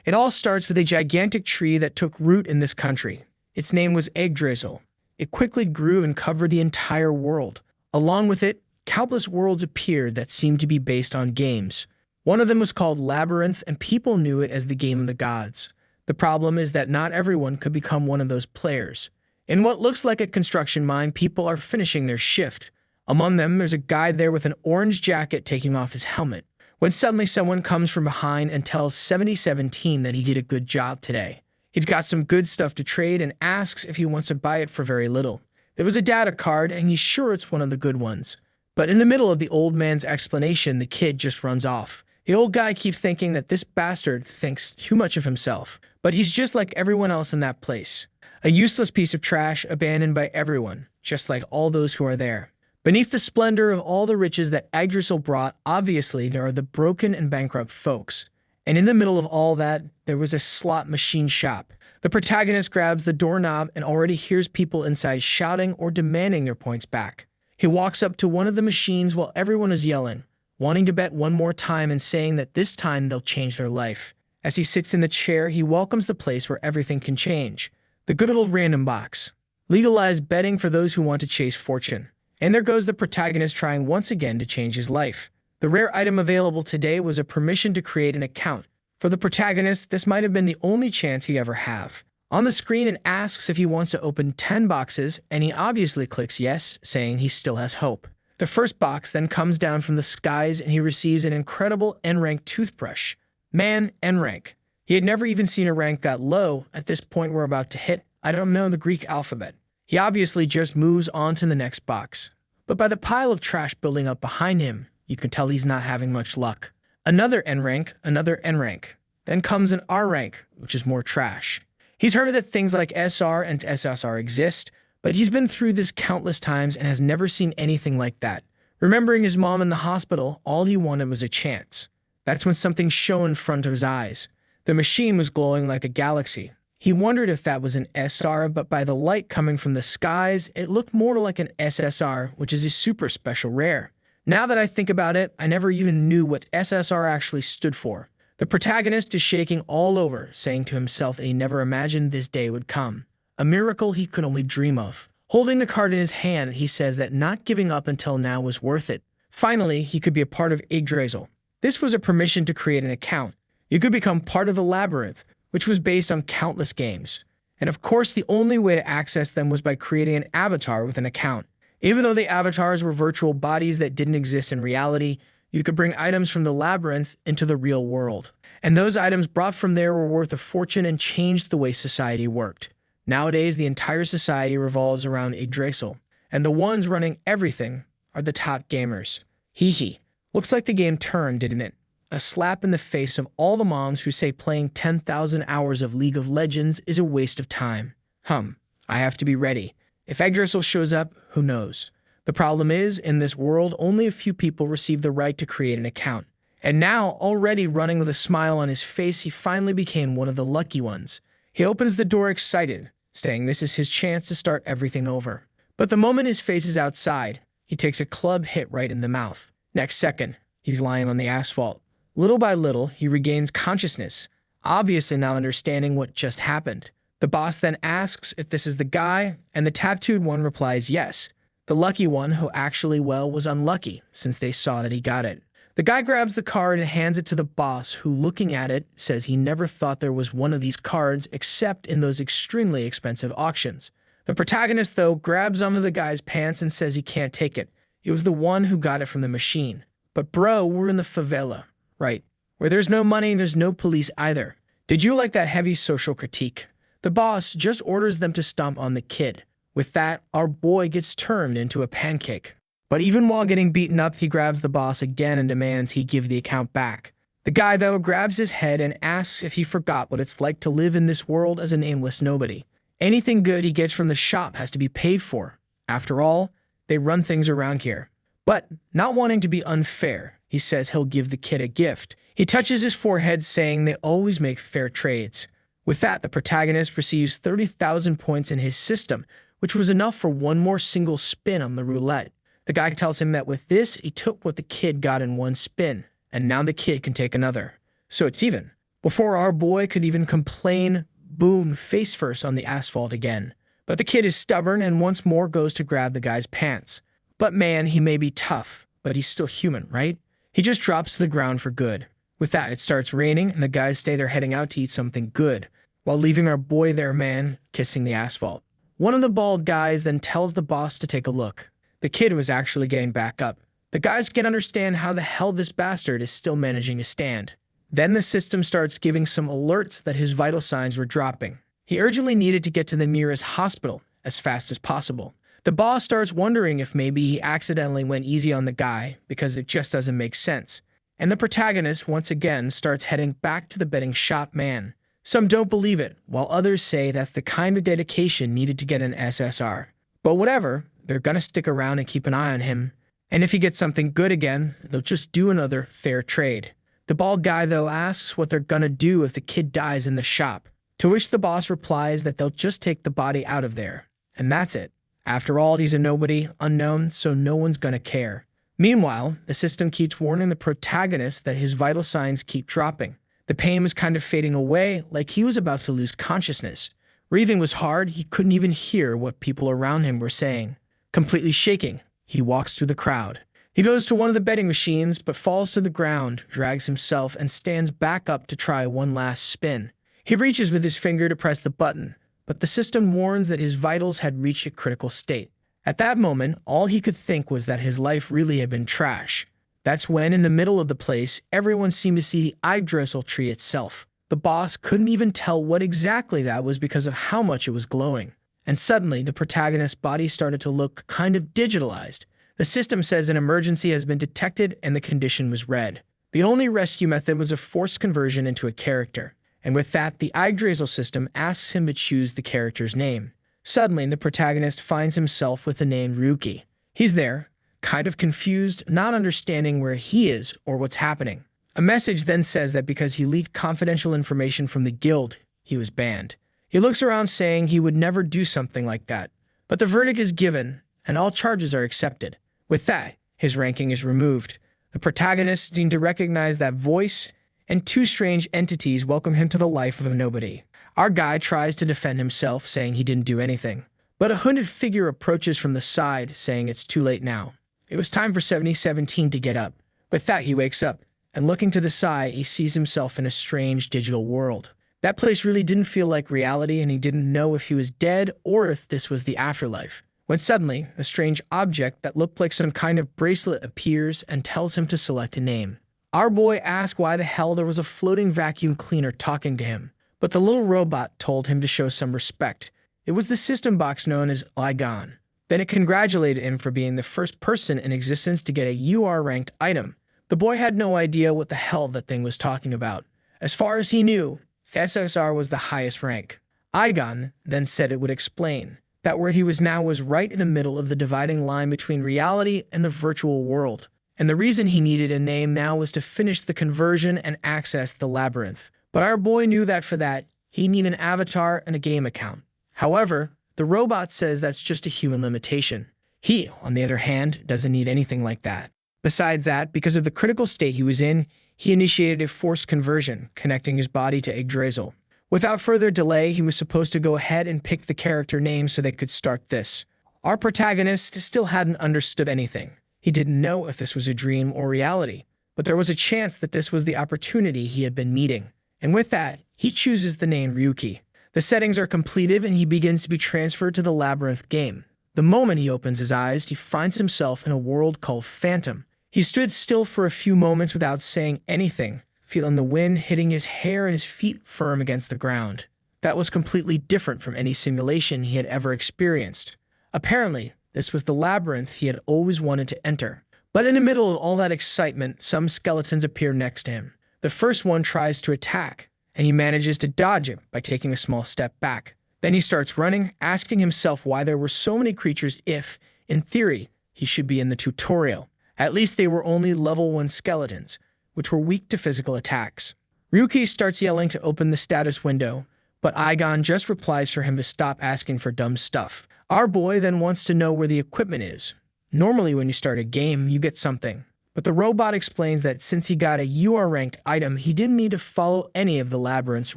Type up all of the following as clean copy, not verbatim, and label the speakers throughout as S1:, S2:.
S1: It all starts with a gigantic tree that took root in this country. Its name was Yggdrasil. It quickly grew and covered the entire world. Along with it, countless worlds appeared that seemed to be based on games. One of them was called Labyrinth, and people knew it as the game of the gods. The problem is that not everyone could become one of those players. In what looks like a construction mine, people are finishing their shift. Among them, there's a guy there with an orange jacket taking off his helmet, when suddenly someone comes from behind and tells 7017 that he did a good job today. He's got some good stuff to trade and asks if he wants to buy it for very little. There was a data card, and he's sure it's one of the good ones. But in the middle of the old man's explanation, the kid just runs off. The old guy keeps thinking that this bastard thinks too much of himself, but he's just like everyone else in that place. A useless piece of trash abandoned by everyone, just like all those who are there. Beneath the splendor of all the riches that Yggdrasil brought, obviously there are the broken and bankrupt folks. And in the middle of all that, there was a slot machine shop. The protagonist grabs the doorknob and already hears people inside shouting or demanding their points back. He walks up to one of the machines while everyone is yelling, wanting to bet one more time and saying that this time they'll change their life. As he sits in the chair, he welcomes the place where everything can change. The good old random box. Legalized betting for those who want to chase fortune. And there goes the protagonist trying once again to change his life. The rare item available today was a permission to create an account. For the protagonist, this might have been the only chance he'd ever have. On the screen, it asks if he wants to open 10 boxes, and he obviously clicks yes, saying he still has hope. The first box then comes down from the skies, and he receives an incredible N-rank toothbrush. Man, N-rank. He had never even seen a rank that low. At this point we're about to hit, I don't know the Greek alphabet. He obviously just moves on to the next box. But by the pile of trash building up behind him, you can tell he's not having much luck. Another N rank, another N rank. Then comes an R rank, which is more trash. He's heard that things like SR and SSR exist, but he's been through this countless times and has never seen anything like that. Remembering his mom in the hospital, all he wanted was a chance. That's when something shone in front of his eyes. The machine was glowing like a galaxy. He wondered if that was an SR, but by the light coming from the skies, it looked more like an SSR, which is a super special rare. Now that I think about it, I never even knew what SSR actually stood for. The protagonist is shaking all over, saying to himself that he never imagined this day would come. A miracle he could only dream of. Holding the card in his hand, he says that not giving up until now was worth it. Finally, he could be a part of Yggdrasil. This was a permission to create an account. You could become part of the Labyrinth, which was based on countless games. And of course, the only way to access them was by creating an avatar with an account. Even though the avatars were virtual bodies that didn't exist in reality, you could bring items from the Labyrinth into the real world. And those items brought from there were worth a fortune and changed the way society worked. Nowadays, the entire society revolves around Yggdrasil, and the ones running everything are the top gamers. Hee hee. Looks like the game turned, didn't it? A slap in the face of all the moms who say playing 10,000 hours of League of Legends is a waste of time. I have to be ready. If Yggdrasil shows up, who knows? The problem is, in this world, only a few people receive the right to create an account. And now, already running with a smile on his face, he finally became one of the lucky ones. He opens the door excited, saying this is his chance to start everything over. But the moment his face is outside, he takes a club hit right in the mouth. Next second, he's lying on the asphalt. Little by little, he regains consciousness, obviously now understanding what just happened. The boss then asks if this is the guy, and the tattooed one replies yes. The lucky one, who actually, was unlucky, since they saw that he got it. The guy grabs the card and hands it to the boss, who, looking at it, says he never thought there was one of these cards except in those extremely expensive auctions. The protagonist, though, grabs onto the guy's pants and says he can't take it. It was the one who got it from the machine. But bro, we're in the favela. Right. Where there's no money, there's no police either. Did you like that heavy social critique? The boss just orders them to stomp on the kid. With that, our boy gets turned into a pancake. But even while getting beaten up, he grabs the boss again and demands he give the account back. The guy, though, grabs his head and asks if he forgot what it's like to live in this world as a nameless nobody. Anything good he gets from the shop has to be paid for. After all, they run things around here. But, not wanting to be unfair, he says he'll give the kid a gift. He touches his forehead, saying they always make fair trades. With that, the protagonist receives 30,000 points in his system, which was enough for one more single spin on the roulette. The guy tells him that with this, he took what the kid got in one spin, and now the kid can take another. So it's even. Before our boy could even complain, boom, face first on the asphalt again. But the kid is stubborn and once more goes to grab the guy's pants. But man, he may be tough, but he's still human, right? He just drops to the ground for good. With that, it starts raining and the guys stay there heading out to eat something good, while leaving our boy there, man, kissing the asphalt. One of the bald guys then tells the boss to take a look. The kid was actually getting back up. The guys can't understand how the hell this bastard is still managing to stand. Then the system starts giving some alerts that his vital signs were dropping. He urgently needed to get to the nearest hospital as fast as possible. The boss starts wondering if maybe he accidentally went easy on the guy because it just doesn't make sense. And the protagonist once again starts heading back to the betting shop, man. Some don't believe it, while others say that's the kind of dedication needed to get an SSR. But whatever, they're gonna stick around and keep an eye on him. And if he gets something good again, they'll just do another fair trade. The bald guy, though, asks what they're gonna do if the kid dies in the shop, to which the boss replies that they'll just take the body out of there. And that's it. After all, he's a nobody, unknown, so no one's gonna care. Meanwhile, the system keeps warning the protagonist that his vital signs keep dropping. The pain was kind of fading away, like he was about to lose consciousness. Breathing was hard, he couldn't even hear what people around him were saying. Completely shaking, he walks through the crowd. He goes to one of the betting machines, but falls to the ground, drags himself, and stands back up to try one last spin. He reaches with his finger to press the button, but the system warns that his vitals had reached a critical state. At that moment, all he could think was that his life really had been trash. That's when, in the middle of the place, everyone seemed to see the Yggdrasil tree itself. The boss couldn't even tell what exactly that was because of how much it was glowing. And suddenly, the protagonist's body started to look kind of digitalized. The system says an emergency has been detected and the condition was red. The only rescue method was a forced conversion into a character. And with that, the Yggdrasil system asks him to choose the character's name. Suddenly, the protagonist finds himself with the name Ryuki. He's there, kind of confused, not understanding where he is or what's happening. A message then says that because he leaked confidential information from the guild, he was banned. He looks around saying he would never do something like that. But the verdict is given, and all charges are accepted. With that, his ranking is removed. The protagonist seemed to recognize that voice, and two strange entities welcome him to the life of a nobody. Our guy tries to defend himself, saying he didn't do anything. But a hooded figure approaches from the side, saying it's too late now. It was time for 7017 to get up. With that, he wakes up, and looking to the side, he sees himself in a strange digital world. That place really didn't feel like reality, and he didn't know if he was dead or if this was the afterlife. When suddenly, a strange object that looked like some kind of bracelet appears and tells him to select a name. Our boy asked why the hell there was a floating vacuum cleaner talking to him, but the little robot told him to show some respect. It was the system box known as Ligon. Then it congratulated him for being the first person in existence to get a UR-ranked item. The boy had no idea what the hell that thing was talking about. As far as he knew, SSR was the highest rank. Igon then said it would explain that where he was now was right in the middle of the dividing line between reality and the virtual world. And the reason he needed a name now was to finish the conversion and access the labyrinth. But our boy knew that for that, he needed an avatar and a game account. However, the robot says that's just a human limitation. He, on the other hand, doesn't need anything like that. Besides that, because of the critical state he was in, he initiated a forced conversion, connecting his body to Yggdrasil. Without further delay, he was supposed to go ahead and pick the character name so they could start this. Our protagonist still hadn't understood anything. He didn't know if this was a dream or reality, but there was a chance that this was the opportunity he had been needing. And with that, he chooses the name Ryuki. The settings are completed and he begins to be transferred to the labyrinth game. The moment he opens his eyes, he finds himself in a world called Phantom. He stood still for a few moments without saying anything, feeling the wind hitting his hair and his feet firm against the ground. That was completely different from any simulation he had ever experienced. Apparently, this was the labyrinth he had always wanted to enter. But in the middle of all that excitement, some skeletons appear next to him. The first one tries to attack, and he manages to dodge it by taking a small step back. Then he starts running, asking himself why there were so many creatures if, in theory, he should be in the tutorial. At least they were only level 1 skeletons, which were weak to physical attacks. Ryuki starts yelling to open the status window, but Igon just replies for him to stop asking for dumb stuff. Our boy then wants to know where the equipment is. Normally when you start a game, you get something, But the robot explains that since he got a UR ranked item, he didn't need to follow any of the labyrinth's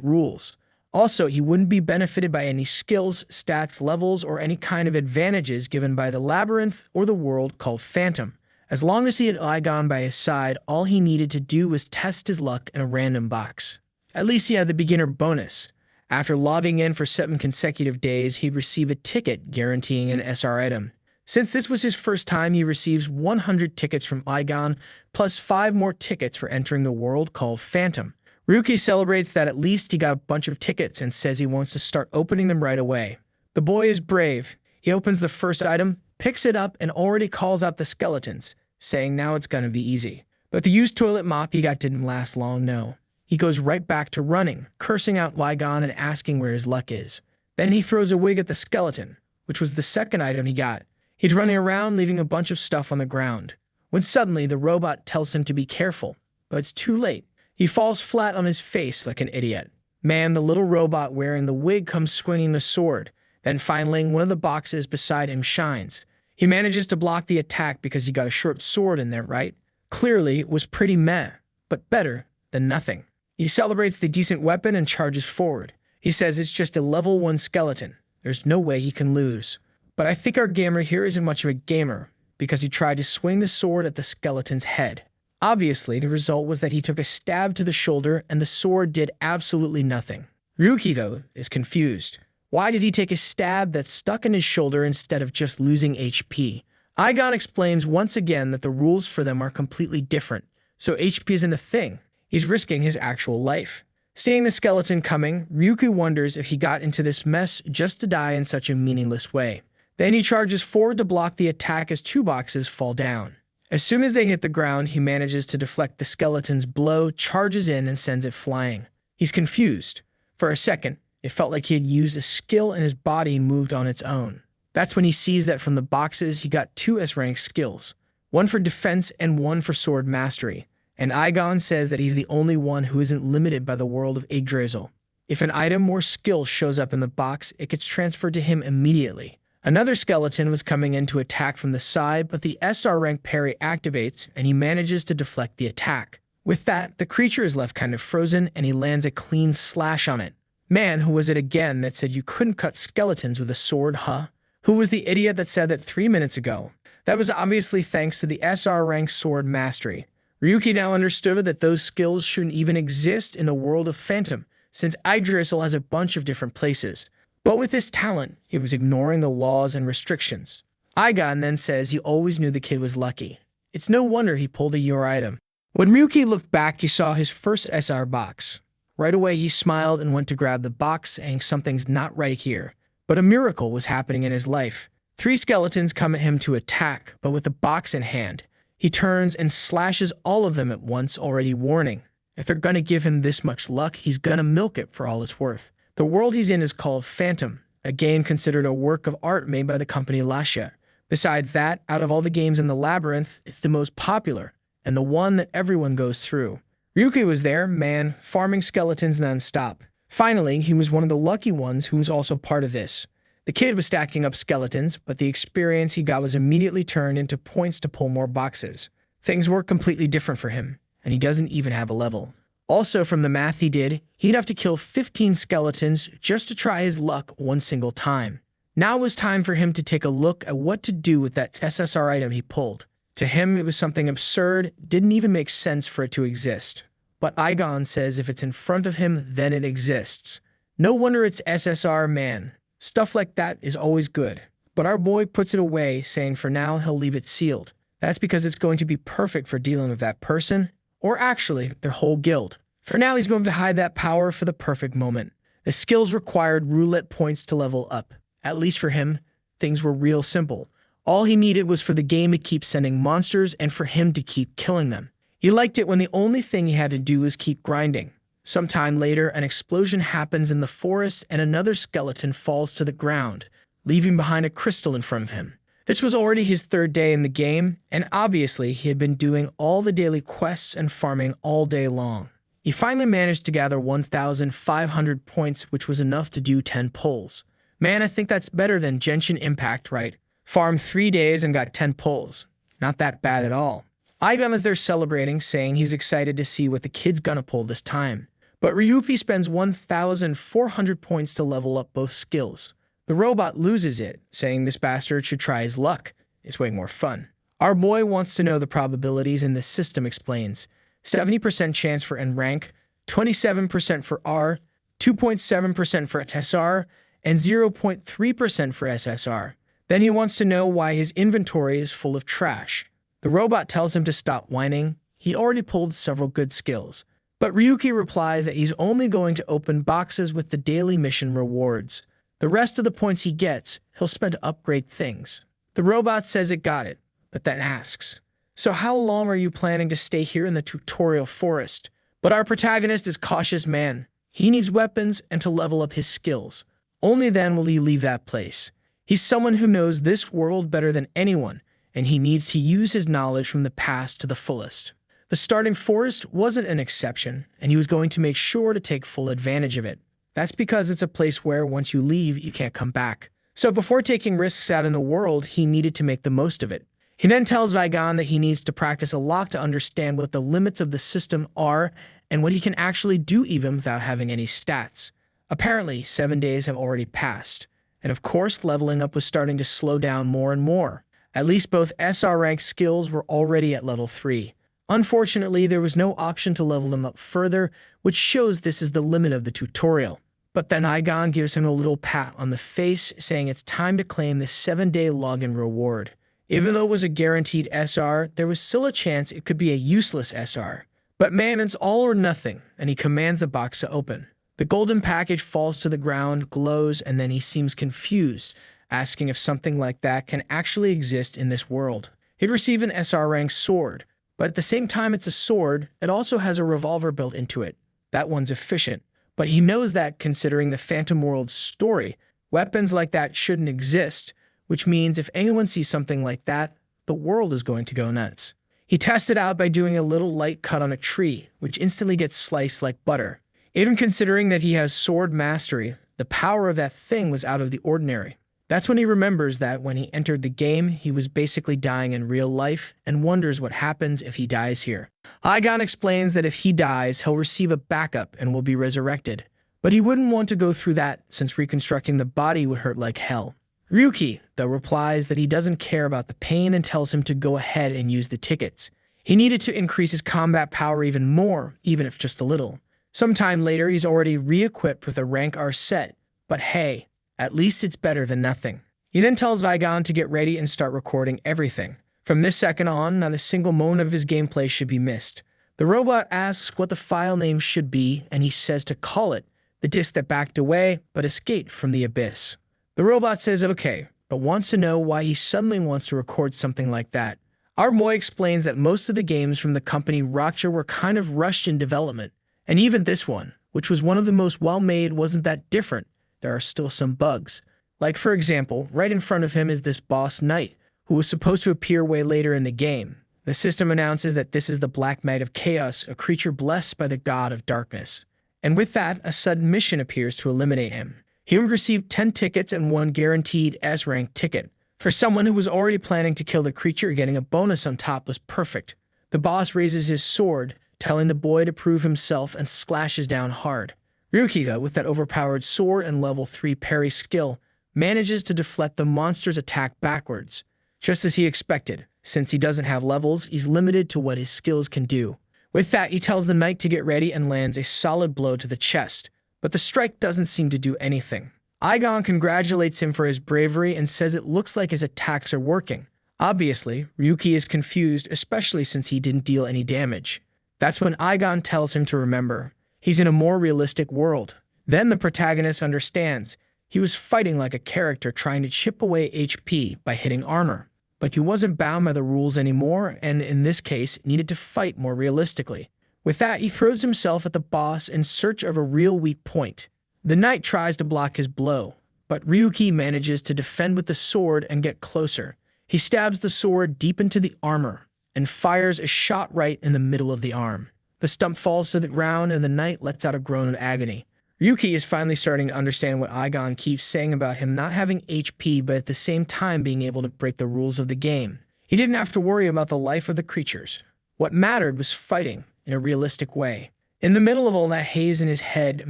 S1: rules. Also, he wouldn't be benefited by any skills, stats, levels, or any kind of advantages given by the labyrinth or the world called Phantom. As long as he had Igon by his side, all he needed to do was test his luck in a random box. At least he had the beginner bonus. After logging in for 7 consecutive days, he'd receive a ticket guaranteeing an SR item. Since this was his first time, he receives 100 tickets from Igon, plus 5 more tickets for entering the world called Phantom. Ryuki celebrates that at least he got a bunch of tickets and says he wants to start opening them right away. The boy is brave. He opens the first item, picks it up, and already calls out the skeletons, saying now it's gonna be easy. But the used toilet mop he got didn't last long, no. He goes right back to running, cursing out Ligon and asking where his luck is. Then he throws a wig at the skeleton, which was the second item he got. He's running around, leaving a bunch of stuff on the ground, when suddenly the robot tells him to be careful, but it's too late. He falls flat on his face like an idiot. Man, the little robot wearing the wig comes swinging the sword. Then finally, one of the boxes beside him shines. He manages to block the attack because he got a short sword in there, right? Clearly, it was pretty meh, but better than nothing. He celebrates the decent weapon and charges forward. He says it's just a level 1 skeleton. There's no way he can lose. But I think our gamer here isn't much of a gamer, because he tried to swing the sword at the skeleton's head. Obviously, the result was that he took a stab to the shoulder and the sword did absolutely nothing. Ryuki, though, is confused. Why did he take a stab that stuck in his shoulder instead of just losing HP? Igon explains once again that the rules for them are completely different, so HP isn't a thing. He's risking his actual life. Seeing the skeleton coming, Ryuki wonders if he got into this mess just to die in such a meaningless way. Then he charges forward to block the attack as 2 boxes fall down. As soon as they hit the ground, he manages to deflect the skeleton's blow, charges in, and sends it flying. He's confused. For a second, it felt like he had used a skill and his body moved on its own. That's when he sees that from the boxes he got 2 S-rank skills, one for defense and one for sword mastery. And Igon says that he's the only one who isn't limited by the world of Yggdrasil. If an item or skill shows up in the box, it gets transferred to him immediately. Another skeleton was coming in to attack from the side, but the SR rank parry activates and he manages to deflect the attack. With that, the creature is left kind of frozen and he lands a clean slash on it. Man, who was it again that said you couldn't cut skeletons with a sword, huh? Who was the idiot that said that 3 minutes ago? That was obviously thanks to the SR rank sword mastery. Ryuki now understood that those skills shouldn't even exist in the world of Phantom, since Yggdrasil has a bunch of different places. But with this talent, he was ignoring the laws and restrictions. Igon then says he always knew the kid was lucky. It's no wonder he pulled a your item. When Ryuki looked back, he saw his first SR box. Right away, he smiled and went to grab the box, saying something's not right here. But a miracle was happening in his life. 3 skeletons come at him to attack, but with the box in hand. He turns and slashes all of them at once, already warning. If they're gonna give him this much luck, he's gonna milk it for all it's worth. The world he's in is called Phantom, a game considered a work of art made by the company Lasha. Besides that, out of all the games in the Labyrinth, it's the most popular, and the one that everyone goes through. Ryuki was there, man, farming skeletons non-stop. Finally, he was one of the lucky ones who was also part of this. The kid was stacking up skeletons, but the experience he got was immediately turned into points to pull more boxes. Things were completely different for him, and he doesn't even have a level. Also, from the math he did, he'd have to kill 15 skeletons just to try his luck one single time. Now it was time for him to take a look at what to do with that SSR item he pulled. To him, it was something absurd, didn't even make sense for it to exist. But Igon says if it's in front of him, then it exists. No wonder it's SSR, man. Stuff like that is always good. But our boy puts it away, saying for now he'll leave it sealed. That's because it's going to be perfect for dealing with that person, or actually, their whole guild. For now, he's going to hide that power for the perfect moment. The skills required roulette points to level up. At least for him, things were real simple. All he needed was for the game to keep sending monsters and for him to keep killing them. He liked it when the only thing he had to do was keep grinding. Sometime later, an explosion happens in the forest and another skeleton falls to the ground, leaving behind a crystal in front of him. This was already his 3rd day in the game, and obviously he had been doing all the daily quests and farming all day long. He finally managed to gather 1,500 points, which was enough to do 10 pulls. Man, I think that's better than Genshin Impact, right? Farmed 3 days and got 10 pulls. Not that bad at all. Aigan is there celebrating, saying he's excited to see what the kid's gonna pull this time. But Ryuki spends 1,400 points to level up both skills. The robot loses it, saying this bastard should try his luck. It's way more fun. Our boy wants to know the probabilities, and the system explains. 70% chance for N rank, 27% for R, 2.7% for SR, and 0.3% for SSR. Then he wants to know why his inventory is full of trash. The robot tells him to stop whining. He already pulled several good skills. But Ryuki replies that he's only going to open boxes with the daily mission rewards. The rest of the points he gets, he'll spend to upgrade things. The robot says it got it, but then asks, "So how long are you planning to stay here in the tutorial forest?" But our protagonist is cautious man. He needs weapons and to level up his skills. Only then will he leave that place. He's someone who knows this world better than anyone, and he needs to use his knowledge from the past to the fullest. The starting forest wasn't an exception, and he was going to make sure to take full advantage of it. That's because it's a place where, once you leave, you can't come back. So before taking risks out in the world, he needed to make the most of it. He then tells Vigon that he needs to practice a lot to understand what the limits of the system are and what he can actually do even without having any stats. Apparently, 7 days have already passed. And of course, leveling up was starting to slow down more and more. At least both SR rank skills were already at level 3. Unfortunately, there was no option to level them up further, which shows this is the limit of the tutorial. But then Igon gives him a little pat on the face, saying it's time to claim the 7-day login reward. Even though it was a guaranteed SR, there was still a chance it could be a useless SR. But man, it's all or nothing, and he commands the box to open. The golden package falls to the ground, glows, and then he seems confused, asking if something like that can actually exist in this world. He'd receive an SR rank sword, but at the same time it's a sword, it also has a revolver built into it. That one's efficient. But he knows that, considering the Phantom World's story, weapons like that shouldn't exist, which means if anyone sees something like that, the world is going to go nuts. He tests it out by doing a little light cut on a tree, which instantly gets sliced like butter. Even considering that he has sword mastery, the power of that thing was out of the ordinary. That's when he remembers that when he entered the game, he was basically dying in real life and wonders what happens if he dies here. Igon explains that if he dies, he'll receive a backup and will be resurrected. But he wouldn't want to go through that since reconstructing the body would hurt like hell. Ryuki, though, replies that he doesn't care about the pain and tells him to go ahead and use the tickets. He needed to increase his combat power even more, even if just a little. Sometime later, he's already re-equipped with a rank R set. But hey, at least it's better than nothing. He then tells Vigon to get ready and start recording everything. From this second on, not a single moment of his gameplay should be missed. The robot asks what the file name should be, and he says to call it, the disc that backed away but escaped from the abyss. The robot says okay, but wants to know why he suddenly wants to record something like that. Our boy explains that most of the games from the company Gacha were kind of rushed in development, and even this one, which was one of the most well-made, wasn't that different. There are still some bugs. Like, for example, right in front of him is this boss knight, who was supposed to appear way later in the game. The system announces that this is the Black Knight of Chaos, a creature blessed by the god of darkness. And with that, a sudden mission appears to eliminate him. He would receive 10 tickets and 1 guaranteed S-rank ticket. For someone who was already planning to kill the creature, getting a bonus on top was perfect. The boss raises his sword, telling the boy to prove himself, and slashes down hard. Ryuki, though, with that overpowered sword and level 3 parry skill, manages to deflect the monster's attack backwards. Just as he expected, since he doesn't have levels, he's limited to what his skills can do. With that, he tells the knight to get ready and lands a solid blow to the chest, but the strike doesn't seem to do anything. Igon congratulates him for his bravery and says it looks like his attacks are working. Obviously, Ryuki is confused, especially since he didn't deal any damage. That's when Igon tells him to remember. He's in a more realistic world. Then the protagonist understands. He was fighting like a character trying to chip away HP by hitting armor. But he wasn't bound by the rules anymore, and in this case, needed to fight more realistically. With that, he throws himself at the boss in search of a real weak point. The knight tries to block his blow, but Ryuki manages to defend with the sword and get closer. He stabs the sword deep into the armor and fires a shot right in the middle of the arm. The stump falls to the ground, and the knight lets out a groan of agony. Ryuki is finally starting to understand what Igon keeps saying about him not having HP, but at the same time being able to break the rules of the game. He didn't have to worry about the life of the creatures. What mattered was fighting in a realistic way. In the middle of all that haze in his head,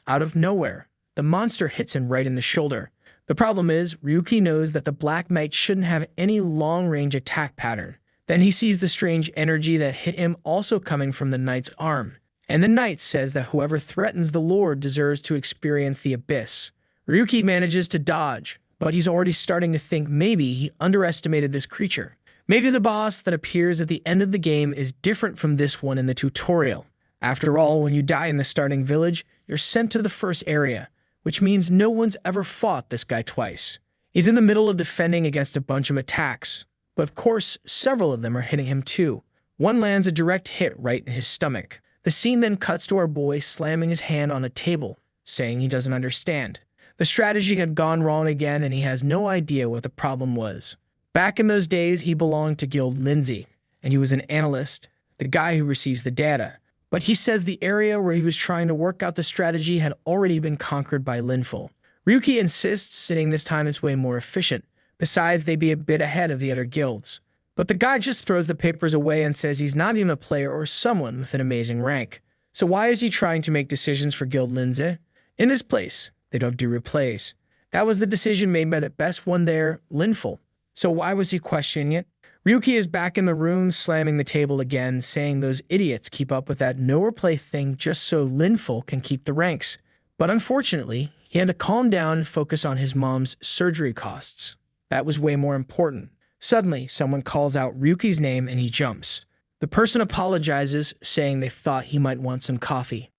S1: out of nowhere, the monster hits him right in the shoulder. The problem is, Ryuki knows that the Black Knight shouldn't have any long-range attack pattern. Then he sees the strange energy that hit him also coming from the knight's arm. And the knight says that whoever threatens the Lord deserves to experience the abyss. Ryuki manages to dodge, but he's already starting to think maybe he underestimated this creature. Maybe the boss that appears at the end of the game is different from this one in the tutorial. After all, when you die in the starting village, you're sent to the first area, which means no one's ever fought this guy twice. He's in the middle of defending against a bunch of attacks, but of course, several of them are hitting him too. One lands a direct hit right in his stomach. The scene then cuts to our boy slamming his hand on a table, saying he doesn't understand. The strategy had gone wrong again and he has no idea what the problem was. Back in those days, he belonged to Guild Lindsay, and he was an analyst, the guy who receives the data. But he says the area where he was trying to work out the strategy had already been conquered by Linful. Ryuki insists saying this time is way more efficient. Besides, they'd be a bit ahead of the other guilds. But the guy just throws the papers away and says he's not even a player or someone with an amazing rank. So why is he trying to make decisions for Guild Lindsay? In this place, they don't do replays. That was the decision made by the best one there, Linful. So why was he questioning it? Ryuki is back in the room slamming the table again, saying those idiots keep up with that no replay thing just so Linful can keep the ranks. But unfortunately, he had to calm down and focus on his mom's surgery costs. That was way more important. Suddenly, someone calls out Ryuki's name and he jumps. The person apologizes, saying they thought he might want some coffee.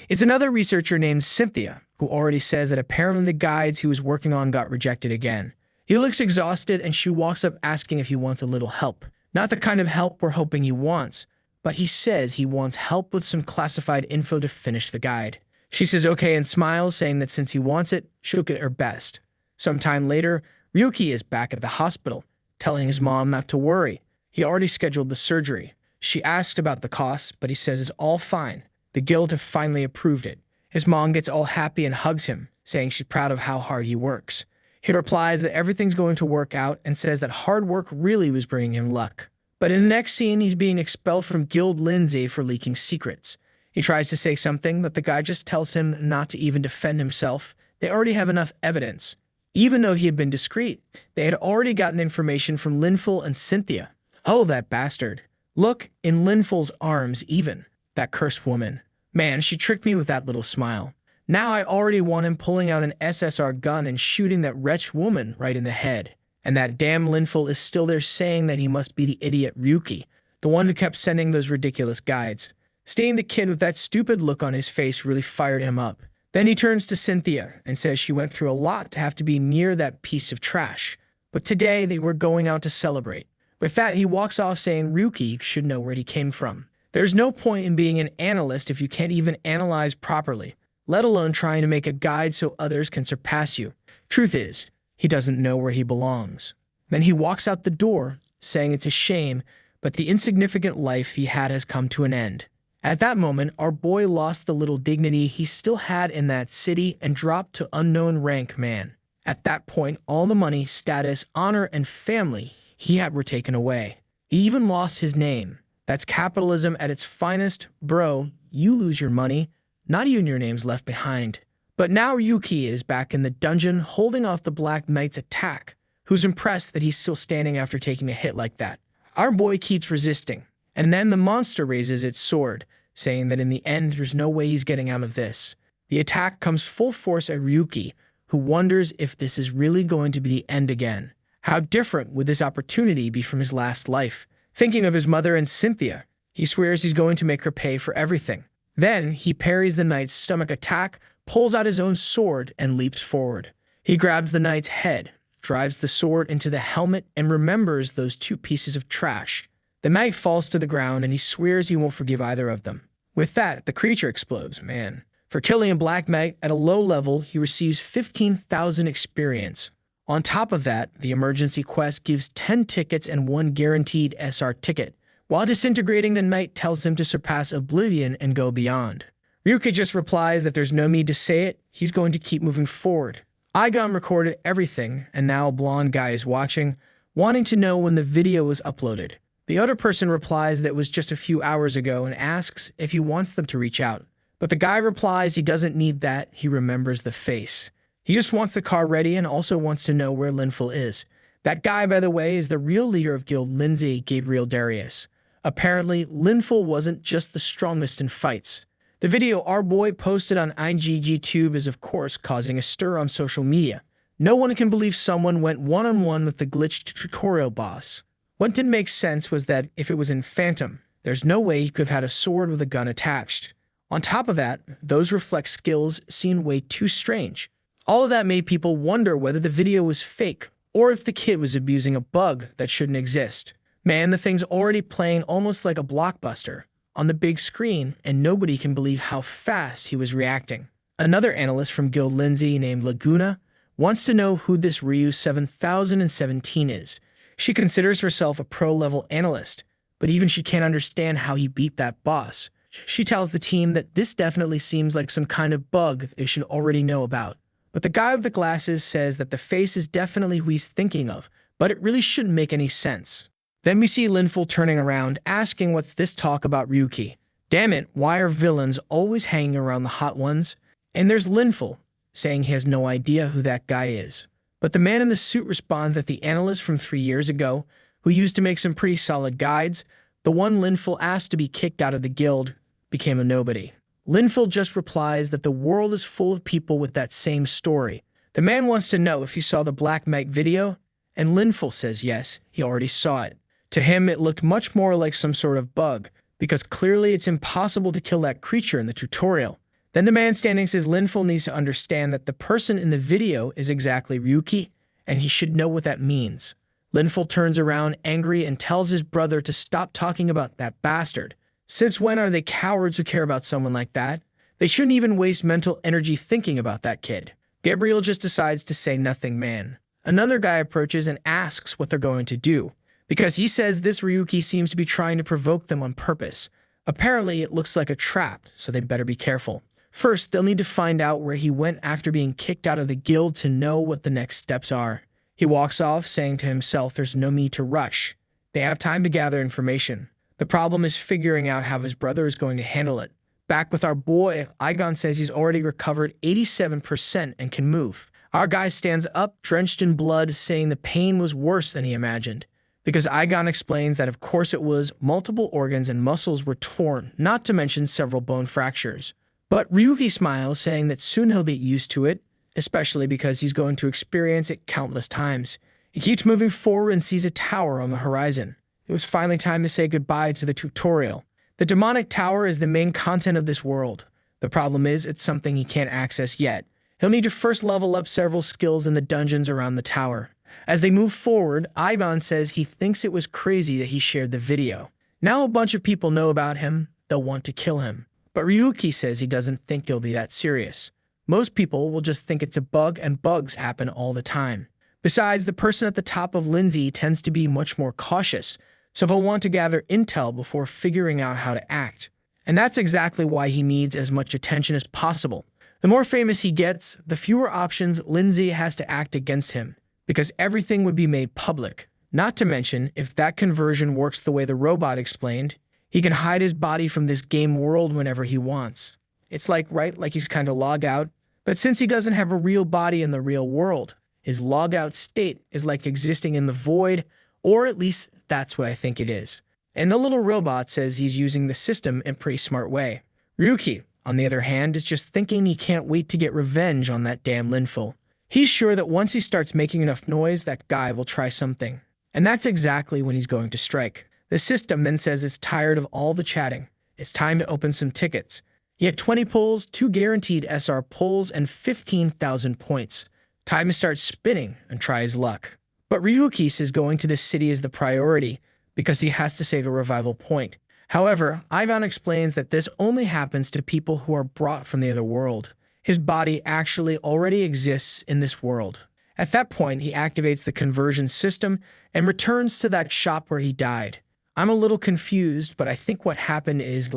S1: It's another researcher named Cynthia, who already says that apparently the guides he was working on got rejected again. He looks exhausted and she walks up asking if he wants a little help. Not the kind of help we're hoping he wants, but he says he wants help with some classified info to finish the guide. She says okay and smiles, saying that since he wants it, she'll get her best. Sometime later, Ryuki is back at the hospital, telling his mom not to worry. He already scheduled the surgery. She asks about the costs, but he says it's all fine. The guild have finally approved it. His mom gets all happy and hugs him, saying she's proud of how hard he works. He replies that everything's going to work out and says that hard work really was bringing him luck. But in the next scene, he's being expelled from Guild Lindsay for leaking secrets. He tries to say something, but the guy just tells him not to even defend himself. They already have enough evidence. Even though he had been discreet, they had already gotten information from Linful and Cynthia. Oh, that bastard. Look, in Linful's arms even. That cursed woman. Man, she tricked me with that little smile. Now I already want him pulling out an SSR gun and shooting that wretched woman right in the head. And that damn Linful is still there saying that he must be the idiot Ryuki, the one who kept sending those ridiculous guides. Seeing the kid with that stupid look on his face really fired him up. Then he turns to Cynthia and says she went through a lot to have to be near that piece of trash. But today they were going out to celebrate. With that, he walks off saying Ryuki should know where he came from. There's no point in being an analyst if you can't even analyze properly, let alone trying to make a guide so others can surpass you. Truth is, he doesn't know where he belongs. Then he walks out the door, saying it's a shame, but the insignificant life he had has come to an end. At that moment, our boy lost the little dignity he still had in that city and dropped to unknown rank man. At that point, all the money, status, honor, and family he had were taken away. He even lost his name. That's capitalism at its finest. Bro, you lose your money, not even your name's left behind. But now Ryuki is back in the dungeon holding off the Black Knight's attack, who's impressed that he's still standing after taking a hit like that. Our boy keeps resisting, and then the monster raises its sword, saying that in the end there's no way he's getting out of this. The attack comes full force at Ryuki, who wonders if this is really going to be the end again. How different would this opportunity be from his last life? Thinking of his mother and Cynthia, he swears he's going to make her pay for everything. Then he parries the knight's stomach attack, pulls out his own sword, and leaps forward. He grabs the knight's head, drives the sword into the helmet, and remembers those two pieces of trash. The knight falls to the ground, and he swears he won't forgive either of them. With that, the creature explodes, man. For killing a Black Knight at a low level, he receives 15,000 experience. On top of that, the emergency quest gives 10 tickets and 1 guaranteed SR ticket, while disintegrating the knight tells him to surpass Oblivion and go beyond. Ryuki just replies that there's no need to say it, he's going to keep moving forward. Igon recorded everything, and now a blonde guy is watching, wanting to know when the video was uploaded. The other person replies that it was just a few hours ago and asks if he wants them to reach out. But the guy replies he doesn't need that, he remembers the face. He just wants the car ready and also wants to know where Linful is. That guy, by the way, is the real leader of Guild Lindsay, Gabriel Darius. Apparently, Linful wasn't just the strongest in fights. The video our boy posted on IGGTube is of course causing a stir on social media. No one can believe someone went one-on-one with the glitched tutorial boss. What didn't make sense was that if it was in Phantom, there's no way he could have had a sword with a gun attached. On top of that, those reflex skills seemed way too strange. All of that made people wonder whether the video was fake or if the kid was abusing a bug that shouldn't exist. Man, the thing's already playing almost like a blockbuster on the big screen, and nobody can believe how fast he was reacting. Another analyst from Guild Lindsay named Laguna wants to know who this Ryu 7017 is. She considers herself a pro-level analyst, but even she can't understand how he beat that boss. She tells the team that this definitely seems like some kind of bug they should already know about. But the guy with the glasses says that the face is definitely who he's thinking of, but it really shouldn't make any sense. Then we see Linful turning around, asking what's this talk about Ryuki. Damn it, why are villains always hanging around the hot ones? And there's Linful, saying he has no idea who that guy is. But the man in the suit responds that the analyst from 3 years ago, who used to make some pretty solid guides, the one Linful asked to be kicked out of the guild, became a nobody. Linful just replies that the world is full of people with that same story. The man wants to know if he saw the Black Mech video, and Linful says yes, he already saw it. To him, it looked much more like some sort of bug, because clearly it's impossible to kill that creature in the tutorial. Then the man standing says Linful needs to understand that the person in the video is exactly Ryuki, and he should know what that means. Linful turns around angry and tells his brother to stop talking about that bastard. Since when are they cowards who care about someone like that? They shouldn't even waste mental energy thinking about that kid. Gabriel just decides to say nothing, man. Another guy approaches and asks what they're going to do, because he says this Ryuki seems to be trying to provoke them on purpose. Apparently, it looks like a trap, so they better be careful. First, they'll need to find out where he went after being kicked out of the guild to know what the next steps are. He walks off, saying to himself there's no need to rush. They have time to gather information. The problem is figuring out how his brother is going to handle it. Back with our boy, Igon says he's already recovered 87% and can move. Our guy stands up, drenched in blood, saying the pain was worse than he imagined. Because Igon explains that of course it was, multiple organs and muscles were torn, not to mention several bone fractures. But Ryuki smiles, saying that soon he'll get used to it, especially because he's going to experience it countless times. He keeps moving forward and sees a tower on the horizon. It was finally time to say goodbye to the tutorial. The demonic tower is the main content of this world. The problem is, it's something he can't access yet. He'll need to first level up several skills in the dungeons around the tower. As they move forward, Ivan says he thinks it was crazy that he shared the video. Now a bunch of people know about him, they'll want to kill him. But Ryuki says he doesn't think it'll be that serious. Most people will just think it's a bug, and bugs happen all the time. Besides, the person at the top of Lindsay tends to be much more cautious, so he'll want to gather intel before figuring out how to act. And that's exactly why he needs as much attention as possible. The more famous he gets, the fewer options Lindsay has to act against him, because everything would be made public. Not to mention, if that conversion works the way the robot explained, he can hide his body from this game world whenever he wants. It's like he's kind of logged out, but since he doesn't have a real body in the real world, his log-out state is like existing in the void, or at least that's what I think it is. And the little robot says he's using the system in a pretty smart way. Ryuki, on the other hand, is just thinking he can't wait to get revenge on that damn Linful. He's sure that once he starts making enough noise, that guy will try something. And that's exactly when he's going to strike. The system then says it's tired of all the chatting. It's time to open some tickets. He had 20 pulls, 2 guaranteed SR pulls, and 15,000 points. Time to start spinning and try his luck. But Ryuki says going to this city is the priority, because he has to save a revival point. However, Ivan explains that this only happens to people who are brought from the other world. His body actually already exists in this world. At that point, he activates the conversion system and returns to that shop where he died. I'm a little confused, but I think what happened is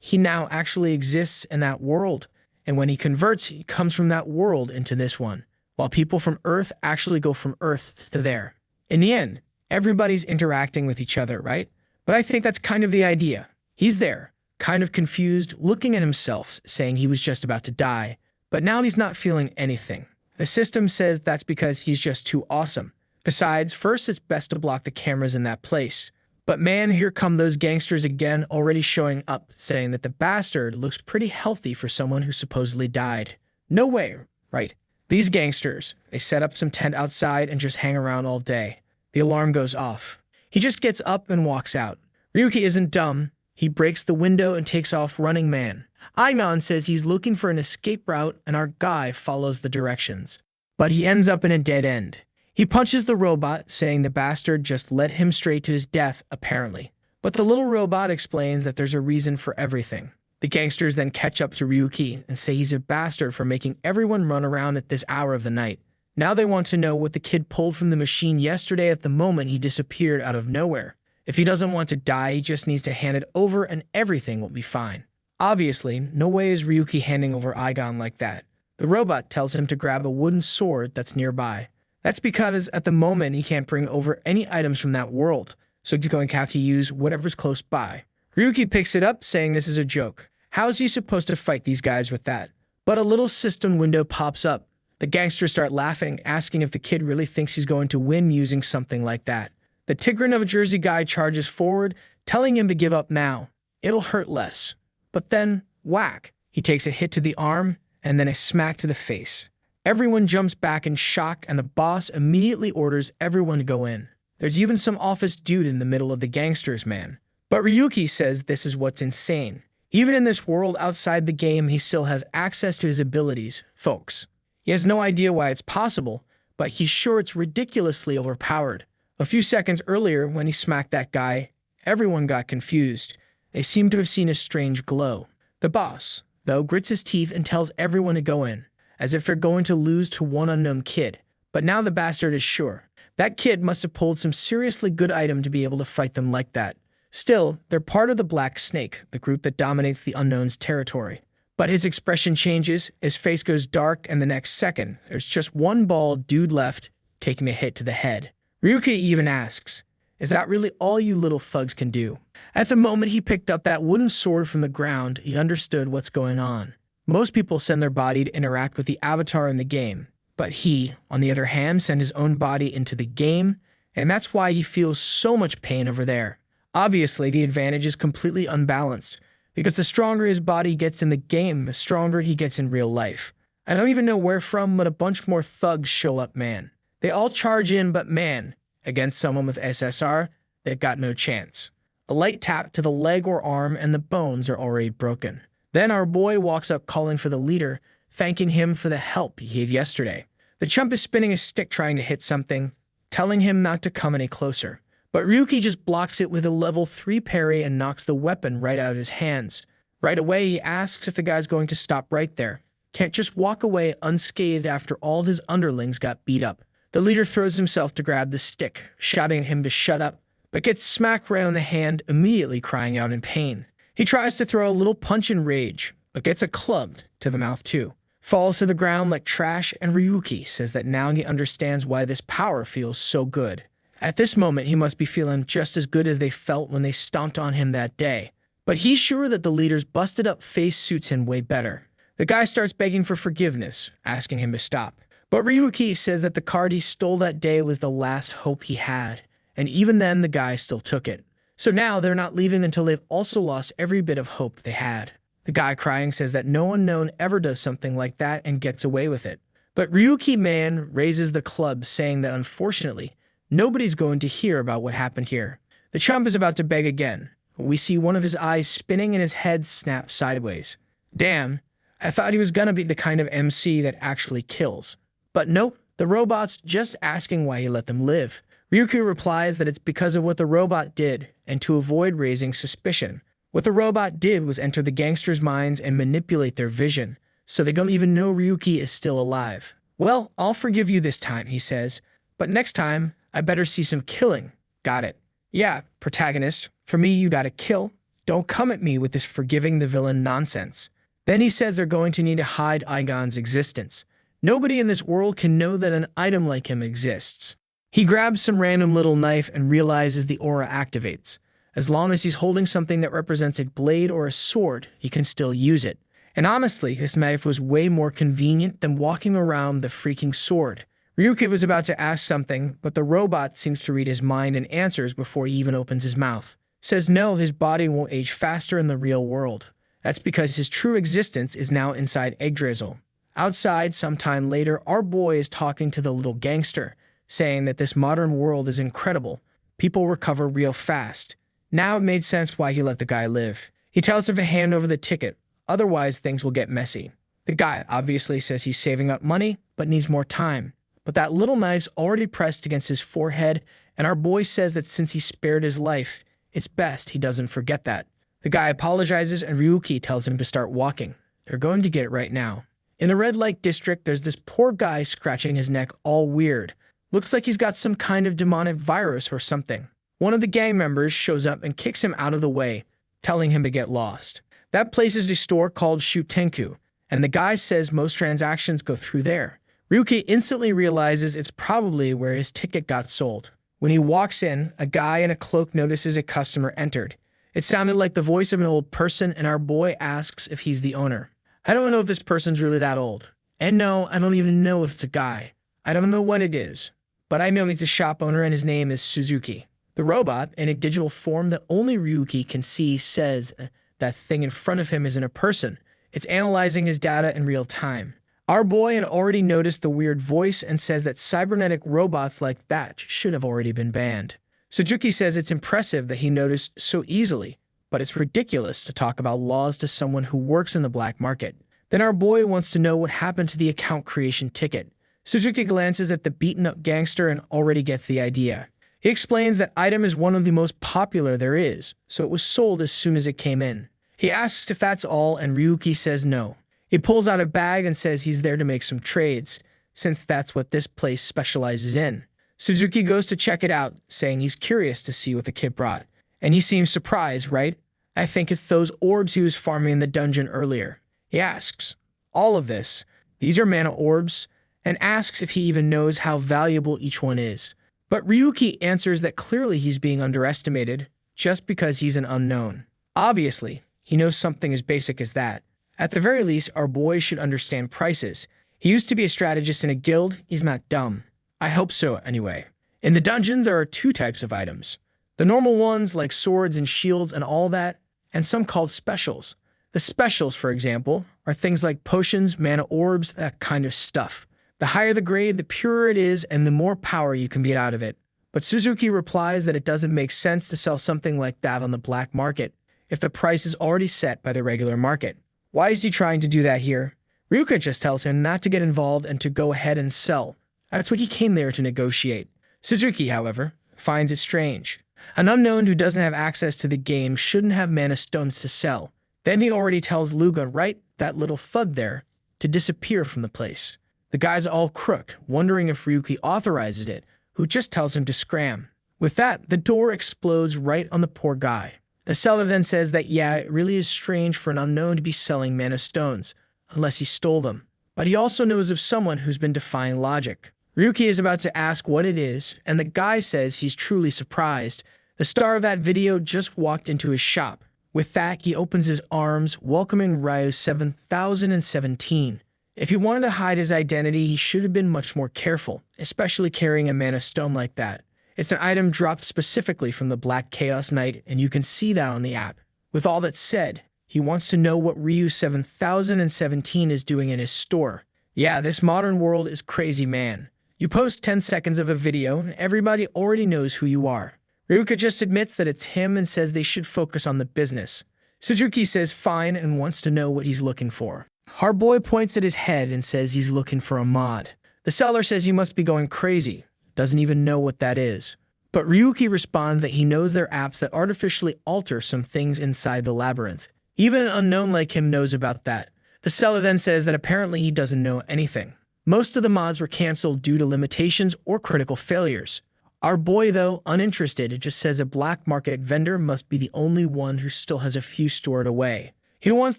S1: he now actually exists in that world. And when he converts, he comes from that world into this one, while people from Earth actually go from Earth to there. In the end, everybody's interacting with each other, right? But I think that's kind of the idea. He's there, kind of confused, looking at himself, saying he was just about to die. But now he's not feeling anything. The system says that's because he's just too awesome. Besides, first it's best to block the cameras in that place. But man, here come those gangsters again, already showing up, saying that the bastard looks pretty healthy for someone who supposedly died. No way, right? These gangsters, they set up some tent outside and just hang around all day. The alarm goes off. He just gets up and walks out. Ryuki isn't dumb. He breaks the window and takes off running man. Aiman says he's looking for an escape route and our guy follows the directions. But he ends up in a dead end. He punches the robot, saying the bastard just led him straight to his death, apparently. But the little robot explains that there's a reason for everything. The gangsters then catch up to Ryuki and say he's a bastard for making everyone run around at this hour of the night. Now they want to know what the kid pulled from the machine yesterday at the moment he disappeared out of nowhere. If he doesn't want to die, he just needs to hand it over and everything will be fine. Obviously, no way is Ryuki handing over Aigon like that. The robot tells him to grab a wooden sword that's nearby. That's because at the moment he can't bring over any items from that world, so he's going to have to use whatever's close by. Ryuki picks it up, saying this is a joke. How is he supposed to fight these guys with that? But a little system window pops up. The gangsters start laughing, asking if the kid really thinks he's going to win using something like that. The Tigran of a Jersey guy charges forward, telling him to give up now. It'll hurt less. But then, whack, he takes a hit to the arm and then a smack to the face. Everyone jumps back in shock and the boss immediately orders everyone to go in. There's even some office dude in the middle of the gangsters, man. But Ryuki says this is what's insane. Even in this world outside the game, he still has access to his abilities, folks. He has no idea why it's possible, but he's sure it's ridiculously overpowered. A few seconds earlier, when he smacked that guy, everyone got confused. They seem to have seen a strange glow. The boss, though, grits his teeth and tells everyone to go in, as if they're going to lose to one unknown kid. But now the bastard is sure. That kid must have pulled some seriously good item to be able to fight them like that. Still, they're part of the Black Snake, the group that dominates the Unknown's territory. But his expression changes, his face goes dark, and the next second, there's just one bald dude left, taking a hit to the head. Ryuki even asks, is that really all you little thugs can do? At the moment he picked up that wooden sword from the ground, he understood what's going on. Most people send their body to interact with the avatar in the game, but he, on the other hand, sent his own body into the game, and that's why he feels so much pain over there. Obviously, the advantage is completely unbalanced, because the stronger his body gets in the game, the stronger he gets in real life. I don't even know where from, but a bunch more thugs show up, man. They all charge in, but man, against someone with SSR, they've got no chance. A light tap to the leg or arm and the bones are already broken. Then our boy walks up calling for the leader, thanking him for the help he gave yesterday. The chump is spinning his stick trying to hit something, telling him not to come any closer. But Ryuki just blocks it with a level 3 parry and knocks the weapon right out of his hands. Right away, he asks if the guy's going to stop right there. Can't just walk away unscathed after all of his underlings got beat up. The leader throws himself to grab the stick, shouting at him to shut up, but gets smacked right on the hand, immediately crying out in pain. He tries to throw a little punch in rage, but gets a club to the mouth too. Falls to the ground like trash, and Ryuki says that now he understands why this power feels so good. At this moment, he must be feeling just as good as they felt when they stomped on him that day. But he's sure that the leader's busted-up face suits him way better. The guy starts begging for forgiveness, asking him to stop. But Ryuki says that the card he stole that day was the last hope he had, and even then the guy still took it. So now they're not leaving until they've also lost every bit of hope they had. The guy crying says that no one known ever does something like that and gets away with it. But Ryuki man raises the club, saying that unfortunately, nobody's going to hear about what happened here. The chump is about to beg again. We see one of his eyes spinning and his head snap sideways. Damn, I thought he was gonna be the kind of MC that actually kills. But nope, the robot's just asking why he let them live. Ryuki replies that it's because of what the robot did, and to avoid raising suspicion. What the robot did was enter the gangsters' minds and manipulate their vision, so they don't even know Ryuki is still alive. Well, I'll forgive you this time, he says, but next time, I better see some killing. Got it. Yeah, protagonist, for me you gotta kill. Don't come at me with this forgiving the villain nonsense. Then he says they're going to need to hide Aigon's existence. Nobody in this world can know that an item like him exists. He grabs some random little knife and realizes the aura activates. As long as he's holding something that represents a blade or a sword, he can still use it. And honestly, his knife was way more convenient than walking around the freaking sword. Ryuki was about to ask something, but the robot seems to read his mind and answers before he even opens his mouth. Says no, his body won't age faster in the real world. That's because his true existence is now inside Yggdrasil. Outside, sometime later, our boy is talking to the little gangster, saying that this modern world is incredible. People recover real fast. Now it made sense why he let the guy live. He tells him to hand over the ticket, otherwise things will get messy. The guy obviously says he's saving up money, but needs more time. But that little knife's already pressed against his forehead, and our boy says that since he spared his life, it's best he doesn't forget that. The guy apologizes and Ryuki tells him to start walking. They're going to get it right now. In the red light district, there's this poor guy scratching his neck all weird. Looks like he's got some kind of demonic virus or something. One of the gang members shows up and kicks him out of the way, telling him to get lost. That place is a store called Shutenku, and the guy says most transactions go through there. Ryuki instantly realizes it's probably where his ticket got sold. When he walks in, a guy in a cloak notices a customer entered. It sounded like the voice of an old person, and our boy asks if he's the owner. I don't know if this person's really that old. And no, I don't even know if it's a guy. I don't know what it is. But I know he's a shop owner and his name is Suzuki. The robot, in a digital form that only Ryuki can see, says that thing in front of him isn't a person. It's analyzing his data in real time. Our boy had already noticed the weird voice and says that cybernetic robots like that should have already been banned. Suzuki says it's impressive that he noticed so easily, but it's ridiculous to talk about laws to someone who works in the black market. Then our boy wants to know what happened to the account creation ticket. Suzuki glances at the beaten-up gangster and already gets the idea. He explains that item is one of the most popular there is, so it was sold as soon as it came in. He asks if that's all, and Ryuki says no. He pulls out a bag and says he's there to make some trades, since that's what this place specializes in. Suzuki goes to check it out, saying he's curious to see what the kid brought. And he seems surprised, right? I think it's those orbs he was farming in the dungeon earlier. He asks, all of this, these are mana orbs, and asks if he even knows how valuable each one is. But Ryuki answers that clearly he's being underestimated, just because he's an unknown. Obviously, he knows something as basic as that. At the very least, our boy should understand prices. He used to be a strategist in a guild. He's not dumb. I hope so, anyway. In the dungeons, there are two types of items. The normal ones, like swords and shields and all that, and some called specials. The specials, for example, are things like potions, mana orbs, that kind of stuff. The higher the grade, the purer it is, and the more power you can get out of it. But Suzuki replies that it doesn't make sense to sell something like that on the black market if the price is already set by the regular market. Why is he trying to do that here? Ryuka just tells him not to get involved and to go ahead and sell. That's what he came there to negotiate. Suzuki, however, finds it strange. An unknown who doesn't have access to the game shouldn't have mana stones to sell. Then he already tells Luga, right, that little thug there, to disappear from the place. The guy's all crook, wondering if Ryuki authorizes it, who just tells him to scram. With that, the door explodes right on the poor guy. The seller then says that yeah, it really is strange for an unknown to be selling mana stones, unless he stole them. But he also knows of someone who's been defying logic. Ryuki is about to ask what it is, and the guy says he's truly surprised. The star of that video just walked into his shop. With that, he opens his arms, welcoming Ryu 7017. If he wanted to hide his identity, he should have been much more careful, especially carrying a mana stone like that. It's an item dropped specifically from the Black Chaos Knight, and you can see that on the app. With all that said, he wants to know what Ryu 7017 is doing in his store. Yeah, this modern world is crazy, man. You post 10 seconds of a video, and everybody already knows who you are. Ryuka just admits that it's him and says they should focus on the business. Suzuki says fine and wants to know what he's looking for. Our boy points at his head and says he's looking for a mod. The seller says he must be going crazy. Doesn't even know what that is. But Ryuki responds that he knows they're apps that artificially alter some things inside the labyrinth. Even an unknown like him knows about that. The seller then says that apparently he doesn't know anything. Most of the mods were cancelled due to limitations or critical failures. Our boy, though, uninterested, just says a black market vendor must be the only one who still has a few stored away. He wants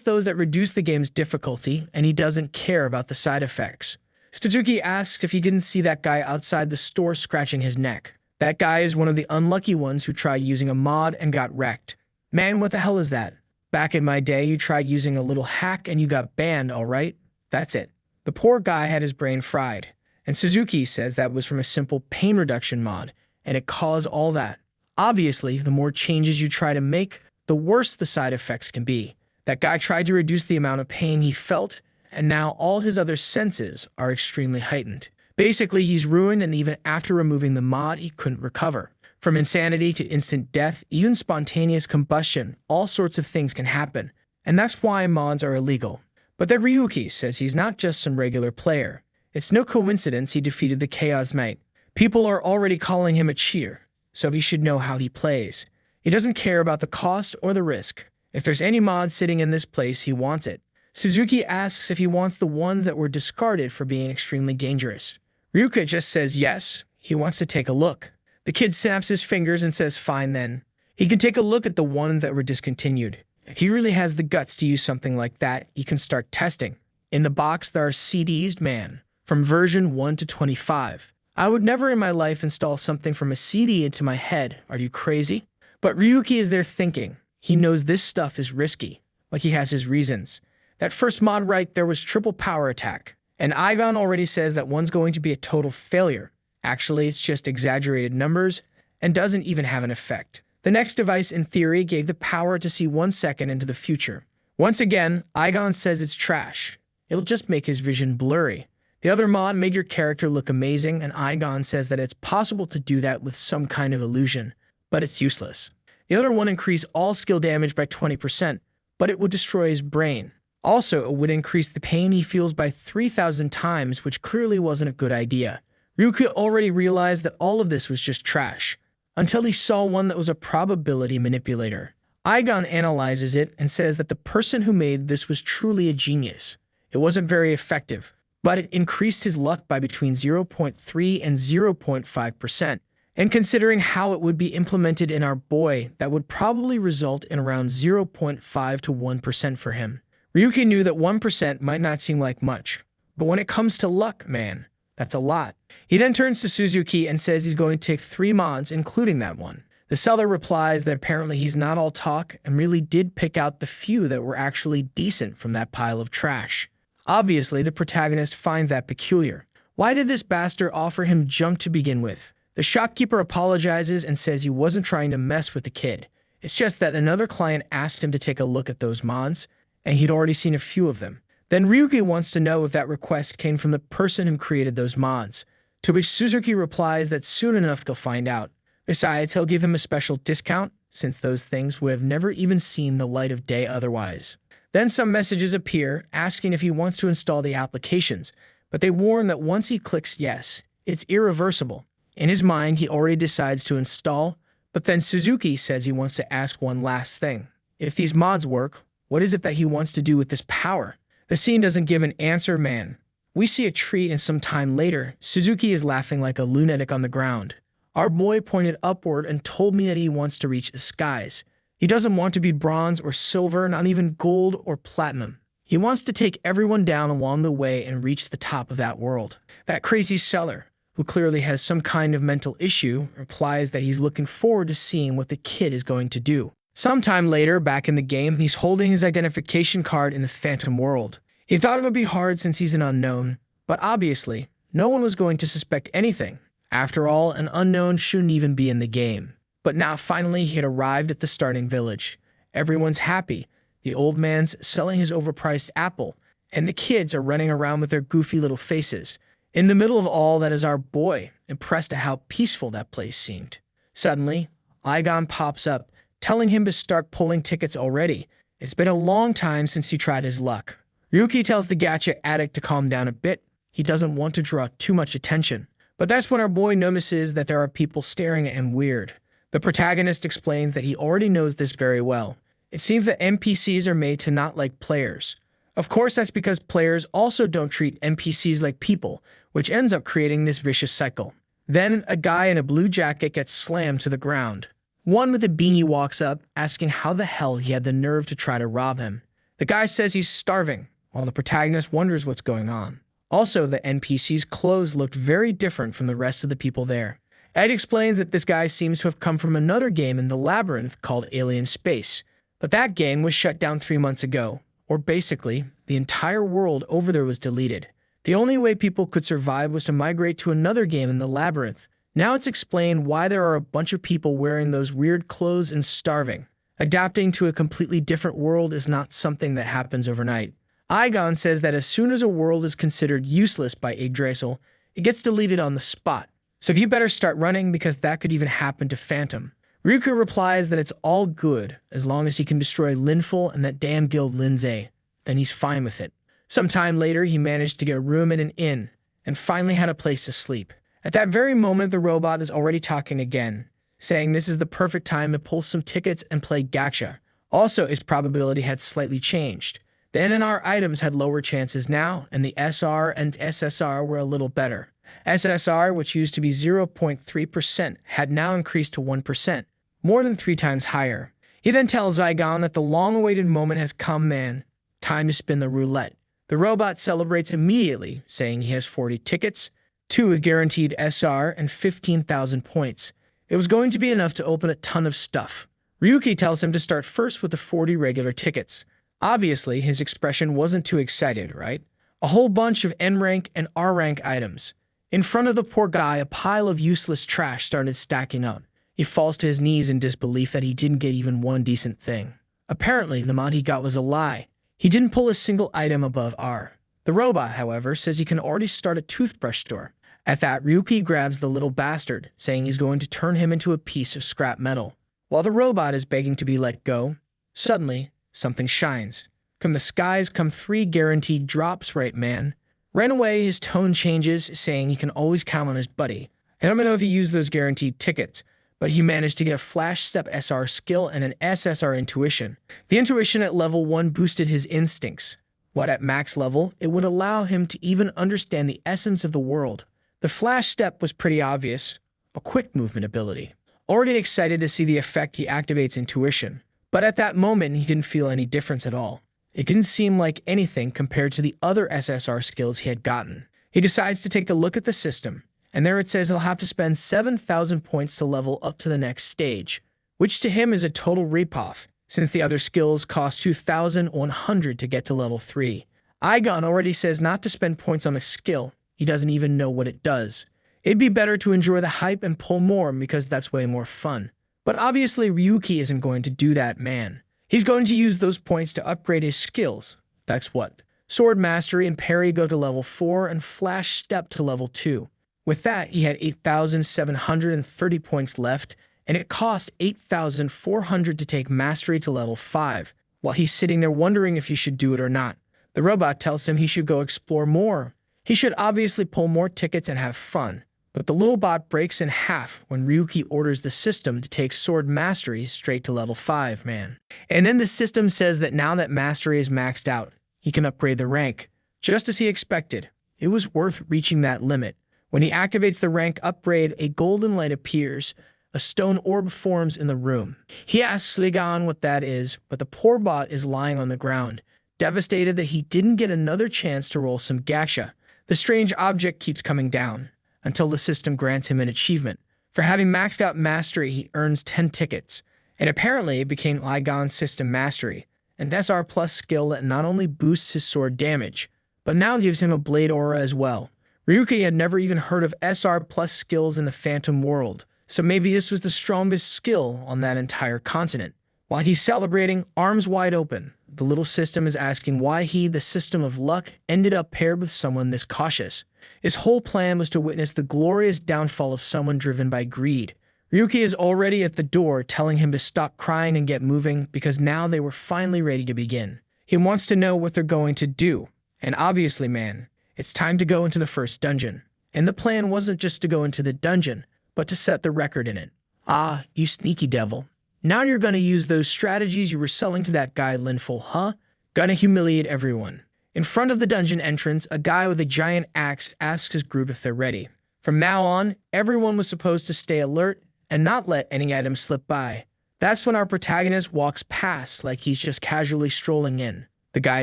S1: those that reduce the game's difficulty, and he doesn't care about the side effects. Suzuki asks if he didn't see that guy outside the store scratching his neck. That guy is one of the unlucky ones who tried using a mod and got wrecked. Man, what the hell is that? Back in my day, you tried using a little hack and you got banned, all right? That's it. The poor guy had his brain fried. And Suzuki says that was from a simple pain reduction mod, and it caused all that. Obviously, the more changes you try to make, the worse the side effects can be. That guy tried to reduce the amount of pain he felt, and now all his other senses are extremely heightened. Basically, he's ruined, and even after removing the mod, he couldn't recover. From insanity to instant death, even spontaneous combustion, all sorts of things can happen. And that's why mods are illegal. But then Ryuki says he's not just some regular player. It's no coincidence he defeated the Chaos Knight. People are already calling him a cheater, so he should know how he plays. He doesn't care about the cost or the risk. If there's any mod sitting in this place, he wants it. Suzuki asks if he wants the ones that were discarded for being extremely dangerous. Ryuka just says yes, he wants to take a look. The kid snaps his fingers and says fine then. He can take a look at the ones that were discontinued. If he really has the guts to use something like that, he can start testing. In the box there are CDs, man, from version 1 to 25. I would never in my life install something from a CD into my head, are you crazy? But Ryuki is there thinking. He knows this stuff is risky, but he has his reasons. That first mod right there was triple power attack. And Igon already says that one's going to be a total failure. Actually, it's just exaggerated numbers and doesn't even have an effect. The next device, in theory, gave the power to see 1 second into the future. Once again, Igon says it's trash. It'll just make his vision blurry. The other mod made your character look amazing, and Igon says that it's possible to do that with some kind of illusion, but it's useless. The other one increased all skill damage by 20%, but it would destroy his brain. Also, it would increase the pain he feels by 3,000 times, which clearly wasn't a good idea. Ryuki already realized that all of this was just trash, until he saw one that was a probability manipulator. Igon analyzes it and says that the person who made this was truly a genius. It wasn't very effective, but it increased his luck by between 0.3 and 0.5%. And considering how it would be implemented in our boy, that would probably result in around 0.5 to 1% for him. Ryuki knew that 1% might not seem like much, but when it comes to luck, man, that's a lot. He then turns to Suzuki and says he's going to take 3 mods, including that one. The seller replies that apparently he's not all talk and really did pick out the few that were actually decent from that pile of trash. Obviously, the protagonist finds that peculiar. Why did this bastard offer him junk to begin with? The shopkeeper apologizes and says he wasn't trying to mess with the kid. It's just that another client asked him to take a look at those mods, and he'd already seen a few of them. Then Ryuki wants to know if that request came from the person who created those mods, to which Suzuki replies that soon enough he'll find out. Besides, he'll give him a special discount, since those things would have never even seen the light of day otherwise. Then some messages appear asking if he wants to install the applications, but they warn that once he clicks yes, it's irreversible. In his mind, he already decides to install, but then Suzuki says he wants to ask one last thing. If these mods work, what is it that he wants to do with this power? The scene doesn't give an answer, man. We see a tree, and some time later, Suzuki is laughing like a lunatic on the ground. Our boy pointed upward and told me that he wants to reach the skies. He doesn't want to be bronze or silver, not even gold or platinum. He wants to take everyone down along the way and reach the top of that world. That crazy seller, who clearly has some kind of mental issue, replies that he's looking forward to seeing what the kid is going to do. Sometime later, back in the game, he's holding his identification card in the Phantom World. He thought it would be hard since he's an unknown, but obviously, no one was going to suspect anything. After all, an unknown shouldn't even be in the game. But now finally he had arrived at the starting village. Everyone's happy. The old man's selling his overpriced apple, and the kids are running around with their goofy little faces. In the middle of all that is our boy, impressed at how peaceful that place seemed. Suddenly, Igon pops up, telling him to start pulling tickets already. It's been a long time since he tried his luck. Ryuki tells the gacha addict to calm down a bit. He doesn't want to draw too much attention. But that's when our boy notices that there are people staring at him weird. The protagonist explains that he already knows this very well. It seems that NPCs are made to not like players. Of course, that's because players also don't treat NPCs like people, which ends up creating this vicious cycle. Then, a guy in a blue jacket gets slammed to the ground. One with a beanie walks up, asking how the hell he had the nerve to try to rob him. The guy says he's starving, while the protagonist wonders what's going on. Also, the NPC's clothes looked very different from the rest of the people there. Ed explains that this guy seems to have come from another game in the labyrinth called Alien Space, but that game was shut down 3 months ago, or basically, the entire world over there was deleted. The only way people could survive was to migrate to another game in the labyrinth. Now it's explained why there are a bunch of people wearing those weird clothes and starving. Adapting to a completely different world is not something that happens overnight. Igon says that as soon as a world is considered useless by Yggdrasil, it gets deleted on the spot. So you better start running because that could even happen to Phantom. Ryuko replies that it's all good as long as he can destroy Linful and that damn guild Lindsay. Then he's fine with it. Sometime later, he managed to get a room in an inn and finally had a place to sleep. At that very moment, the robot is already talking again, saying this is the perfect time to pull some tickets and play Gacha. Also, his probability had slightly changed. The NNR items had lower chances now, and the SR and SSR were a little better. SSR, which used to be 0.3%, had now increased to 1%, more than 3 times higher. He then tells Zygon that the long-awaited moment has come, man. Time to spin the roulette. The robot celebrates immediately, saying he has 40 tickets, 2 with guaranteed SR and 15,000 points. It was going to be enough to open a ton of stuff. Ryuki tells him to start first with the 40 regular tickets. Obviously, his expression wasn't too excited, right? A whole bunch of N-rank and R-rank items. In front of the poor guy, a pile of useless trash started stacking up. He falls to his knees in disbelief that he didn't get even one decent thing. Apparently, the amount he got was a lie. He didn't pull a single item above R. The robot, however, says he can already start a toothbrush store. At that, Ryuki grabs the little bastard, saying he's going to turn him into a piece of scrap metal. While the robot is begging to be let go, suddenly, something shines. From the skies come 3 guaranteed drops, right, man? Right away, his tone changes, saying he can always count on his buddy. I don't know if he used those guaranteed tickets, but he managed to get a Flash Step SR skill and an SSR intuition. The intuition at level 1 boosted his instincts. What at max level, it would allow him to even understand the essence of the world. The Flash Step was pretty obvious, a quick movement ability. Already excited to see the effect he activates intuition, but at that moment he didn't feel any difference at all. It didn't seem like anything compared to the other SSR skills he had gotten. He decides to take a look at the system, and there it says he'll have to spend 7,000 points to level up to the next stage, which to him is a total ripoff, since the other skills cost 2,100 to get to level 3. Igon already says not to spend points on a skill. He doesn't even know what it does. It'd be better to enjoy the hype and pull more because that's way more fun. But obviously Ryuki isn't going to do that, man. He's going to use those points to upgrade his skills. That's what? Sword Mastery and Parry go to level 4 and Flash Step to level 2. With that, he had 8,730 points left, and it cost 8,400 to take Mastery to level 5, while he's sitting there wondering if he should do it or not. The robot tells him he should go explore more. He should obviously pull more tickets and have fun, but the little bot breaks in half when Ryuki orders the system to take Sword Mastery straight to level 5, man. And then the system says that now that Mastery is maxed out, he can upgrade the rank. Just as he expected, it was worth reaching that limit. When he activates the rank upgrade, a golden light appears. A stone orb forms in the room. He asks Ligon what that is, but the poor bot is lying on the ground, devastated that he didn't get another chance to roll some gacha. The strange object keeps coming down, until the system grants him an achievement. For having maxed out Mastery, he earns 10 tickets, and apparently it became Ligon's System Mastery, an SR Plus skill that not only boosts his sword damage, but now gives him a blade aura as well. Ryuki had never even heard of SR Plus skills in the Phantom world, so maybe this was the strongest skill on that entire continent. While he's celebrating, arms wide open, the little system is asking why he, the system of luck, ended up paired with someone this cautious. His whole plan was to witness the glorious downfall of someone driven by greed. Ryuki is already at the door telling him to stop crying and get moving because now they were finally ready to begin. He wants to know what they're going to do. And obviously, man, it's time to go into the first dungeon. And the plan wasn't just to go into the dungeon, but to set the record in it. Ah, you sneaky devil. Now you're gonna use those strategies you were selling to that guy Linful, huh? Gonna humiliate everyone. In front of the dungeon entrance, a guy with a giant axe asks his group if they're ready. From now on, everyone was supposed to stay alert and not let any item slip by. That's when our protagonist walks past like he's just casually strolling in. The guy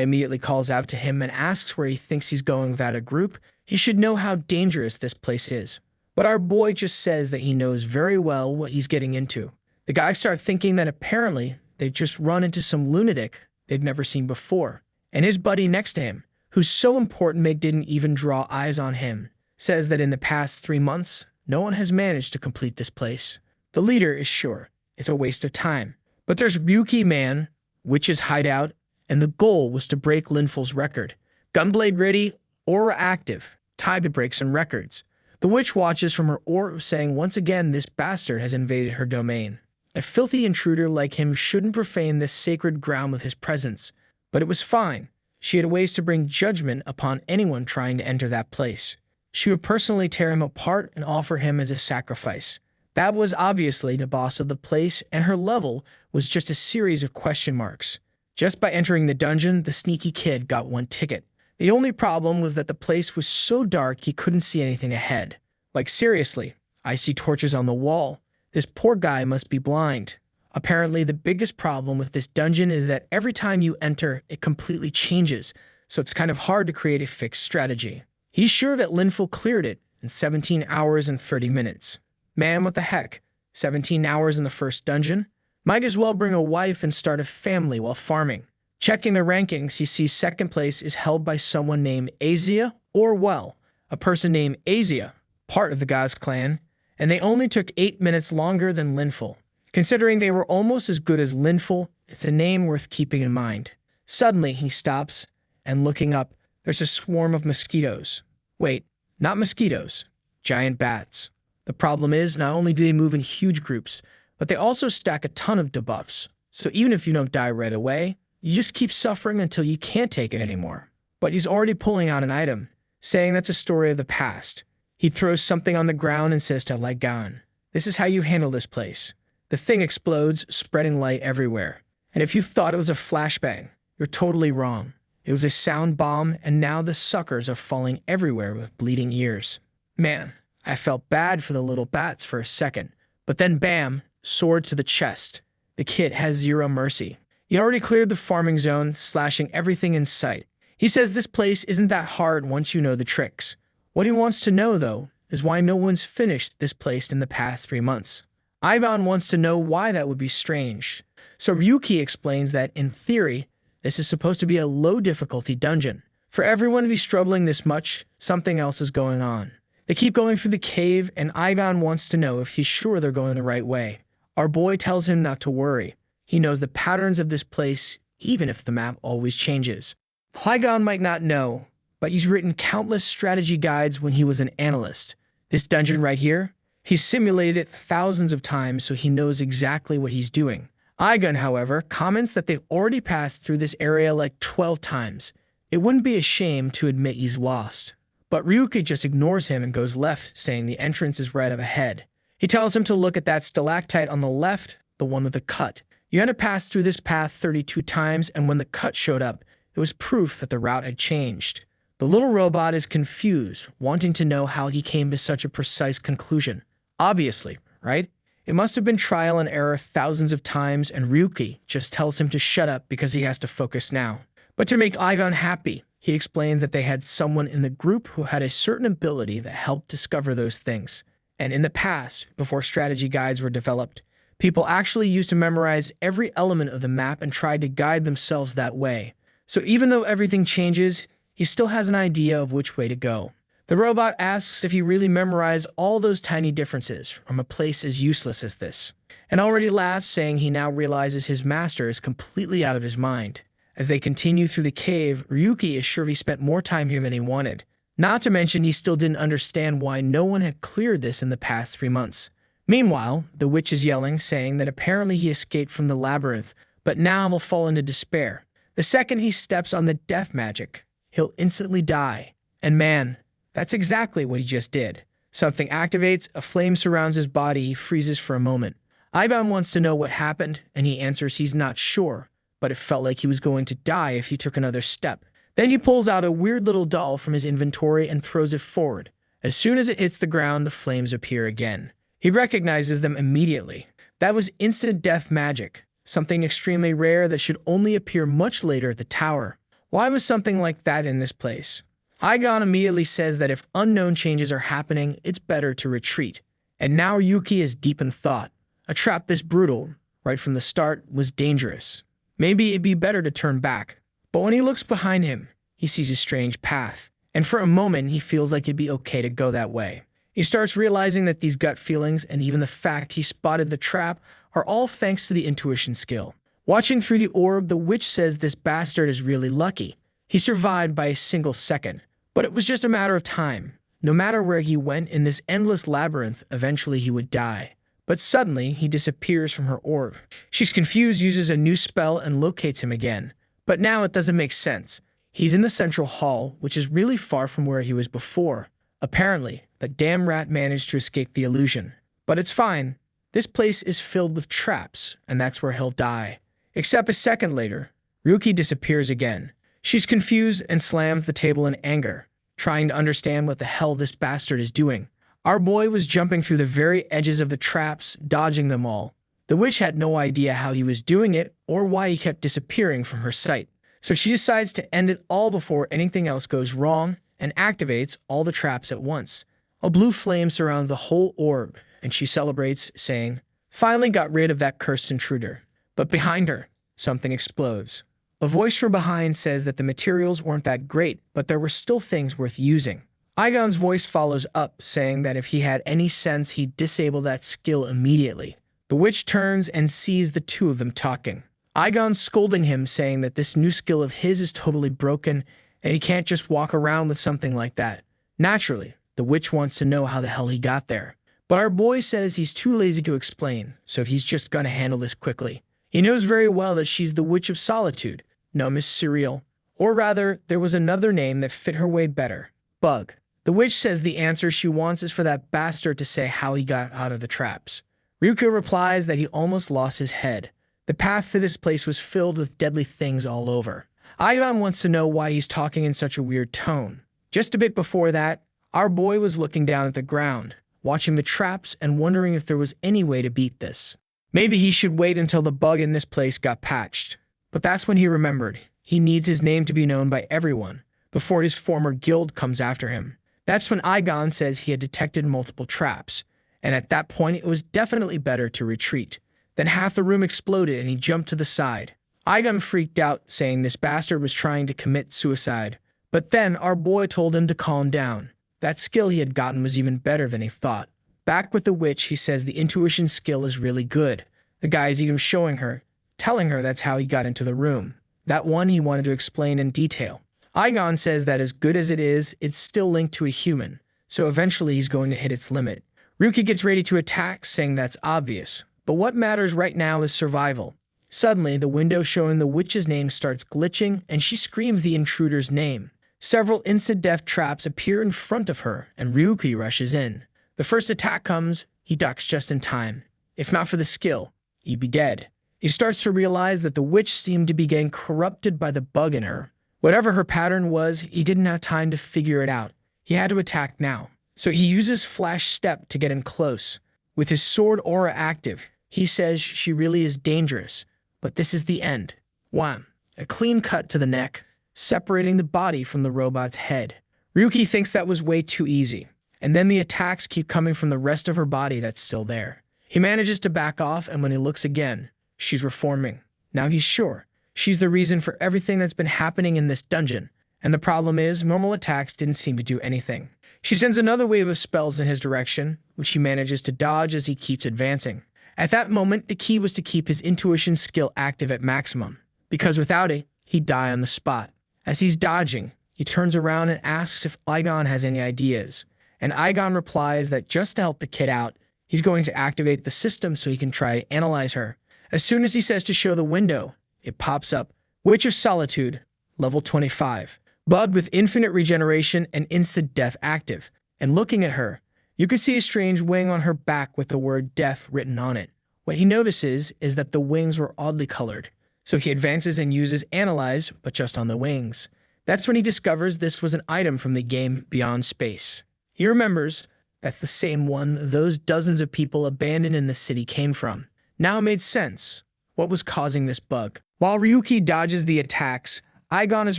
S1: immediately calls out to him and asks where he thinks he's going without a group. He should know how dangerous this place is. But our boy just says that he knows very well what he's getting into. The guys start thinking that apparently they've just run into some lunatic they've never seen before. And his buddy next to him, who's so important they didn't even draw eyes on him, says that in the past 3 months, no one has managed to complete this place. The leader is sure it's a waste of time. But there's Ryuki Man, Witch's hideout, and the goal was to break Linful's record. Gunblade ready, aura active, time to break some records. The witch watches from her orb, saying once again this bastard has invaded her domain. A filthy intruder like him shouldn't profane this sacred ground with his presence. But it was fine. She had ways to bring judgment upon anyone trying to enter that place. She would personally tear him apart and offer him as a sacrifice. That was obviously the boss of the place, and her level was just a series of question marks. Just by entering the dungeon, the sneaky kid got 1 ticket. The only problem was that the place was so dark he couldn't see anything ahead. Like seriously, I see torches on the wall. This poor guy must be blind. Apparently, the biggest problem with this dungeon is that every time you enter, it completely changes, so it's kind of hard to create a fixed strategy. He's sure that Linful cleared it in 17 hours and 30 minutes. Man, what the heck? 17 hours in the first dungeon? Might as well bring a wife and start a family while farming. Checking the rankings, he sees second place is held by someone named Azia, or well, a person named Azia, part of the Gaz clan, and they only took 8 minutes longer than Linful. Considering they were almost as good as Linful, it's a name worth keeping in mind. Suddenly, he stops, and looking up, there's a swarm of mosquitoes. Wait, not mosquitoes, giant bats. The problem is, not only do they move in huge groups, but they also stack a ton of debuffs. So even if you don't die right away, you just keep suffering until you can't take it anymore. But he's already pulling out an item, saying that's a story of the past. He throws something on the ground and says to Ligan, "This is how you handle this place." The thing explodes, spreading light everywhere. And if you thought it was a flashbang, you're totally wrong. It was a sound bomb, and now the suckers are falling everywhere with bleeding ears. Man, I felt bad for the little bats for a second. But then bam, sword to the chest. The kid has zero mercy. He already cleared the farming zone, slashing everything in sight. He says this place isn't that hard once you know the tricks. What he wants to know, though, is why no one's finished this place in the past 3 months. Ivan wants to know why that would be strange. So Ryuki explains that, in theory, this is supposed to be a low-difficulty dungeon. For everyone to be struggling this much, something else is going on. They keep going through the cave, and Ivan wants to know if he's sure they're going the right way. Our boy tells him not to worry. He knows the patterns of this place, even if the map always changes. Ivan might not know, but he's written countless strategy guides when he was an analyst. This dungeon right here, he's simulated it thousands of times, so he knows exactly what he's doing. Igon, however, comments that they've already passed through this area like 12 times. It wouldn't be a shame to admit he's lost. But Ryuki just ignores him and goes left, saying the entrance is right up ahead. He tells him to look at that stalactite on the left, the one with the cut. You had to pass through this path 32 times, and when the cut showed up, it was proof that the route had changed. The little robot is confused, wanting to know how he came to such a precise conclusion. Obviously, right? It must have been trial and error thousands of times, and Ryuki just tells him to shut up because he has to focus now. But to make Ivan happy, he explains that they had someone in the group who had a certain ability that helped discover those things. And in the past, before strategy guides were developed, people actually used to memorize every element of the map and tried to guide themselves that way. So even though everything changes, he still has an idea of which way to go. The robot asks if he really memorized all those tiny differences from a place as useless as this, and already laughs, saying he now realizes his master is completely out of his mind. As they continue through the cave, Ryuki is sure he spent more time here than he wanted. Not to mention he still didn't understand why no one had cleared this in the past 3 months. Meanwhile, the witch is yelling, saying that apparently he escaped from the labyrinth, but now he'll fall into despair. The second he steps on the death magic, he'll instantly die. And man, that's exactly what he just did. Something activates, a flame surrounds his body, he freezes for a moment. Ivan wants to know what happened, and he answers he's not sure, but it felt like he was going to die if he took another step. Then he pulls out a weird little doll from his inventory and throws it forward. As soon as it hits the ground, the flames appear again. He recognizes them immediately. That was instant death magic, something extremely rare that should only appear much later at the tower. Why was something like that in this place? Aigon immediately says that if unknown changes are happening, it's better to retreat. And now Ryuki is deep in thought. A trap this brutal, right from the start, was dangerous. Maybe it'd be better to turn back. But when he looks behind him, he sees a strange path. And for a moment, he feels like it'd be okay to go that way. He starts realizing that these gut feelings and even the fact he spotted the trap are all thanks to the intuition skill. Watching through the orb, the witch says this bastard is really lucky. He survived by a single second. But it was just a matter of time. No matter where he went in this endless labyrinth, eventually he would die. But suddenly, he disappears from her orb. She's confused, uses a new spell, and locates him again. But now it doesn't make sense. He's in the central hall, which is really far from where he was before. Apparently, the damn rat managed to escape the illusion. But it's fine. This place is filled with traps, and that's where he'll die. Except a second later, Ryuki disappears again. She's confused and slams the table in anger, trying to understand what the hell this bastard is doing. Our boy was jumping through the very edges of the traps, dodging them all. The witch had no idea how he was doing it or why he kept disappearing from her sight. So she decides to end it all before anything else goes wrong and activates all the traps at once. A blue flame surrounds the whole orb, and she celebrates, saying, "Finally got rid of that cursed intruder." But behind her, something explodes. A voice from behind says that the materials weren't that great, but there were still things worth using. Aigon's voice follows up, saying that if he had any sense, he'd disable that skill immediately. The witch turns and sees the two of them talking. Aigon scolding him, saying that this new skill of his is totally broken, and he can't just walk around with something like that. Naturally, the witch wants to know how the hell he got there. But our boy says he's too lazy to explain, so he's just gonna handle this quickly. He knows very well that she's the Witch of Solitude, no Miss Cereal. Or rather, there was another name that fit her way better. Bug. The witch says the answer she wants is for that bastard to say how he got out of the traps. Ryuko replies that he almost lost his head. The path to this place was filled with deadly things all over. Aigon wants to know why he's talking in such a weird tone. Just a bit before that, our boy was looking down at the ground, watching the traps and wondering if there was any way to beat this. Maybe he should wait until the bug in this place got patched. But that's when he remembered. He needs his name to be known by everyone before his former guild comes after him. That's when Aigon says he had detected multiple traps, and at that point it was definitely better to retreat. Then half the room exploded and he jumped to the side. Aigon freaked out, saying this bastard was trying to commit suicide. But then our boy told him to calm down. That skill he had gotten was even better than he thought. Back with the witch, he says the intuition skill is really good. The guy is even showing her, telling her that's how he got into the room. That one he wanted to explain in detail. Aigon says that as good as it is, it's still linked to a human, so eventually he's going to hit its limit. Ryuki gets ready to attack, saying that's obvious. But what matters right now is survival. Suddenly, the window showing the witch's name starts glitching, and she screams the intruder's name. Several instant-death traps appear in front of her, and Ryuki rushes in. The first attack comes, he ducks just in time. If not for the skill, he'd be dead. He starts to realize that the witch seemed to be getting corrupted by the bug in her. Whatever her pattern was, he didn't have time to figure it out. He had to attack now. So he uses Flash Step to get in close. With his sword aura active, he says she really is dangerous. But this is the end. Wham! A clean cut to the neck, separating the body from the robot's head. Ryuki thinks that was way too easy. And then the attacks keep coming from the rest of her body that's still there. He manages to back off, and when he looks again, she's reforming. Now he's sure. She's the reason for everything that's been happening in this dungeon. And the problem is, normal attacks didn't seem to do anything. She sends another wave of spells in his direction, which he manages to dodge as he keeps advancing. At that moment, the key was to keep his intuition skill active at maximum, because without it, he'd die on the spot. As he's dodging, he turns around and asks if Aigon has any ideas. And Aigon replies that just to help the kid out, he's going to activate the system so he can try to analyze her. As soon as he says to show the window, it pops up. Witch of Solitude, level 25. Bud with infinite regeneration and instant death active. And looking at her, you could see a strange wing on her back with the word death written on it. What he notices is that the wings were oddly colored. So he advances and uses Analyze, but just on the wings. That's when he discovers this was an item from the game Beyond Space. He remembers that's the same one those dozens of people abandoned in the city came from. Now it made sense. What was causing this bug? While Ryuki dodges the attacks, Aigon is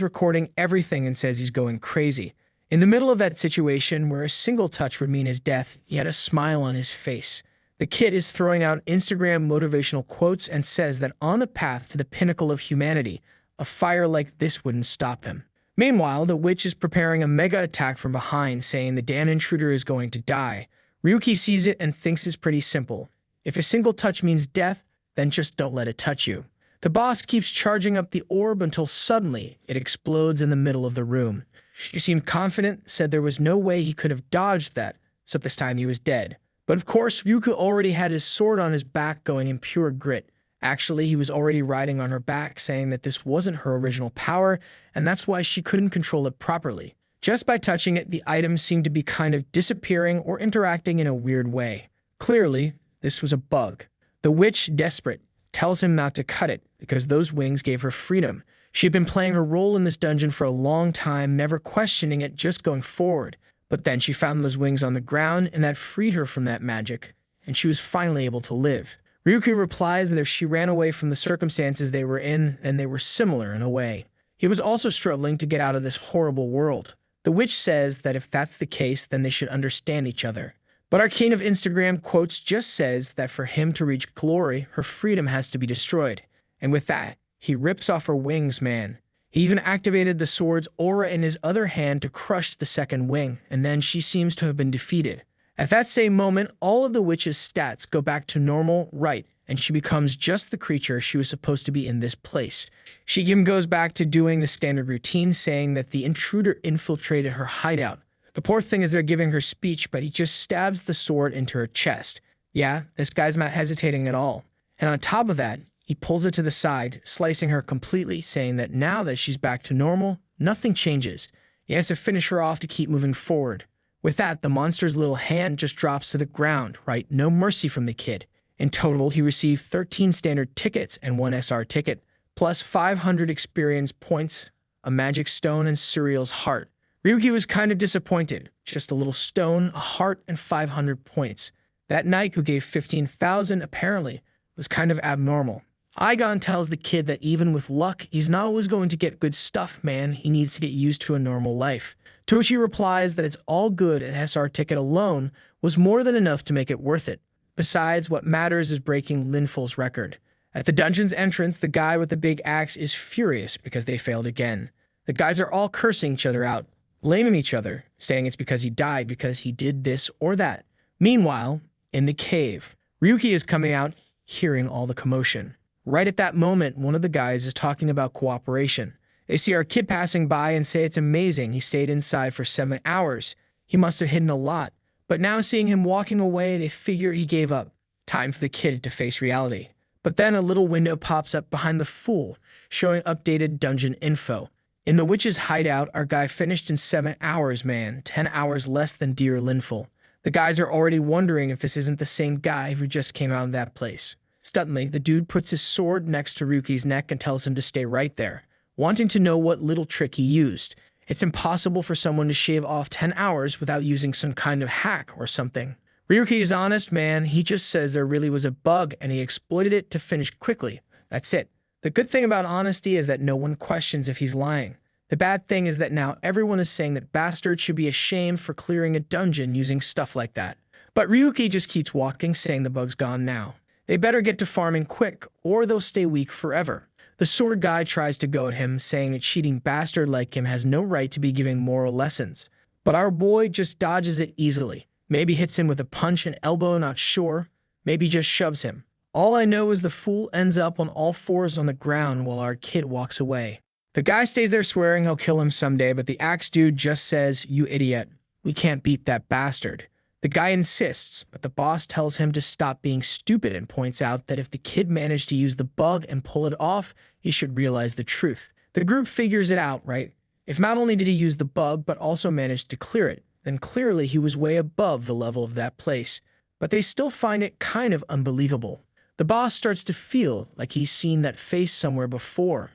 S1: recording everything and says he's going crazy. In the middle of that situation where a single touch would mean his death, he had a smile on his face. The kid is throwing out Instagram motivational quotes and says that on the path to the pinnacle of humanity, a fire like this wouldn't stop him. Meanwhile, the witch is preparing a mega attack from behind, saying the damn intruder is going to die. Ryuki sees it and thinks it's pretty simple. If a single touch means death, then just don't let it touch you. The boss keeps charging up the orb until suddenly it explodes in the middle of the room. She seemed confident, said there was no way he could have dodged that, so this time he was dead. But of course, Ryuko already had his sword on his back going in pure grit. Actually, he was already riding on her back, saying that this wasn't her original power, and that's why she couldn't control it properly. Just by touching it, the items seemed to be kind of disappearing or interacting in a weird way. Clearly, this was a bug. The witch, desperate, tells him not to cut it because those wings gave her freedom. She had been playing her role in this dungeon for a long time, never questioning it, just going forward. But then she found those wings on the ground, and that freed her from that magic, and she was finally able to live. Ryuki replies that if she ran away from the circumstances they were in, then they were similar in a way. He was also struggling to get out of this horrible world. The witch says that if that's the case, then they should understand each other. But our king of Instagram quotes just says that for him to reach glory, her freedom has to be destroyed. And with that, he rips off her wings, man. He even activated the sword's aura in his other hand to crush the second wing, and then she seems to have been defeated. At that same moment, all of the witch's stats go back to normal, right, and she becomes just the creature she was supposed to be in this place. She even goes back to doing the standard routine, saying that the intruder infiltrated her hideout. The poor thing is they're giving her speech, but he just stabs the sword into her chest. Yeah, this guy's not hesitating at all. And on top of that, he pulls it to the side, slicing her completely, saying that now that she's back to normal, nothing changes. He has to finish her off to keep moving forward. With that, the monster's little hand just drops to the ground, right? No mercy from the kid. In total, he received 13 standard tickets and 1 SR ticket, plus 500 experience points, a magic stone, and Suriel's heart. Ryuki was kind of disappointed. Just a little stone, a heart, and 500 points. That knight who gave 15,000 apparently was kind of abnormal. Aigon tells the kid that even with luck, he's not always going to get good stuff, man. He needs to get used to a normal life. To which he replies that it's all good and SR ticket alone was more than enough to make it worth it. Besides, what matters is breaking Linful's record. At the dungeon's entrance, the guy with the big axe is furious because they failed again. The guys are all cursing each other out, blaming each other, saying it's because he died, because he did this or that. Meanwhile, in the cave, Ryuki is coming out, hearing all the commotion. Right at that moment, one of the guys is talking about cooperation. They see our kid passing by and say it's amazing he stayed inside for 7 hours. He must have hidden a lot. But now seeing him walking away, they figure he gave up. Time for the kid to face reality. But then a little window pops up behind the fool, showing updated dungeon info. In the witch's hideout, our guy finished in 7 hours, man. 10 hours less than dear Linful. The guys are already wondering if this isn't the same guy who just came out of that place. Suddenly, the dude puts his sword next to Ryuki's neck and tells him to stay right there, wanting to know what little trick he used. It's impossible for someone to shave off 10 hours without using some kind of hack or something. Ryuki is honest, man. He just says there really was a bug and he exploited it to finish quickly. That's it. The good thing about honesty is that no one questions if he's lying. The bad thing is that now everyone is saying that Bastard should be ashamed for clearing a dungeon using stuff like that. But Ryuki just keeps walking, saying the bug's gone now. They better get to farming quick, or they'll stay weak forever. The sword guy tries to go at him, saying a cheating bastard like him has no right to be giving moral lessons. But our boy just dodges it easily. Maybe hits him with a punch and elbow, not sure. Maybe just shoves him. All I know is the fool ends up on all fours on the ground while our kid walks away. The guy stays there swearing he'll kill him someday, but the axe dude just says, "You idiot. We can't beat that bastard." The guy insists, but the boss tells him to stop being stupid and points out that if the kid managed to use the bug and pull it off, he should realize the truth. The group figures it out, right? If not only did he use the bug, but also managed to clear it, then clearly he was way above the level of that place. But they still find it kind of unbelievable. The boss starts to feel like he's seen that face somewhere before.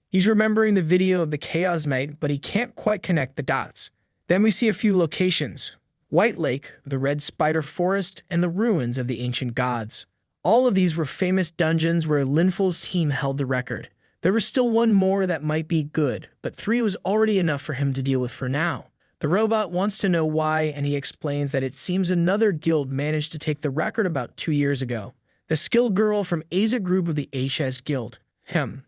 S1: He's remembering the video of the Chaos Knight, but he can't quite connect the dots. Then we see a few locations. White Lake, the Red Spider Forest, and the ruins of the ancient gods. All of these were famous dungeons where Linful's team held the record. There was still one more that might be good, but 3 was already enough for him to deal with for now. The robot wants to know why, and he explains that it seems another guild managed to take the record about 2 years ago. The skilled girl from Asia group of the HS Guild.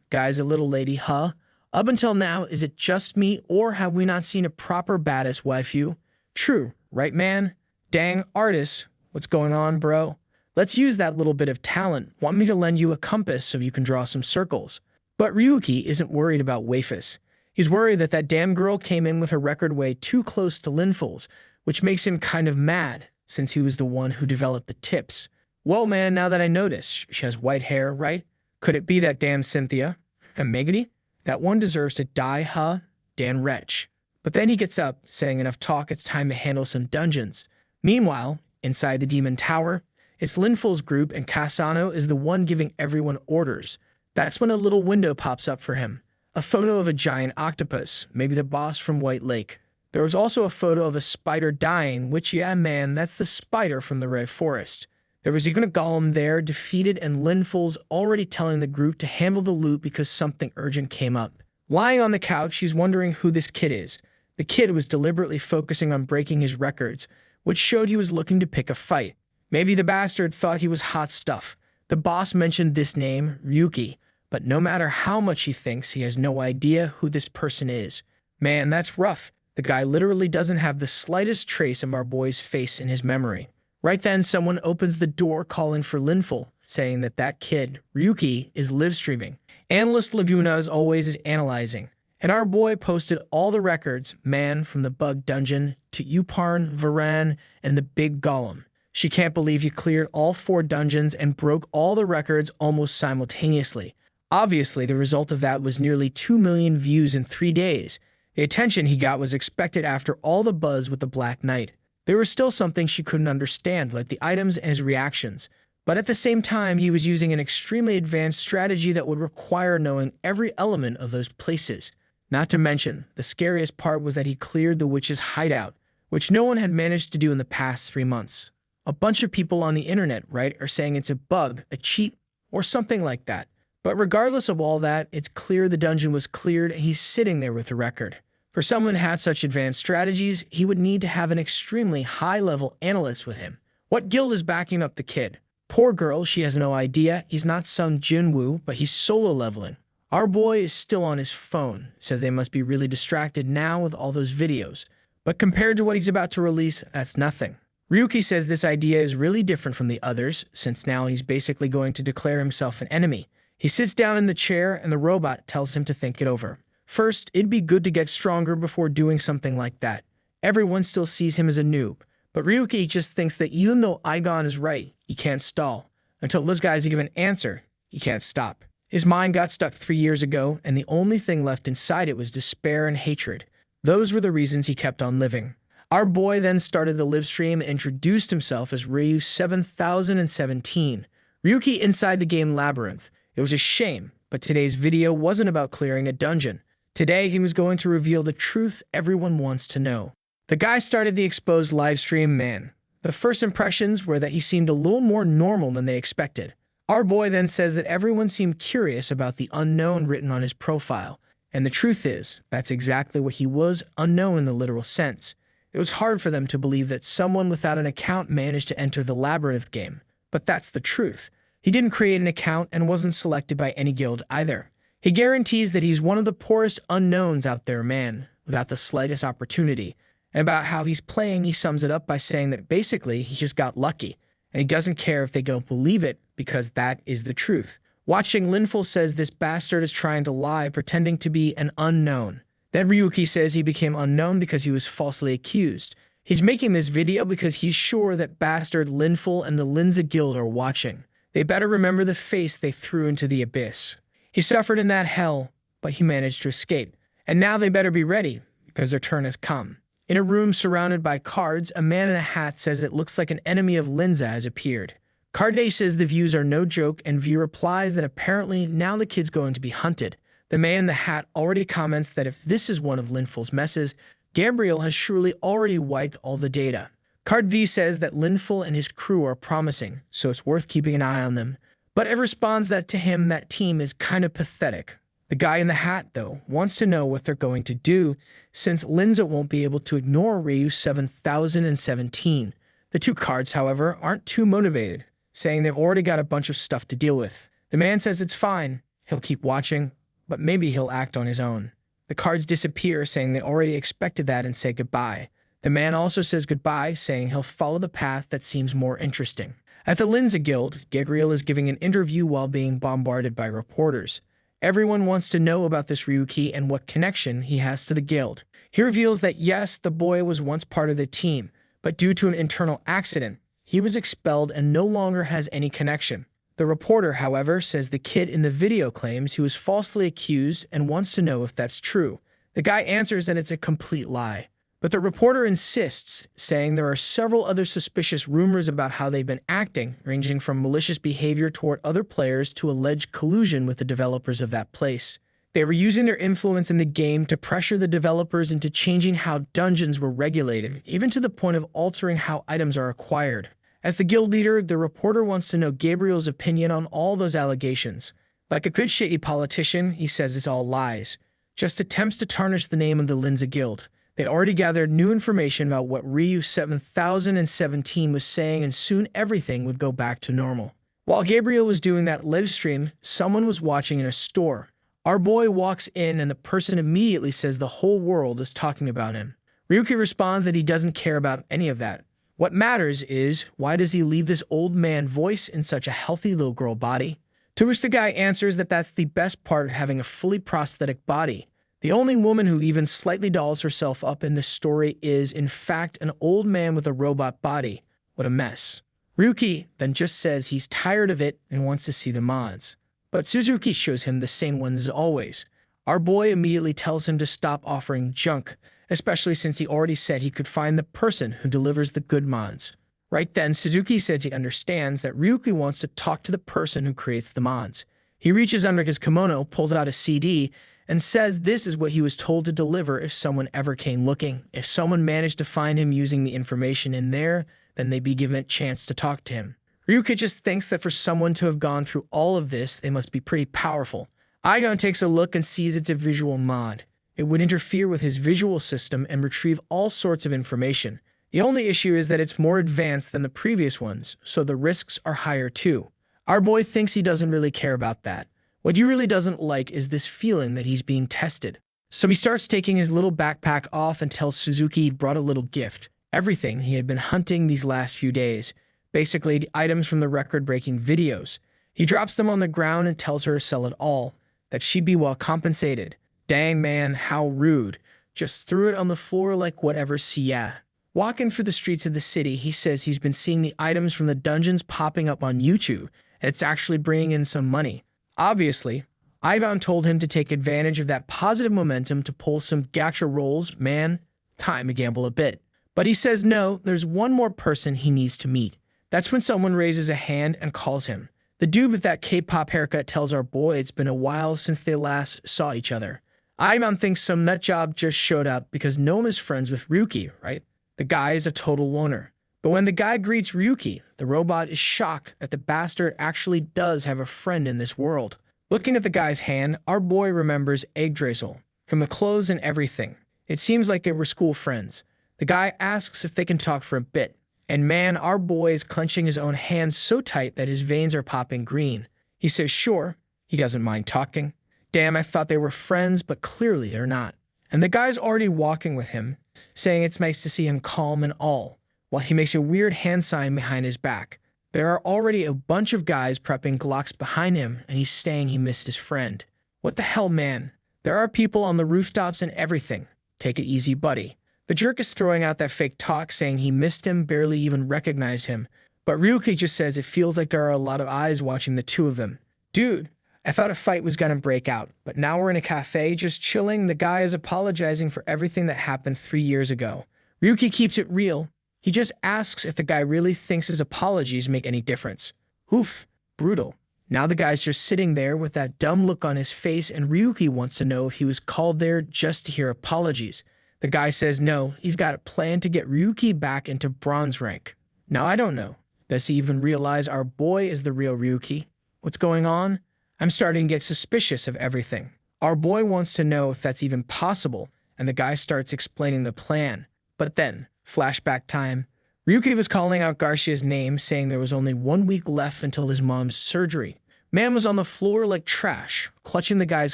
S1: Guy's a little lady, huh? Up until now, is it just me, or have we not seen a proper badass waifu? True, right man? Dang, artist, what's going on, bro? Let's use that little bit of talent. Want me to lend you a compass so you can draw some circles? But Ryuki isn't worried about waifus. He's worried that that damn girl came in with her record way too close to Linful's, which makes him kind of mad, since he was the one who developed the tips. Well, man, now that I notice, she has white hair, right? Could it be that damn Cynthia? And Megany? That one deserves to die, huh? Dan wretch. But then he gets up, saying enough talk, it's time to handle some dungeons. Meanwhile, inside the Demon Tower, it's Linful's group and Kasano is the one giving everyone orders. That's when a little window pops up for him. A photo of a giant octopus, maybe the boss from White Lake. There was also a photo of a spider dying, which, yeah, man, that's the spider from the Red Forest. There was even a golem there, defeated, and Linful's already telling the group to handle the loot because something urgent came up. Lying on the couch, she's wondering who this kid is. The kid was deliberately focusing on breaking his records, which showed he was looking to pick a fight. Maybe the bastard thought he was hot stuff. The boss mentioned this name, Ryuki, but no matter how much he thinks, he has no idea who this person is. Man, that's rough. The guy literally doesn't have the slightest trace of our boy's face in his memory. Right then, someone opens the door calling for Linful, saying that that kid, Ryuki, is live streaming. Analyst Laguna, as always, is analyzing. And our boy posted all the records, man, from the bug dungeon to Uparn, Varan, and the big golem. She can't believe he cleared all 4 dungeons and broke all the records almost simultaneously. Obviously, the result of that was nearly 2 million views in 3 days. The attention he got was expected after all the buzz with the Black Knight. There was still something she couldn't understand, like the items and his reactions. But at the same time, he was using an extremely advanced strategy that would require knowing every element of those places. Not to mention, the scariest part was that he cleared the witch's hideout, which no one had managed to do in the past 3 months. A bunch of people on the internet, right, are saying it's a bug, a cheat, or something like that. But regardless of all that, it's clear the dungeon was cleared and he's sitting there with the record. For someone who had such advanced strategies, he would need to have an extremely high-level analyst with him. What guild is backing up the kid? Poor girl, she has no idea. He's not some Jinwoo, but he's solo leveling. Our boy is still on his phone, says they must be really distracted now with all those videos. But compared to what he's about to release, that's nothing. Ryuki says this idea is really different from the others, since now he's basically going to declare himself an enemy. He sits down in the chair and the robot tells him to think it over. First, it'd be good to get stronger before doing something like that. Everyone still sees him as a noob, but Ryuki just thinks that even though Aigon is right, he can't stall. Until those guys give an answer, he can't stop. His mind got stuck 3 years ago, and the only thing left inside it was despair and hatred. Those were the reasons he kept on living. Our boy then started the live stream and introduced himself as Ryu 7017. Ryuki inside the game Labyrinth. It was a shame, but today's video wasn't about clearing a dungeon. Today, he was going to reveal the truth everyone wants to know. The guy started the exposed livestream, man. The first impressions were that he seemed a little more normal than they expected. Our boy then says that everyone seemed curious about the unknown written on his profile. And the truth is, that's exactly what he was, unknown in the literal sense. It was hard for them to believe that someone without an account managed to enter the Labyrinth game. But that's the truth. He didn't create an account and wasn't selected by any guild either. He guarantees that he's one of the poorest unknowns out there, man, without the slightest opportunity. And about how he's playing, he sums it up by saying that basically he just got lucky, and he doesn't care if they don't believe it, because that is the truth. Watching Linful says this bastard is trying to lie, pretending to be an unknown. Then Ryuki says he became unknown because he was falsely accused. He's making this video because he's sure that bastard Linful and the Linza Guild are watching. They better remember the face they threw into the abyss. He suffered in that hell, but he managed to escape. And now they better be ready, because their turn has come. In a room surrounded by cards, a man in a hat says it looks like an enemy of Linza has appeared. Carday says the views are no joke, and V replies that apparently now the kid's going to be hunted. The man in the hat already comments that if this is one of Linful's messes, Gabriel has surely already wiped all the data. Card V says that Linful and his crew are promising, so it's worth keeping an eye on them. But Ev responds that to him that team is kind of pathetic. The guy in the hat, though, wants to know what they're going to do since Linza won't be able to ignore Ryu 7017. The two cards, however, aren't too motivated, saying they've already got a bunch of stuff to deal with. The man says it's fine, he'll keep watching, but maybe he'll act on his own. The cards disappear, saying they already expected that and say goodbye. The man also says goodbye, saying he'll follow the path that seems more interesting. At the Linza Guild, Gabriel is giving an interview while being bombarded by reporters. Everyone wants to know about this Ryuki and what connection he has to the guild. He reveals that yes, the boy was once part of the team, but due to an internal accident, he was expelled and no longer has any connection. The reporter, however, says the kid in the video claims he was falsely accused and wants to know if that's true. The guy answers that it's a complete lie. But the reporter insists, saying there are several other suspicious rumors about how they've been acting, ranging from malicious behavior toward other players to alleged collusion with the developers of that place. They were using their influence in the game to pressure the developers into changing how dungeons were regulated, even to the point of altering how items are acquired. As the guild leader, the reporter wants to know Gabriel's opinion on all those allegations. Like a good shady politician, he says it's all lies, just attempts to tarnish the name of the Linza Guild. They already gathered new information about what Ryu 7017 was saying, and soon everything would go back to normal. While Gabriel was doing that live stream, someone was watching in a store. Our boy walks in and the person immediately says the whole world is talking about him. Ryuki responds that he doesn't care about any of that. What matters is, why does he leave this old man voice in such a healthy little girl body? To which the guy answers that that's the best part of having a fully prosthetic body. The only woman who even slightly dolls herself up in this story is, in fact, an old man with a robot body. What a mess. Ryuki then just says he's tired of it and wants to see the mods. But Suzuki shows him the same ones as always. Our boy immediately tells him to stop offering junk, especially since he already said he could find the person who delivers the good mods. Right then, Suzuki says he understands that Ryuki wants to talk to the person who creates the mods. He reaches under his kimono, pulls out a CD, and says this is what he was told to deliver if someone ever came looking. If someone managed to find him using the information in there, then they'd be given a chance to talk to him. Ryuki just thinks that for someone to have gone through all of this, they must be pretty powerful. Aigon takes a look and sees it's a visual mod. It would interfere with his visual system and retrieve all sorts of information. The only issue is that it's more advanced than the previous ones, so the risks are higher too. Our boy thinks he doesn't really care about that. What he really doesn't like is this feeling that he's being tested. So he starts taking his little backpack off and tells Suzuki he brought a little gift. Everything he had been hunting these last few days. Basically, the items from the record-breaking videos. He drops them on the ground and tells her to sell it all, that she'd be well compensated. Dang man, how rude. Just threw it on the floor like whatever, see ya. Walking through the streets of the city, he says he's been seeing the items from the dungeons popping up on YouTube, and it's actually bringing in some money. Obviously, Ivan told him to take advantage of that positive momentum to pull some gacha rolls. Man, time to gamble a bit. But he says no, there's one more person he needs to meet. That's when someone raises a hand and calls him. The dude with that K-pop haircut tells our boy it's been a while since they last saw each other. Ivan thinks some nutjob just showed up because no one is friends with Ryuki, right? The guy is a total loner. But when the guy greets Ryuki, the robot is shocked that the bastard actually does have a friend in this world. Looking at the guy's hand, our boy remembers Yggdrasil, from the clothes and everything. It seems like they were school friends. The guy asks if they can talk for a bit. And man, our boy is clenching his own hands so tight that his veins are popping green. He says sure, he doesn't mind talking. Damn, I thought they were friends, but clearly they're not. And the guy's already walking with him, saying it's nice to see him calm and all, while he makes a weird hand sign behind his back. There are already a bunch of guys prepping Glocks behind him, and he's saying he missed his friend. What the hell, man? There are people on the rooftops and everything. Take it easy, buddy. The jerk is throwing out that fake talk, saying he missed him, barely even recognized him. But Ryuki just says it feels like there are a lot of eyes watching the two of them. Dude, I thought a fight was gonna break out, but now we're in a cafe just chilling. The guy is apologizing for everything that happened 3 years ago. Ryuki keeps it real. He just asks if the guy really thinks his apologies make any difference. Oof, brutal. Now the guy's just sitting there with that dumb look on his face, and Ryuki wants to know if he was called there just to hear apologies. The guy says no, he's got a plan to get Ryuki back into bronze rank. Now I don't know. Does he even realize our boy is the real Ryuki? What's going on? I'm starting to get suspicious of everything. Our boy wants to know if that's even possible, and the guy starts explaining the plan. But then, flashback time, Ryuki was calling out Garcia's name, saying there was only 1 week left until his mom's surgery. Man was on the floor like trash, clutching the guy's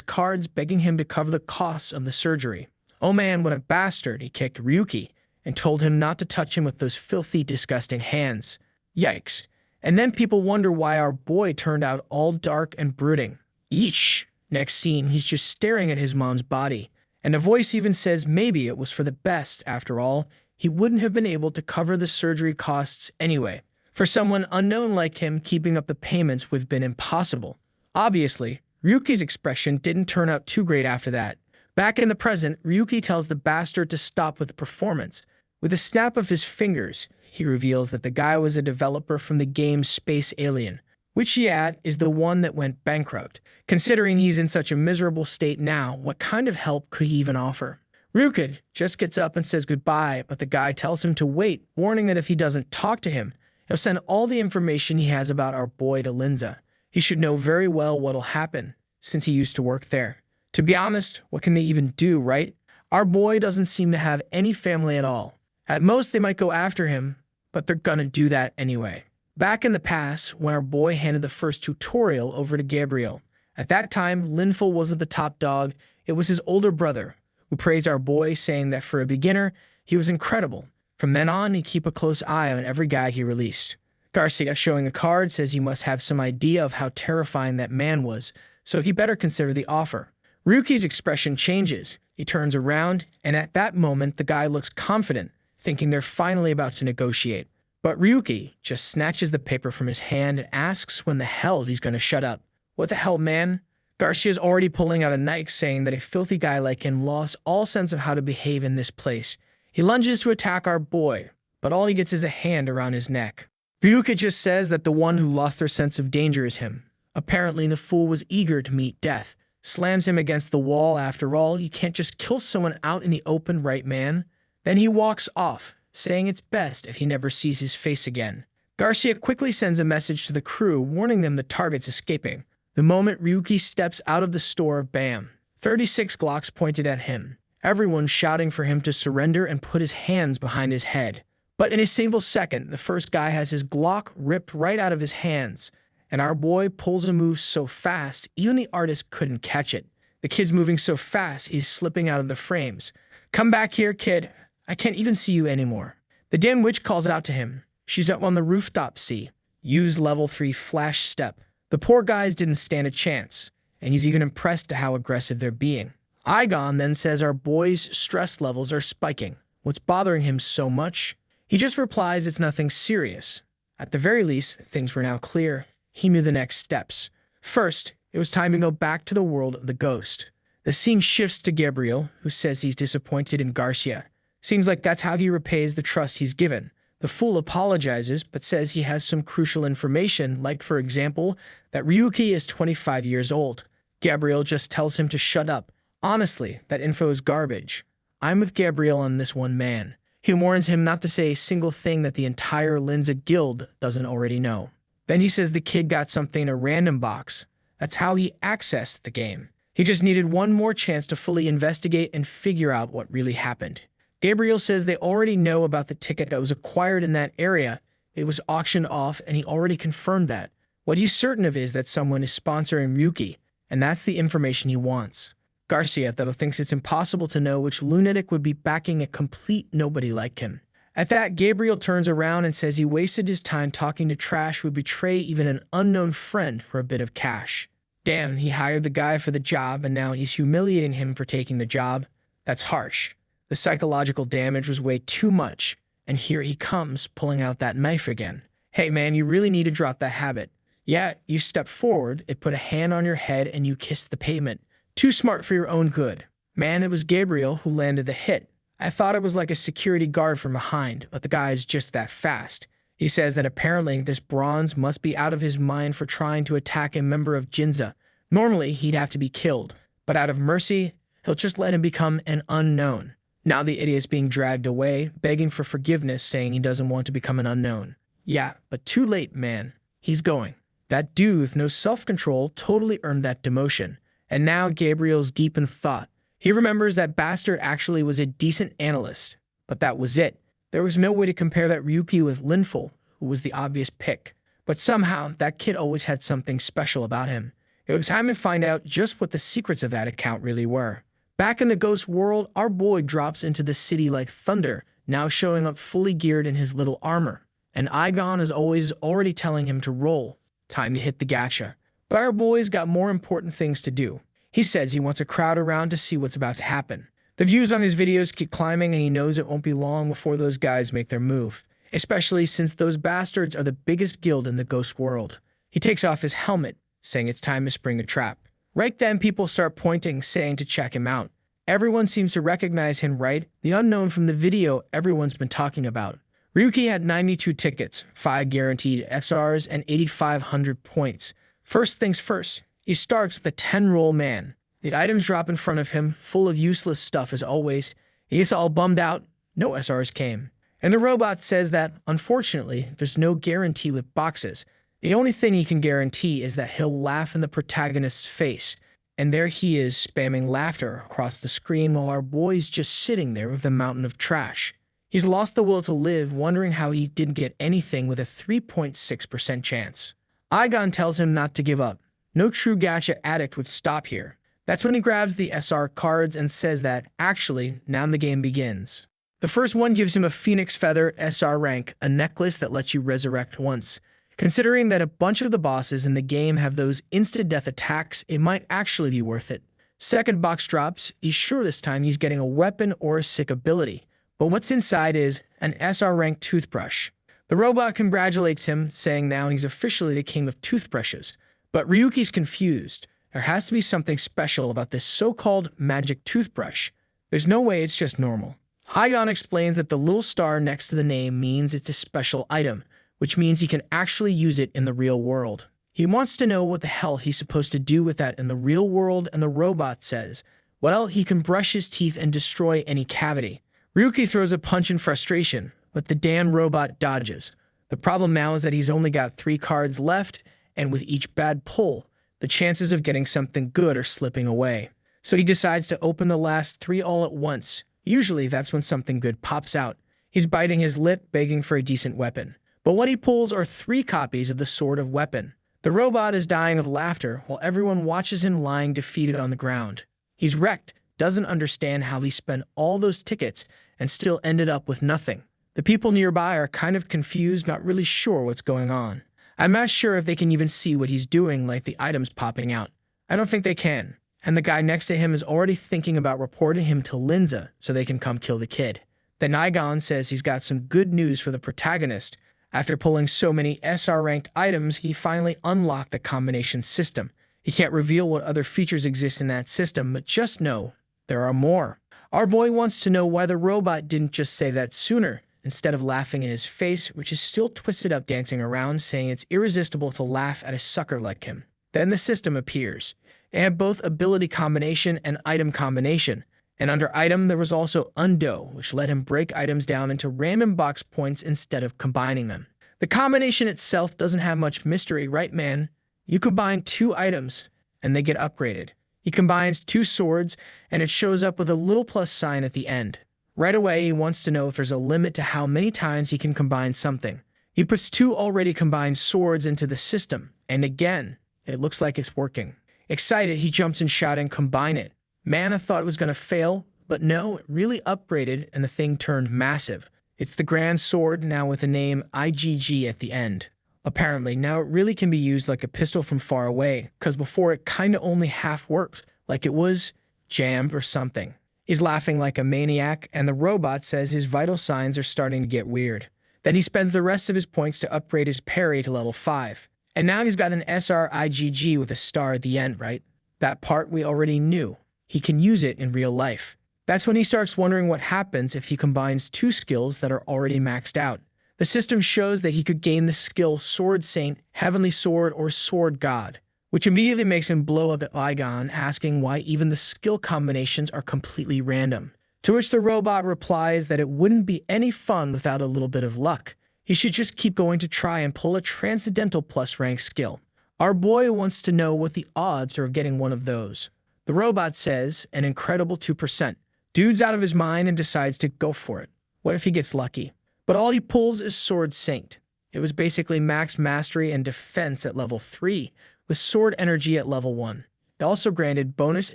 S1: cards, begging him to cover the costs of the surgery. Oh man, what a bastard, he kicked Ryuki and told him not to touch him with those filthy, disgusting hands. Yikes. And then people wonder why our boy turned out all dark and brooding. Yeesh. Next scene, he's just staring at his mom's body. And a voice even says maybe it was for the best. After all, he wouldn't have been able to cover the surgery costs anyway. For someone unknown like him, keeping up the payments would have been impossible. Obviously, Ryuki's expression didn't turn out too great after that. Back in the present, Ryuki tells the bastard to stop with the performance. With a snap of his fingers, he reveals that the guy was a developer from the game Space Alien, which yet is the one that went bankrupt. Considering he's in such a miserable state now, what kind of help could he even offer? Ryuki just gets up and says goodbye, but the guy tells him to wait, warning that if he doesn't talk to him, he'll send all the information he has about our boy to Linza. He should know very well what'll happen, since he used to work there. To be honest, what can they even do, right? Our boy doesn't seem to have any family at all. At most, they might go after him, but they're gonna do that anyway. Back in the past, when our boy handed the first tutorial over to Gabriel, at that time, Linful wasn't the top dog, it was his older brother, who praised our boy, saying that for a beginner, he was incredible. From then on, he'd keep a close eye on every guy he released. Garcia, showing the card, says he must have some idea of how terrifying that man was, so he better consider the offer. Ryuki's expression changes. He turns around, and at that moment, the guy looks confident, thinking they're finally about to negotiate. But Ryuki just snatches the paper from his hand and asks when the hell he's going to shut up. What the hell, man? Garcia's already pulling out a knife, saying that a filthy guy like him lost all sense of how to behave in this place. He lunges to attack our boy, but all he gets is a hand around his neck. Ryuki just says that the one who lost their sense of danger is him. Apparently, the fool was eager to meet death. Slams him against the wall. After all, you can't just kill someone out in the open, right, man? Then he walks off, saying it's best if he never sees his face again. Garcia quickly sends a message to the crew, warning them the target's escaping. The moment Ryuki steps out of the store, bam, 36 Glocks pointed at him. Everyone shouting for him to surrender and put his hands behind his head. But in a single second, the first guy has his Glock ripped right out of his hands, and our boy pulls a move so fast, even the artist couldn't catch it. The kid's moving so fast, he's slipping out of the frames. Come back here, kid. I can't even see you anymore. The damn witch calls out to him. She's up on the rooftop, see. Use level 3 flash step. The poor guys didn't stand a chance, and he's even impressed at how aggressive they're being. Igon then says our boy's stress levels are spiking. What's bothering him so much? He just replies it's nothing serious. At the very least, things were now clear. He knew the next steps. First, it was time to go back to the world of the ghost. The scene shifts to Gabriel, who says he's disappointed in Garcia. Seems like that's how he repays the trust he's given. The fool apologizes, but says he has some crucial information, like, for example, that Ryuki is 25 years old. Gabriel just tells him to shut up. Honestly, that info is garbage. I'm with Gabriel on this one, man. He warns him not to say a single thing that the entire Linza guild doesn't already know. Then he says the kid got something in a random box. That's how he accessed the game. He just needed one more chance to fully investigate and figure out what really happened. Gabriel says they already know about the ticket that was acquired in that area. It was auctioned off, and he already confirmed that. What he's certain of is that someone is sponsoring Ryuki, and that's the information he wants. Garcia, though, thinks it's impossible to know which lunatic would be backing a complete nobody like him. At that, Gabriel turns around and says he wasted his time talking to trash who would betray even an unknown friend for a bit of cash. Damn, he hired the guy for the job, and now he's humiliating him for taking the job. That's harsh. The psychological damage was way too much, and here he comes, pulling out that knife again. Hey man, you really need to drop that habit. Yeah, you stepped forward, it put a hand on your head, and you kissed the pavement. Too smart for your own good. Man, it was Gabriel who landed the hit. I thought it was like a security guard from behind, but the guy's just that fast. He says that apparently this bronze must be out of his mind for trying to attack a member of Jinza. Normally, he'd have to be killed, but out of mercy, he'll just let him become an unknown. Now the idiot's being dragged away, begging for forgiveness, saying he doesn't want to become an unknown. Yeah, but too late, man. He's going. That dude with no self-control totally earned that demotion. And now Gabriel's deep in thought. He remembers that Bastard actually was a decent analyst, but that was it. There was no way to compare that Ryuki with Linful, who was the obvious pick. But somehow, that kid always had something special about him. It was time to find out just what the secrets of that account really were. Back in the ghost world, our boy drops into the city like thunder, now showing up fully geared in his little armor. And Igon is already telling him to roll. Time to hit the gacha. But our boy's got more important things to do. He says he wants a crowd around to see what's about to happen. The views on his videos keep climbing and he knows it won't be long before those guys make their move. Especially since those bastards are the biggest guild in the ghost world. He takes off his helmet, saying it's time to spring a trap. Right then, people start pointing, saying to check him out. Everyone seems to recognize him, right? The unknown from the video everyone's been talking about. Ryuki had 92 tickets, 5 guaranteed SRs, and 8,500 points. First things first, he starts with a 10-roll man. The items drop in front of him, full of useless stuff as always. He gets all bummed out, no SRs came. And the robot says that, unfortunately, there's no guarantee with boxes. The only thing he can guarantee is that he'll laugh in the protagonist's face. And there he is, spamming laughter across the screen while our boy's just sitting there with a mountain of trash. He's lost the will to live, wondering how he didn't get anything with a 3.6% chance. Igon tells him not to give up. No true gacha addict would stop here. That's when he grabs the SR cards and says that, actually, now the game begins. The first one gives him a Phoenix Feather SR rank, a necklace that lets you resurrect once. Considering that a bunch of the bosses in the game have those insta-death attacks, it might actually be worth it. Second box drops, he's sure this time he's getting a weapon or a sick ability. But what's inside is an SR rank toothbrush. The robot congratulates him, saying now he's officially the king of toothbrushes. But Ryuki's confused. There has to be something special about this so-called magic toothbrush. There's no way it's just normal. Igon explains that the little star next to the name means it's a special item, which means he can actually use it in the real world. He wants to know what the hell he's supposed to do with that in the real world, and the robot says, well, he can brush his teeth and destroy any cavity. Ryuki throws a punch in frustration, but the damn robot dodges. The problem now is that he's only got 3 cards left, and with each bad pull, the chances of getting something good are slipping away. So he decides to open the last 3 all at once. Usually that's when something good pops out. He's biting his lip, begging for a decent weapon. But what he pulls are 3 copies of the Sword of Weapon. The robot is dying of laughter while everyone watches him lying defeated on the ground. He's wrecked, doesn't understand how he spent all those tickets and still ended up with nothing. The people nearby are kind of confused, not really sure what's going on. I'm not sure if they can even see what he's doing, like the items popping out. I don't think they can. And the guy next to him is already thinking about reporting him to Linza so they can come kill the kid. Then Igon says he's got some good news for the protagonist. After pulling so many SR-ranked items, he finally unlocked the combination system. He can't reveal what other features exist in that system, but just know there are more. Our boy wants to know why the robot didn't just say that sooner, instead of laughing in his face, which is still twisted up dancing around, saying it's irresistible to laugh at a sucker like him. Then the system appears. They have both ability combination and item combination. And under item, there was also undo, which let him break items down into random box points instead of combining them. The combination itself doesn't have much mystery, right, man? You combine 2 items, and they get upgraded. He combines 2 swords, and it shows up with a little plus sign at the end. Right away, he wants to know if there's a limit to how many times he can combine something. He puts 2 already combined swords into the system, and again, it looks like it's working. Excited, he jumps in shouting, combine it. Man, I thought it was going to fail, but no, it really upgraded and the thing turned massive. It's the Grand Sword, now with the name IGG at the end. Apparently, now it really can be used like a pistol from far away, because before it kinda only half worked, like it was jammed or something. He's laughing like a maniac, and the robot says his vital signs are starting to get weird. Then he spends the rest of his points to upgrade his parry to level 5. And now he's got an SR IGG with a star at the end, right? That part we already knew. He can use it in real life. That's when he starts wondering what happens if he combines 2 skills that are already maxed out. The system shows that he could gain the skill Sword Saint, Heavenly Sword, or Sword God, which immediately makes him blow up at Igon, asking why even the skill combinations are completely random. To which the robot replies that it wouldn't be any fun without a little bit of luck. He should just keep going to try and pull a Transcendental plus rank skill. Our boy wants to know what the odds are of getting one of those. The robot says an incredible 2%. Dude's out of his mind and decides to go for it. What if he gets lucky? But all he pulls is Sword Saint. It was basically max mastery and defense at level 3, with sword energy at level 1. It also granted bonus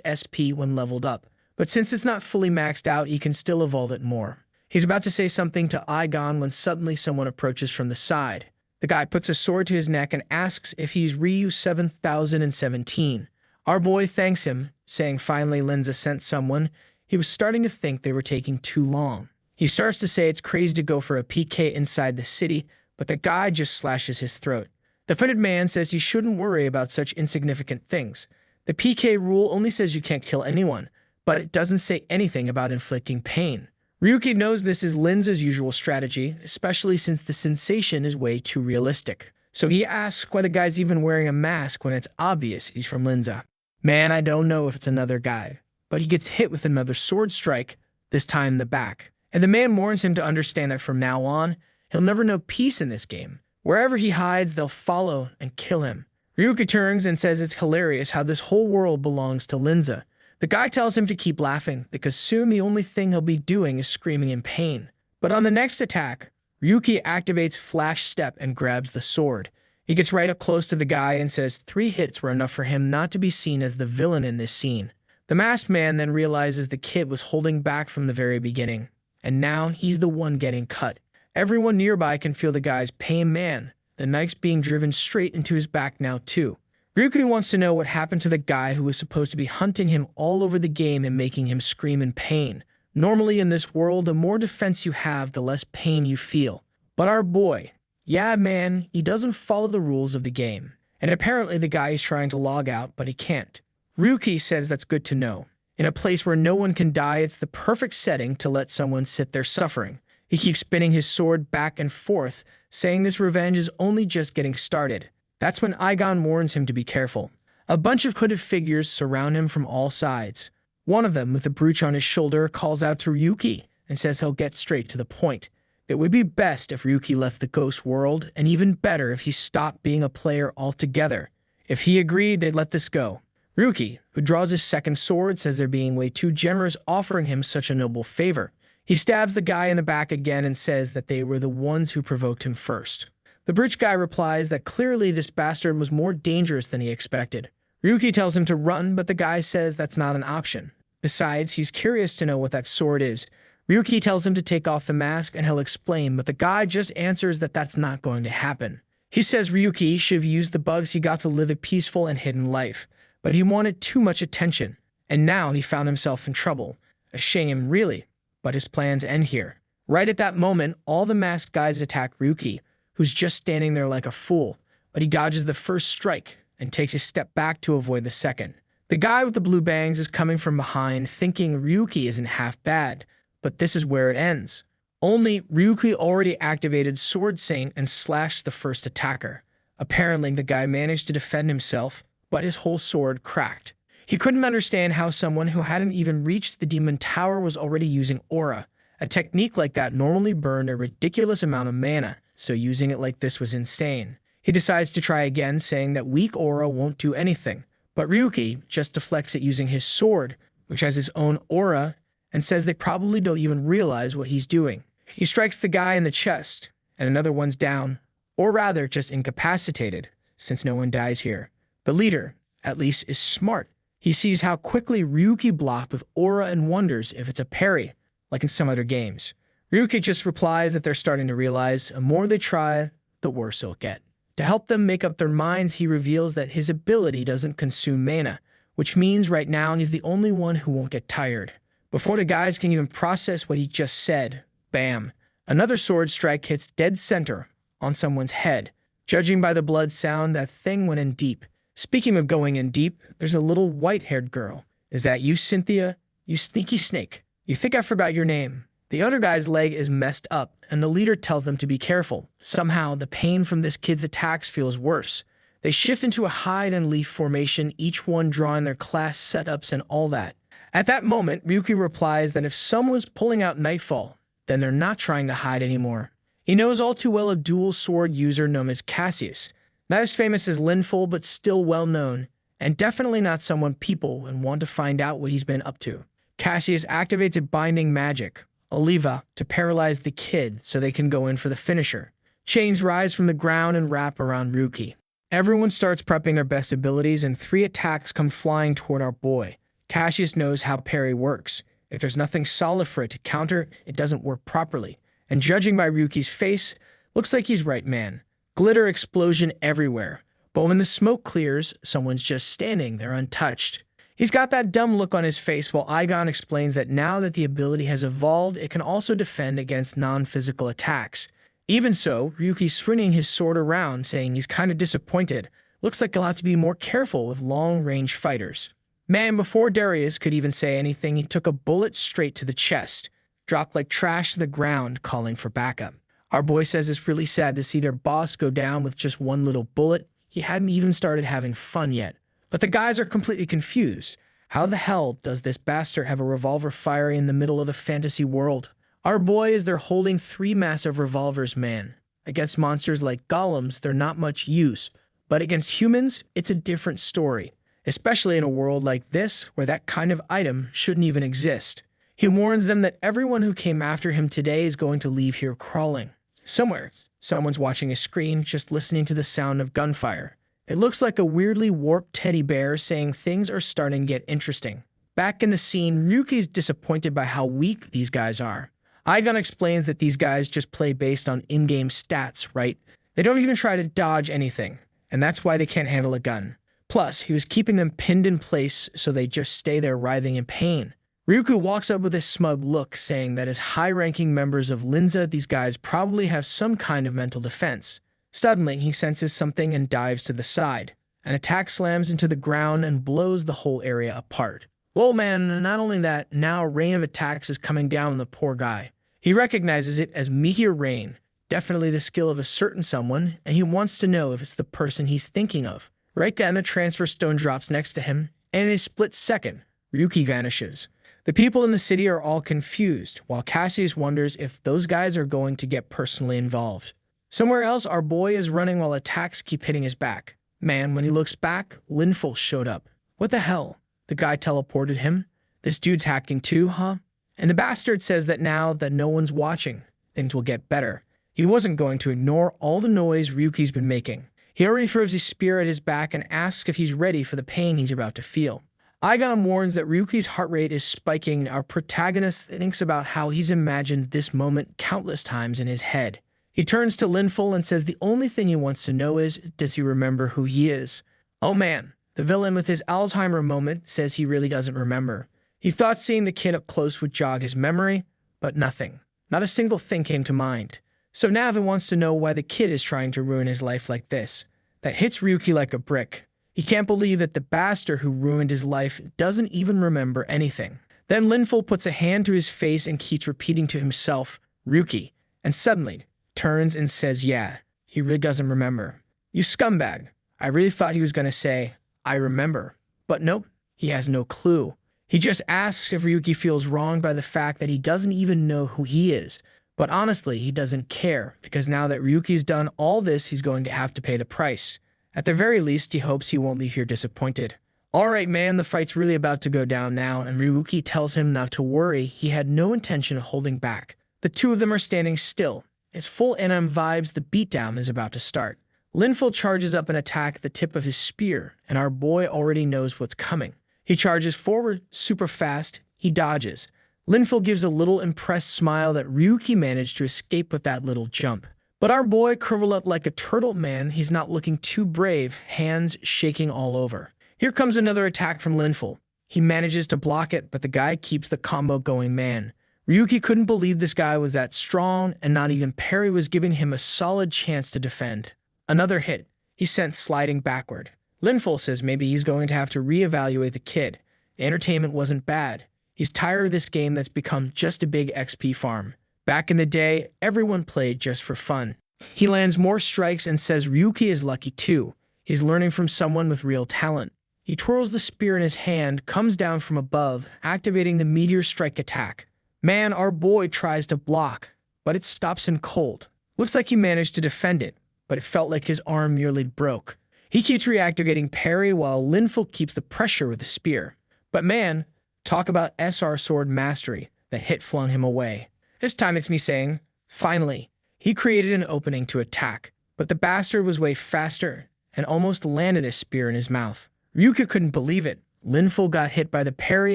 S1: SP when leveled up, but since it's not fully maxed out, he can still evolve it more. He's about to say something to Aigon when suddenly someone approaches from the side. The guy puts a sword to his neck and asks if he's Ryu 7017. Our boy thanks him, saying finally Linza sent someone. He was starting to think they were taking too long. He starts to say it's crazy to go for a PK inside the city, but the guy just slashes his throat. The hooded man says he shouldn't worry about such insignificant things. The PK rule only says you can't kill anyone, but it doesn't say anything about inflicting pain. Ryuki knows this is Linza's usual strategy, especially since the sensation is way too realistic. So he asks why the guy's even wearing a mask when it's obvious he's from Linza. Man, I don't know if it's another guy, but he gets hit with another sword strike, this time in the back. And the man warns him to understand that from now on, he'll never know peace in this game. Wherever he hides, they'll follow and kill him. Ryuki turns and says it's hilarious how this whole world belongs to Linza. The guy tells him to keep laughing, because soon the only thing he'll be doing is screaming in pain. But on the next attack, Ryuki activates Flash Step and grabs the sword. He gets right up close to the guy and says 3 hits were enough for him not to be seen as the villain in this scene. The masked man then realizes the kid was holding back from the very beginning, and now he's the one getting cut. Everyone nearby can feel the guy's pain. Man, the knife's being driven straight into his back now too. Ryuki wants to know what happened to the guy who was supposed to be hunting him all over the game and making him scream in pain. Normally in this world, the more defense you have, the less pain you feel. But our boy, yeah man, he doesn't follow the rules of the game. And apparently the guy is trying to log out, but he can't. Ryuki says that's good to know. In a place where no one can die, it's the perfect setting to let someone sit there suffering. He keeps spinning his sword back and forth, saying this revenge is only just getting started. That's when Aigon warns him to be careful. A bunch of hooded figures surround him from all sides. One of them, with a brooch on his shoulder, calls out to Ryuki and says he'll get straight to the point. It would be best if Ryuki left the ghost world, and even better if he stopped being a player altogether. If he agreed, they'd let this go. Ryuki, who draws his second sword, says they're being way too generous offering him such a noble favor. He stabs the guy in the back again and says that they were the ones who provoked him first. The bridge guy replies that clearly this bastard was more dangerous than he expected. Ryuki tells him to run, but the guy says that's not an option. Besides, he's curious to know what that sword is. Ryuki tells him to take off the mask and he'll explain, but the guy just answers that that's not going to happen. He says Ryuki should have used the bugs he got to live a peaceful and hidden life, but he wanted too much attention, and now he found himself in trouble. A shame, really, but his plans end here. Right at that moment, all the masked guys attack Ryuki, who's just standing there like a fool, but he dodges the first strike and takes a step back to avoid the second. The guy with the blue bangs is coming from behind, thinking Ryuki isn't half bad, but this is where it ends. Only Ryuki already activated Sword Saint and slashed the first attacker. Apparently, the guy managed to defend himself, but his whole sword cracked. He couldn't understand how someone who hadn't even reached the Demon Tower was already using Aura. A technique like that normally burned a ridiculous amount of mana, so using it like this was insane. He decides to try again, saying that weak Aura won't do anything, but Ryuki just deflects it using his sword, which has its own Aura, and says they probably don't even realize what he's doing. He strikes the guy in the chest, and another one's down, or rather just incapacitated, since no one dies here. The leader, at least, is smart. He sees how quickly Ryuki blocked with Aura and wonders if it's a parry, like in some other games. Ryuki just replies that they're starting to realize the more they try, the worse it'll get. To help them make up their minds, he reveals that his ability doesn't consume mana, which means right now he's the only one who won't get tired. Before the guys can even process what he just said, bam, another sword strike hits dead center on someone's head. Judging by the blood sound, that thing went in deep. Speaking of going in deep, there's a little white-haired girl. Is that you, Cynthia? You sneaky snake. You think I forgot your name. The other guy's leg is messed up, and the leader tells them to be careful. Somehow, the pain from this kid's attacks feels worse. They shift into a hide-and-leaf formation, each one drawing their class setups and all that. At that moment, Ryuki replies that if someone was pulling out Nightfall, then they're not trying to hide anymore. He knows all too well a dual sword user known as Cassius, not as famous as Linful, but still well known, and definitely not someone people would want to find out what he's been up to. Cassius activates a binding magic, Oliva, to paralyze the kid so they can go in for the finisher. Chains rise from the ground and wrap around Ryuki. Everyone starts prepping their best abilities, and 3 attacks come flying toward our boy. Cassius knows how parry works. If there's nothing solid for it to counter, it doesn't work properly. And judging by Ryuki's face, looks like he's right, man. Glitter explosion everywhere. But when the smoke clears, someone's just standing there untouched. He's got that dumb look on his face while Aigon explains that now that the ability has evolved, it can also defend against non-physical attacks. Even so, Ryuki's swinging his sword around, saying he's kind of disappointed. Looks like he'll have to be more careful with long-range fighters. Man, before Darius could even say anything, he took a bullet straight to the chest, dropped like trash to the ground, calling for backup. Our boy says it's really sad to see their boss go down with just one little bullet. He hadn't even started having fun yet. But the guys are completely confused. How the hell does this bastard have a revolver firing in the middle of the fantasy world? Our boy is there holding 3 massive revolvers, man. Against monsters like golems, they're not much use. But against humans, it's a different story. Especially in a world like this, where that kind of item shouldn't even exist. He warns them that everyone who came after him today is going to leave here crawling. Somewhere, someone's watching a screen, just listening to the sound of gunfire. It looks like a weirdly warped teddy bear saying things are starting to get interesting. Back in the scene, Ryuki's disappointed by how weak these guys are. Aigon explains that these guys just play based on in-game stats, right? They don't even try to dodge anything, and that's why they can't handle a gun. Plus, he was keeping them pinned in place so they just stay there writhing in pain. Ryuki walks up with a smug look, saying that as high-ranking members of Linza, these guys probably have some kind of mental defense. Suddenly, he senses something and dives to the side. An attack slams into the ground and blows the whole area apart. Whoa, man, not only that, now a rain of attacks is coming down on the poor guy. He recognizes it as meteor rain, definitely the skill of a certain someone, and he wants to know if it's the person he's thinking of. Right then, a transfer stone drops next to him, and in a split second, Ryuki vanishes. The people in the city are all confused, while Cassius wonders if those guys are going to get personally involved. Somewhere else, our boy is running while attacks keep hitting his back. Man, when he looks back, Linful showed up. What the hell? The guy teleported him? This dude's hacking too, huh? And the bastard says that now that no one's watching, things will get better. He wasn't going to ignore all the noise Ryuki's been making. He already throws his spear at his back and asks if he's ready for the pain he's about to feel. Aigon warns that Ryuki's heart rate is spiking. Our protagonist thinks about how he's imagined this moment countless times in his head. He turns to Linful and says the only thing he wants to know is, does he remember who he is? Oh man, the villain with his Alzheimer moment says he really doesn't remember. He thought seeing the kid up close would jog his memory, but nothing. Not a single thing came to mind. So now he wants to know why the kid is trying to ruin his life like this. That hits Ryuki like a brick. He can't believe that the bastard who ruined his life doesn't even remember anything. Then Linful puts a hand to his face and keeps repeating to himself, Ryuki, and suddenly turns and says, yeah, he really doesn't remember. You scumbag. I really thought he was going to say, I remember. But nope, he has no clue. He just asks if Ryuki feels wronged by the fact that he doesn't even know who he is. But honestly, he doesn't care, because now that Ryuki's done all this, he's going to have to pay the price. At the very least, he hopes he won't leave here disappointed. Alright man, the fight's really about to go down now, and Ryuki tells him not to worry. He had no intention of holding back. The two of them are standing still. It's full anime vibes, the beatdown is about to start. Linful charges up an attack at the tip of his spear, and our boy already knows what's coming. He charges forward super fast, he dodges. Linful gives a little impressed smile that Ryuki managed to escape with that little jump. But our boy curled up like a turtle, man. He's not looking too brave, hands shaking all over. Here comes another attack from Linful. He manages to block it, but the guy keeps the combo going, man. Ryuki couldn't believe this guy was that strong, and not even parry was giving him a solid chance to defend. Another hit. He's sent sliding backward. Linful says maybe he's going to have to reevaluate the kid. The entertainment wasn't bad. He's tired of this game that's become just a big XP farm. Back in the day, everyone played just for fun. He lands more strikes and says Ryuki is lucky too. He's learning from someone with real talent. He twirls the spear in his hand, comes down from above, activating the meteor strike attack. Man, our boy tries to block, but it stops him cold. Looks like he managed to defend it, but it felt like his arm nearly broke. He keeps reactivating parry while Linful keeps the pressure with the spear. But man, talk about SR sword mastery. That hit flung him away. This time it's me saying, finally. He created an opening to attack, but the bastard was way faster and almost landed a spear in his mouth. Ryuka couldn't believe it. Linful got hit by the parry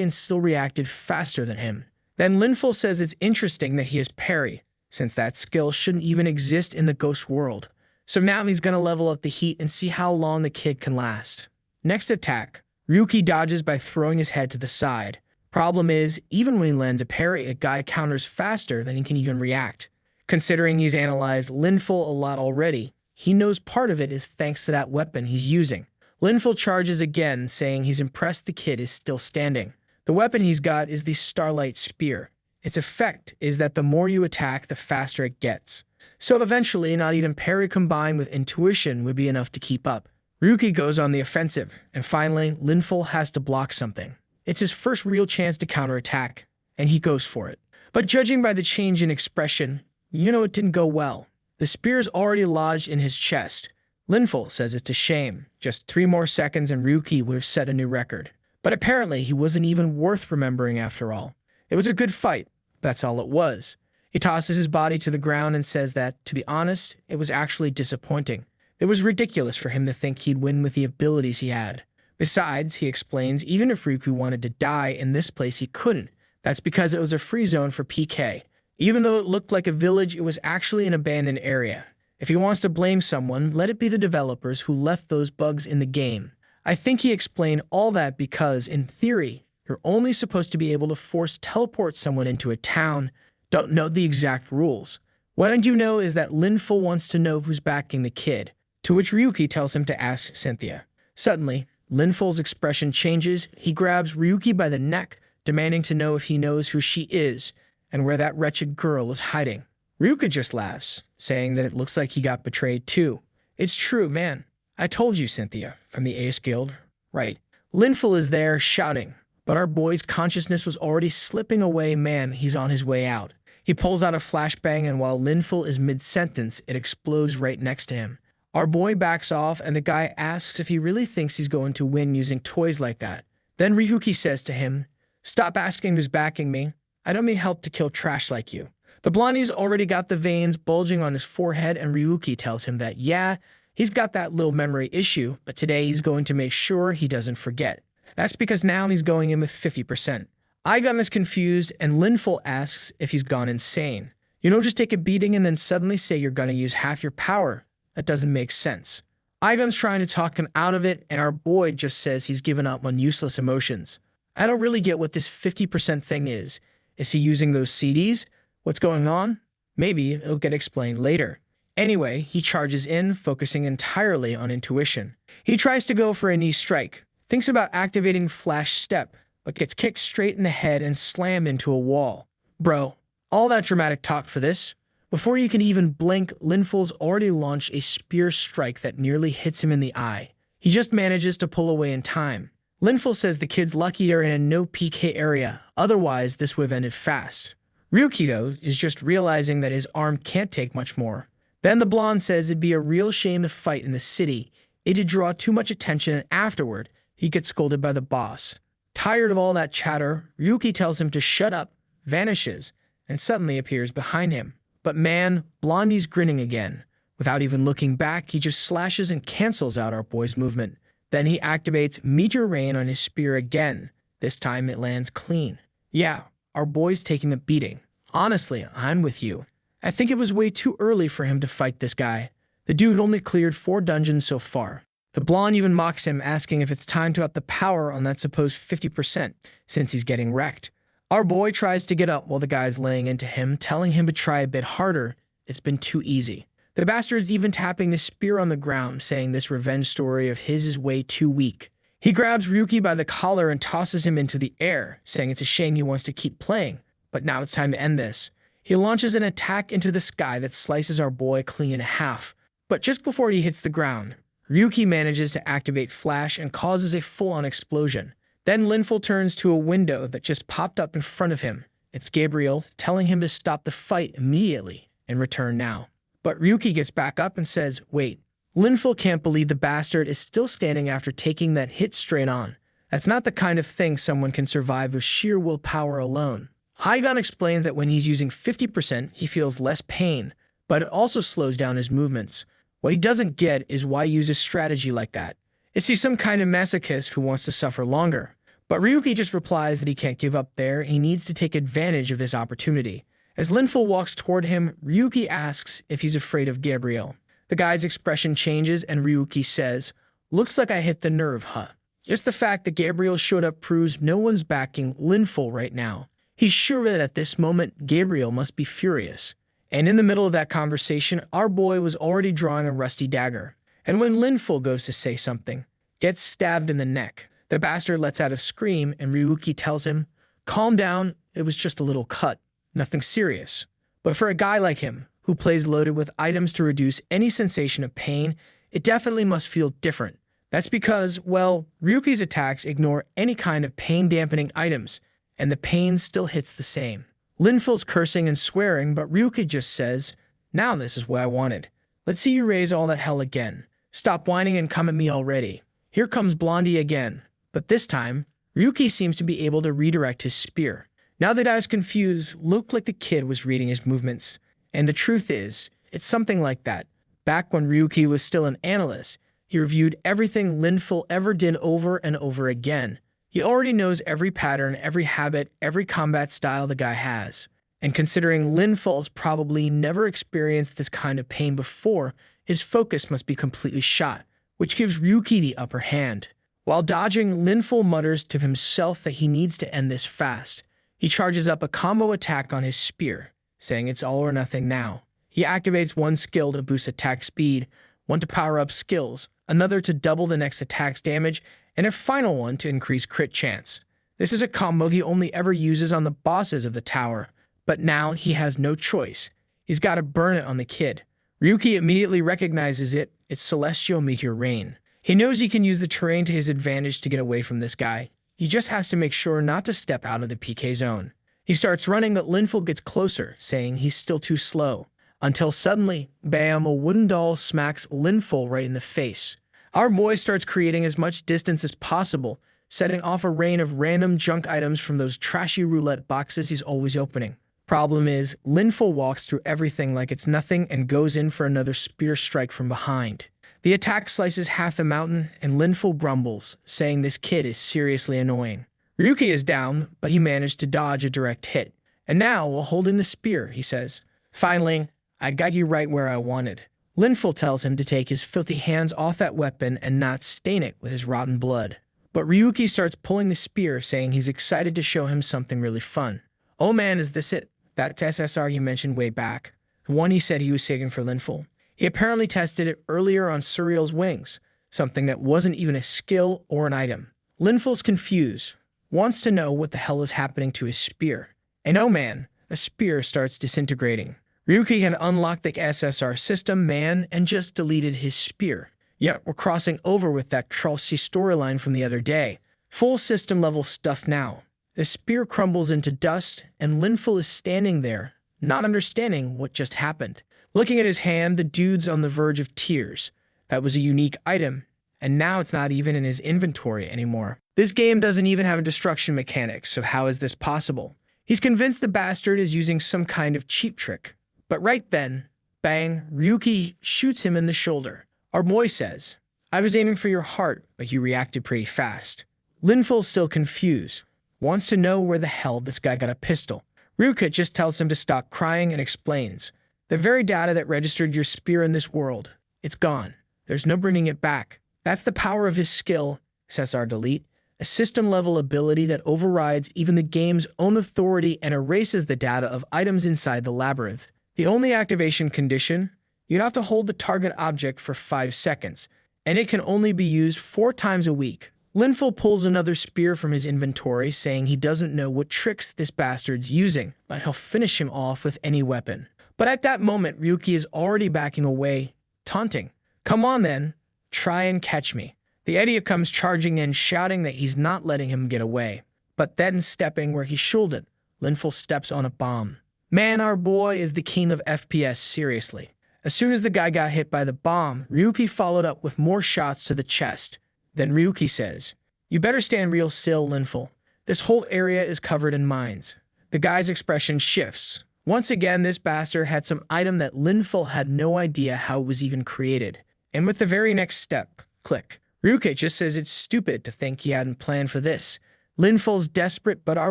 S1: and still reacted faster than him. Then Linful says it's interesting that he has parry, since that skill shouldn't even exist in the ghost world. So now he's gonna level up the heat and see how long the kid can last. Next attack, Ryuki dodges by throwing his head to the side. Problem is, even when he lands a parry, a guy counters faster than he can even react. Considering he's analyzed Linful a lot already, he knows part of it is thanks to that weapon he's using. Linful charges again, saying he's impressed the kid is still standing. The weapon he's got is the Starlight Spear. Its effect is that the more you attack, the faster it gets. So eventually, not even parry combined with intuition would be enough to keep up. Ryuki goes on the offensive, and finally, Linful has to block something. It's his first real chance to counterattack, and he goes for it. But judging by the change in expression, you know it didn't go well. The spear's already lodged in his chest. Linful says it's a shame. Just 3 more seconds and Ryuki would have set a new record. But apparently he wasn't even worth remembering after all. It was a good fight. That's all it was. He tosses his body to the ground and says that, to be honest, it was actually disappointing. It was ridiculous for him to think he'd win with the abilities he had. Besides, he explains, even if Ryuki wanted to die in this place, he couldn't. That's because it was a free zone for PK. Even though it looked like a village, it was actually an abandoned area. If he wants to blame someone, let it be the developers who left those bugs in the game. I think he explained all that because, in theory, you're only supposed to be able to force teleport someone into a town. Don't know the exact rules. What I do know is that Linful wants to know who's backing the kid, to which Ryuki tells him to ask Cynthia. Suddenly, Linful's expression changes. He grabs Ryuki by the neck, demanding to know if he knows who she is and where that wretched girl is hiding. Ryuki just laughs, saying that it looks like he got betrayed too. It's true, man. I told you, Cynthia, from the Ace Guild. Right. Linful is there, shouting, but our boy's consciousness was already slipping away. Man, he's on his way out. He pulls out a flashbang, and while Linful is mid-sentence, it explodes right next to him. Our boy backs off, and the guy asks if he really thinks he's going to win using toys like that. Then Ryuki says to him, "Stop asking who's backing me. I don't need help to kill trash like you." The blondie's already got the veins bulging on his forehead, and Ryuki tells him that, yeah, he's got that little memory issue, but today he's going to make sure he doesn't forget. That's because now he's going in with 50%. Aigon is confused, and Linful asks if he's gone insane. You don't just take a beating and then suddenly say you're going to use half your power. That doesn't make sense. Aigon's trying to talk him out of it, and our boy just says he's given up on useless emotions. I don't really get what this 50% thing is. Is he using those CDs? What's going on? Maybe it'll get explained later. Anyway, he charges in, focusing entirely on intuition. He tries to go for a knee strike, thinks about activating Flash Step, but gets kicked straight in the head and slammed into a wall. Bro, all that dramatic talk for this? Before you can even blink, Linful's already launched a spear strike that nearly hits him in the eye. He just manages to pull away in time. Linful says the kid's lucky they're in a no PK area, otherwise this would have ended fast. Ryuki, though, is just realizing that his arm can't take much more. Then the blonde says it'd be a real shame to fight in the city. It'd draw too much attention, and afterward, he gets scolded by the boss. Tired of all that chatter, Ryuki tells him to shut up, vanishes, and suddenly appears behind him. But man, Blondie's grinning again. Without even looking back, he just slashes and cancels out our boy's movement. Then he activates Meteor Rain on his spear again. This time it lands clean. Yeah, our boy's taking a beating. Honestly, I'm with you. I think it was way too early for him to fight this guy. The dude only cleared 4 dungeons so far. The blonde even mocks him, asking if it's time to up the power on that supposed 50%, since he's getting wrecked. Our boy tries to get up while the guy's laying into him, telling him to try a bit harder. It's been too easy. The bastard's even tapping the spear on the ground, saying this revenge story of his is way too weak. He grabs Ryuki by the collar and tosses him into the air, saying it's a shame he wants to keep playing, but now it's time to end this. He launches an attack into the sky that slices our boy clean in half. But just before he hits the ground, Ryuki manages to activate Flash and causes a full-on explosion. Then Linful turns to a window that just popped up in front of him. It's Gabriel, telling him to stop the fight immediately and return now. But Ryuki gets back up and says, "Wait, Linful can't believe the bastard is still standing after taking that hit straight on. That's not the kind of thing someone can survive with sheer willpower alone. Hygon explains that when he's using 50%, he feels less pain, but it also slows down his movements. What he doesn't get is why use a strategy like that. Is he some kind of masochist who wants to suffer longer? But Ryuki just replies that he can't give up there, he needs to take advantage of this opportunity. As Linful walks toward him, Ryuki asks if he's afraid of Gabriel. The guy's expression changes and Ryuki says, "Looks like I hit the nerve, huh?" Just the fact that Gabriel showed up proves no one's backing Linful right now. He's sure that at this moment, Gabriel must be furious. And in the middle of that conversation, our boy was already drawing a rusty dagger. And when Linful goes to say something, gets stabbed in the neck. The bastard lets out a scream and Ryuki tells him, "Calm down, it was just a little cut, nothing serious." But for a guy like him, who plays loaded with items to reduce any sensation of pain, it definitely must feel different. That's because, well, Ryuki's attacks ignore any kind of pain-dampening items, and the pain still hits the same. Linful's cursing and swearing, but Ryuki just says, "Now this is what I wanted. Let's see you raise all that hell again. Stop whining and come at me already." Here comes Blondie again, but this time, Ryuki seems to be able to redirect his spear. Now the guy's confused, looked like the kid was reading his movements. And the truth is, it's something like that. Back when Ryuki was still an analyst, he reviewed everything Linful ever did over and over again. He already knows every pattern, every habit, every combat style the guy has. And considering Linful's probably never experienced this kind of pain before, his focus must be completely shot, which gives Ryuki the upper hand. While dodging, Linful mutters to himself that he needs to end this fast. He charges up a combo attack on his spear, saying it's all or nothing now. He activates one skill to boost attack speed, one to power up skills, another to double the next attack's damage, and a final one to increase crit chance. This is a combo he only ever uses on the bosses of the tower, but now he has no choice. He's got to burn it on the kid. Ryuki immediately recognizes it. It's Celestial Meteor Rain. He knows he can use the terrain to his advantage to get away from this guy. He just has to make sure not to step out of the PK zone. He starts running, but Linful gets closer, saying he's still too slow. Until suddenly, bam, a wooden doll smacks Linful right in the face. Our boy starts creating as much distance as possible, setting off a rain of random junk items from those trashy roulette boxes he's always opening. Problem is, Linful walks through everything like it's nothing and goes in for another spear strike from behind. The attack slices half the mountain, and Linful grumbles, saying this kid is seriously annoying. Ryuki is down, but he managed to dodge a direct hit. And now, while holding the spear, he says, "Finally, I got you right where I wanted." Linful tells him to take his filthy hands off that weapon and not stain it with his rotten blood. But Ryuki starts pulling the spear, saying he's excited to show him something really fun. "Oh man, is this it? That SSR you mentioned way back. The one he said he was saving for Linful. He apparently tested it earlier on Surreal's wings, something that wasn't even a skill or an item." Linful's confused, wants to know what the hell is happening to his spear. And oh man, the spear starts disintegrating. Ryuki had unlocked the SSR system, man, and just deleted his spear. Yet we're crossing over with that Charles C. storyline from the other day. Full system level stuff now. The spear crumbles into dust, and Linful is standing there, not understanding what just happened. Looking at his hand, the dude's on the verge of tears. That was a unique item, and now it's not even in his inventory anymore. This game doesn't even have a destruction mechanic, so how is this possible? He's convinced the bastard is using some kind of cheap trick. But right then, bang, Ryuki shoots him in the shoulder. Our boy says, "I was aiming for your heart, but you reacted pretty fast." Linful's still confused, wants to know where the hell this guy got a pistol. Ryuki just tells him to stop crying and explains, "The very data that registered your spear in this world, it's gone. There's no bringing it back." That's the power of his skill, SSR Delete, a system-level ability that overrides even the game's own authority and erases the data of items inside the labyrinth. The only activation condition, you'd have to hold the target object for 5 seconds, and it can only be used 4 times a week. Linful pulls another spear from his inventory, saying he doesn't know what tricks this bastard's using, but he'll finish him off with any weapon. But at that moment, Ryuki is already backing away, taunting, "Come on then, try and catch me." The idiot comes charging in, shouting that he's not letting him get away. But then, stepping where he shouldn't, Linful steps on a bomb. Man, our boy is the king of FPS, seriously. As soon as the guy got hit by the bomb, Ryuki followed up with more shots to the chest. Then Ryuki says, "You better stand real still, Linful. This whole area is covered in mines." The guy's expression shifts. Once again, this bastard had some item that Linful had no idea how it was even created. And with the very next step, click. Ryuki just says it's stupid to think he hadn't planned for this. Linful's desperate, but our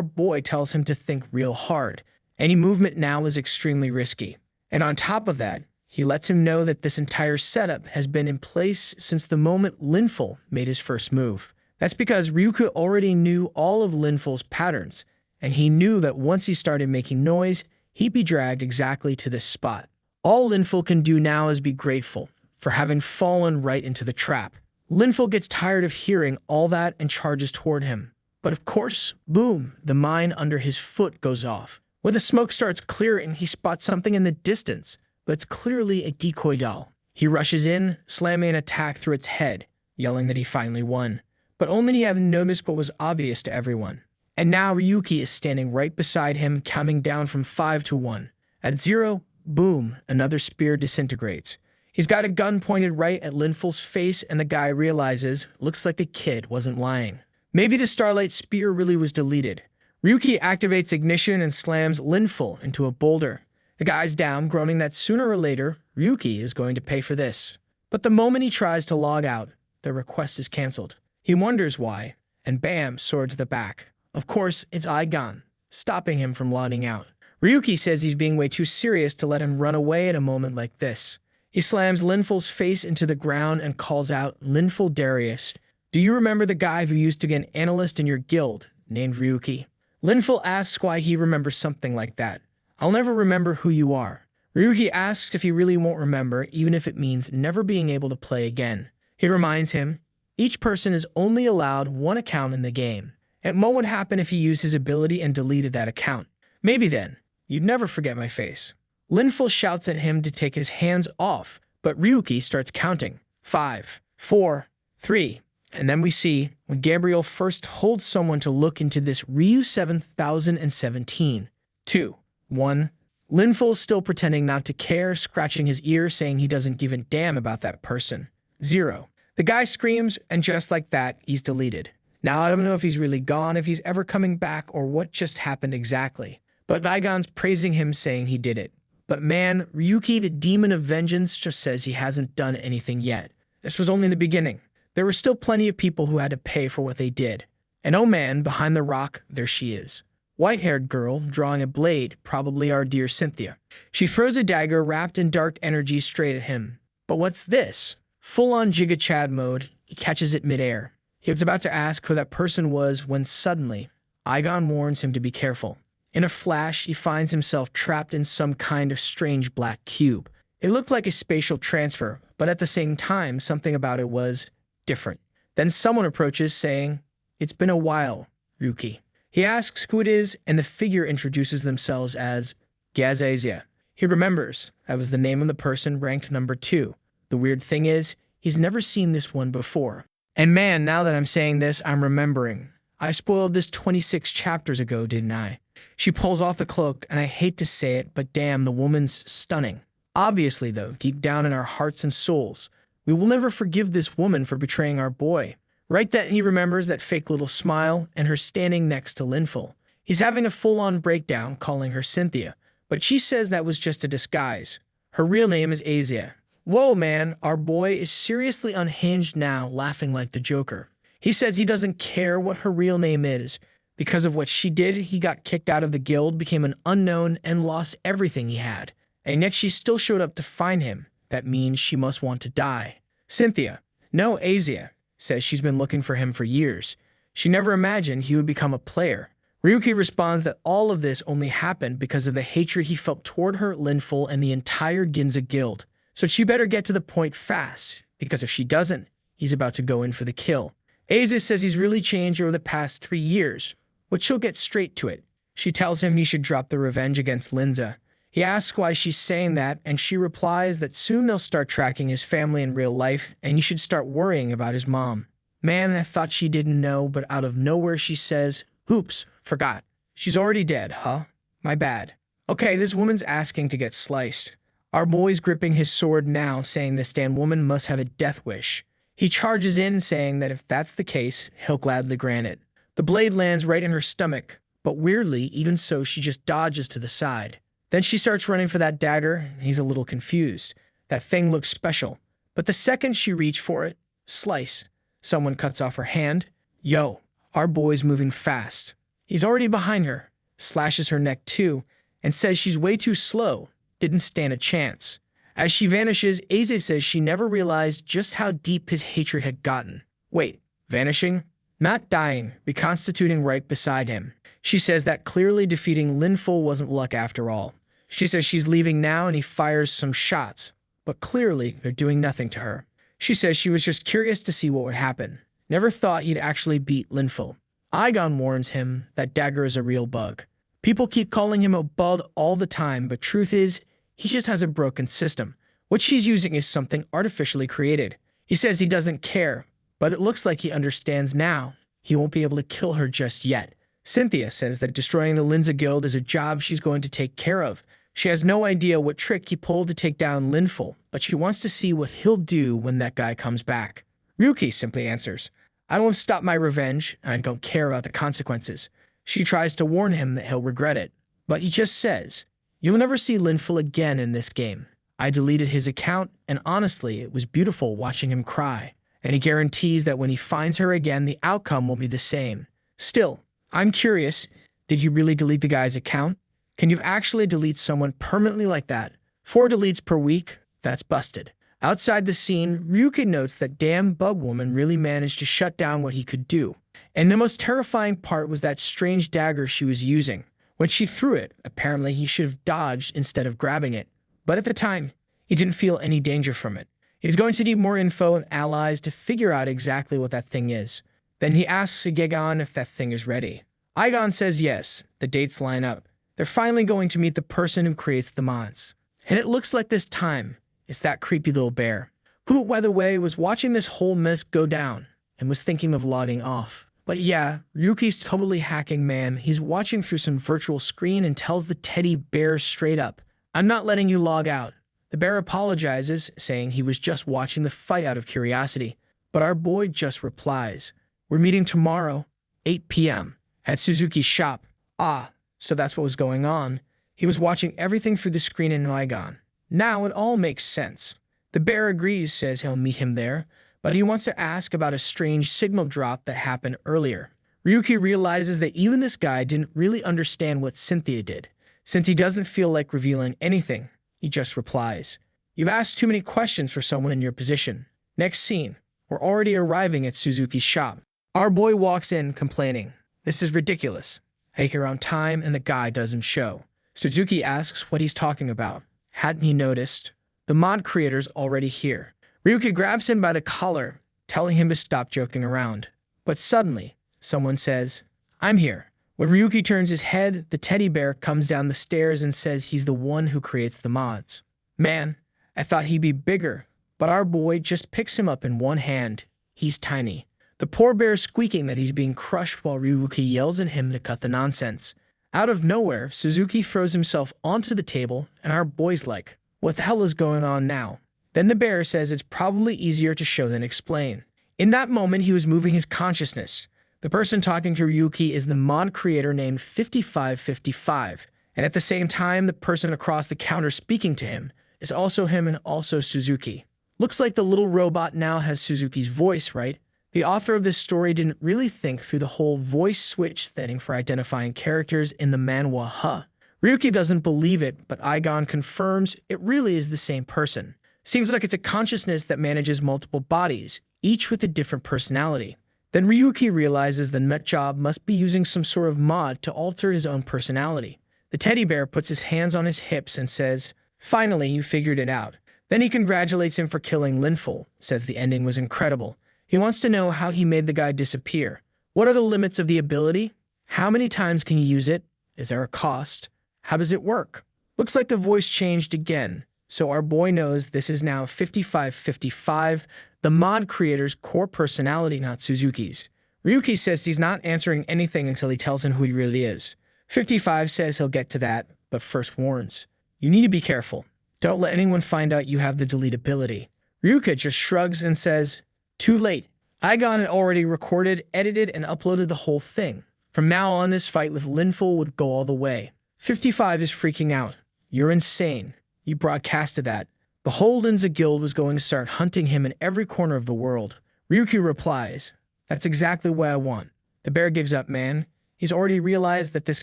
S1: boy tells him to think real hard. Any movement now is extremely risky. And on top of that, he lets him know that this entire setup has been in place since the moment Linful made his first move. That's because Ryuki already knew all of Linful's patterns, and he knew that once he started making noise, he'd be dragged exactly to this spot. All Linful can do now is be grateful for having fallen right into the trap. Linful gets tired of hearing all that and charges toward him. But of course, boom, the mine under his foot goes off. When the smoke starts clearing, he spots something in the distance, but it's clearly a decoy doll. He rushes in, slamming an attack through its head, yelling that he finally won. But only he hadn't noticed what was obvious to everyone. And now Ryuki is standing right beside him, counting down from 5 to 1. At 0, boom, another spear disintegrates. He's got a gun pointed right at Linful's face, and the guy realizes, looks like the kid wasn't lying. Maybe the Starlight Spear really was deleted. Ryuki activates ignition and slams Linful into a boulder. The guy's down, groaning that sooner or later, Ryuki is going to pay for this. But the moment he tries to log out, the request is cancelled. He wonders why, and bam, sword to the back. Of course, it's Aigon, stopping him from logging out. Ryuki says he's being way too serious to let him run away at a moment like this. He slams Linful's face into the ground and calls out, "Linful Darius, do you remember the guy who used to get an analyst in your guild, named Ryuki?" Linful asks why he remembers something like that. "I'll never remember who you are." Ryuki asks if he really won't remember, even if it means never being able to play again. He reminds him, each person is only allowed one account in the game. And what would happen if he used his ability and deleted that account? Maybe then, you'd never forget my face. Linful shouts at him to take his hands off, but Ryuki starts counting. 5, 4, 3. And then we see, when Gabriel first holds someone to look into this Ryu 7017. 2, 1. Linful's still pretending not to care, scratching his ear, saying he doesn't give a damn about that person. 0. The guy screams, and just like that, he's deleted. Now, I don't know if he's really gone, if he's ever coming back, or what just happened exactly. But Aigon's praising him, saying he did it. But man, Ryuki, the demon of vengeance, just says he hasn't done anything yet. This was only the beginning. There were still plenty of people who had to pay for what they did. And oh man, behind the rock, there she is. White-haired girl, drawing a blade, probably our dear Cynthia. She throws a dagger wrapped in dark energy straight at him. But what's this? Full-on Giga Chad mode, he catches it midair. He was about to ask who that person was when suddenly, Aigon warns him to be careful. In a flash, he finds himself trapped in some kind of strange black cube. It looked like a spatial transfer, but at the same time, something about it was different. Then someone approaches, saying, "It's been a while, Ryuki." He asks who it is, and the figure introduces themselves as Gazazia. He remembers that was the name of the person ranked number 2. The weird thing is, he's never seen this one before. And man, now that I'm saying this, I'm remembering. I spoiled this 26 chapters ago, didn't I? She pulls off the cloak, and I hate to say it, but damn, the woman's stunning. Obviously, though, deep down in our hearts and souls, we will never forgive this woman for betraying our boy. Right then, he remembers that fake little smile and her standing next to Linful. He's having a full-on breakdown, calling her Cynthia, but she says that was just a disguise. Her real name is Asia. Whoa, man, our boy is seriously unhinged now, laughing like the Joker. He says he doesn't care what her real name is. Because of what she did, he got kicked out of the guild, became an unknown, and lost everything he had. And yet she still showed up to find him. That means she must want to die. Cynthia, no, Asia, says she's been looking for him for years. She never imagined he would become a player. Ryuki responds that all of this only happened because of the hatred he felt toward her, Linful, and the entire Ginza guild. So she better get to the point fast, because if she doesn't, he's about to go in for the kill. Asia says he's really changed over the past 3 years, but she'll get straight to it. She tells him he should drop the revenge against Linza. He asks why she's saying that, and she replies that soon they'll start tracking his family in real life, and he should start worrying about his mom. Man, I thought she didn't know, but out of nowhere she says, "Oops, forgot. She's already dead, huh? My bad." Okay, this woman's asking to get sliced. Our boy's gripping his sword now, saying this damn woman must have a death wish. He charges in, saying that if that's the case, he'll gladly grant it. The blade lands right in her stomach, but weirdly, even so, she just dodges to the side. Then she starts running for that dagger, and he's a little confused. That thing looks special. But the second she reached for it, slice. Someone cuts off her hand. Yo, our boy's moving fast. He's already behind her, slashes her neck too, and says she's way too slow, didn't stand a chance. As she vanishes, Aze says she never realized just how deep his hatred had gotten. Wait, vanishing? Not dying, reconstituting right beside him. She says that clearly defeating Linful wasn't luck after all. She says she's leaving now and he fires some shots, but clearly they're doing nothing to her. She says she was just curious to see what would happen. Never thought he'd actually beat Linful. Aigon warns him that dagger is a real bug. People keep calling him a bud all the time, but truth is, he just has a broken system. What she's using is something artificially created. He says he doesn't care, but it looks like he understands now. He won't be able to kill her just yet. Cynthia says that destroying the Linza Guild is a job she's going to take care of. She has no idea what trick he pulled to take down Linful, but she wants to see what he'll do when that guy comes back. Ryuki simply answers, I won't stop my revenge, and I don't care about the consequences. She tries to warn him that he'll regret it, but he just says, you'll never see Linful again in this game. I deleted his account, and honestly, it was beautiful watching him cry. And he guarantees that when he finds her again, the outcome will be the same. Still, I'm curious, did you really delete the guy's account? Can you actually delete someone permanently like that? 4 deletes per week? That's busted. Outside the scene, Ryuki notes that damn bug woman really managed to shut down what he could do. And the most terrifying part was that strange dagger she was using. When she threw it, apparently he should have dodged instead of grabbing it. But at the time, he didn't feel any danger from it. He's going to need more info and allies to figure out exactly what that thing is. Then he asks Gegon if that thing is ready. Aigon says yes, the dates line up. They're finally going to meet the person who creates the mods. And it looks like this time, it's that creepy little bear, who, by the way, was watching this whole mess go down and was thinking of logging off. But yeah, Ryuki's totally hacking, man. He's watching through some virtual screen and tells the teddy bear straight up, I'm not letting you log out. The bear apologizes, saying he was just watching the fight out of curiosity. But our boy just replies, we're meeting tomorrow, 8 p.m. at Suzuki's shop. Ah, so that's what was going on. He was watching everything through the screen in Aigon. Now it all makes sense. The bear agrees, says he'll meet him there, but he wants to ask about a strange signal drop that happened earlier. Ryuki realizes that even this guy didn't really understand what Cynthia did. Since he doesn't feel like revealing anything, he just replies, you've asked too many questions for someone in your position. Next scene, we're already arriving at Suzuki's shop. Our boy walks in complaining, this is ridiculous. Take around time and the guy doesn't show. Suzuki asks what he's talking about. Hadn't he noticed? The mod creator's already here. Ryuki grabs him by the collar, telling him to stop joking around. But suddenly, someone says, I'm here. When Ryuki turns his head, the teddy bear comes down the stairs and says he's the one who creates the mods. Man, I thought he'd be bigger, but our boy just picks him up in one hand. He's tiny. The poor bear's squeaking that he's being crushed while Ryuki yells at him to cut the nonsense. Out of nowhere, Suzuki throws himself onto the table, and our boy's like, what the hell is going on now? Then the bear says it's probably easier to show than explain. In that moment, he was moving his consciousness. The person talking to Ryuki is the mod creator named 5555, and at the same time, the person across the counter speaking to him is also him and also Suzuki. Looks like the little robot now has Suzuki's voice, right? The author of this story didn't really think through the whole voice switch thing for identifying characters in the manhwa, huh? Ryuki doesn't believe it, but Aigon confirms it really is the same person. Seems like it's a consciousness that manages multiple bodies, each with a different personality. Then Ryuki realizes the nutjob must be using some sort of mod to alter his own personality. The teddy bear puts his hands on his hips and says, finally, you figured it out. Then he congratulates him for killing Linful, says the ending was incredible. He wants to know how he made the guy disappear. What are the limits of the ability? How many times can you use it? Is there a cost? How does it work? Looks like the voice changed again, so our boy knows this is now 5555, the mod creator's core personality, not Suzuki's. Ryuki says he's not answering anything until he tells him who he really is. 55 says he'll get to that, but first warns, you need to be careful. Don't let anyone find out you have the delete ability. Ryuka just shrugs and says, too late. Aigon had already recorded, edited, and uploaded the whole thing. From now on, this fight with Linful would go all the way. 55 is freaking out. You're insane. You broadcasted that. The whole Linza guild was going to start hunting him in every corner of the world. Ryuki replies, that's exactly what I want. The bear gives up, man. He's already realized that this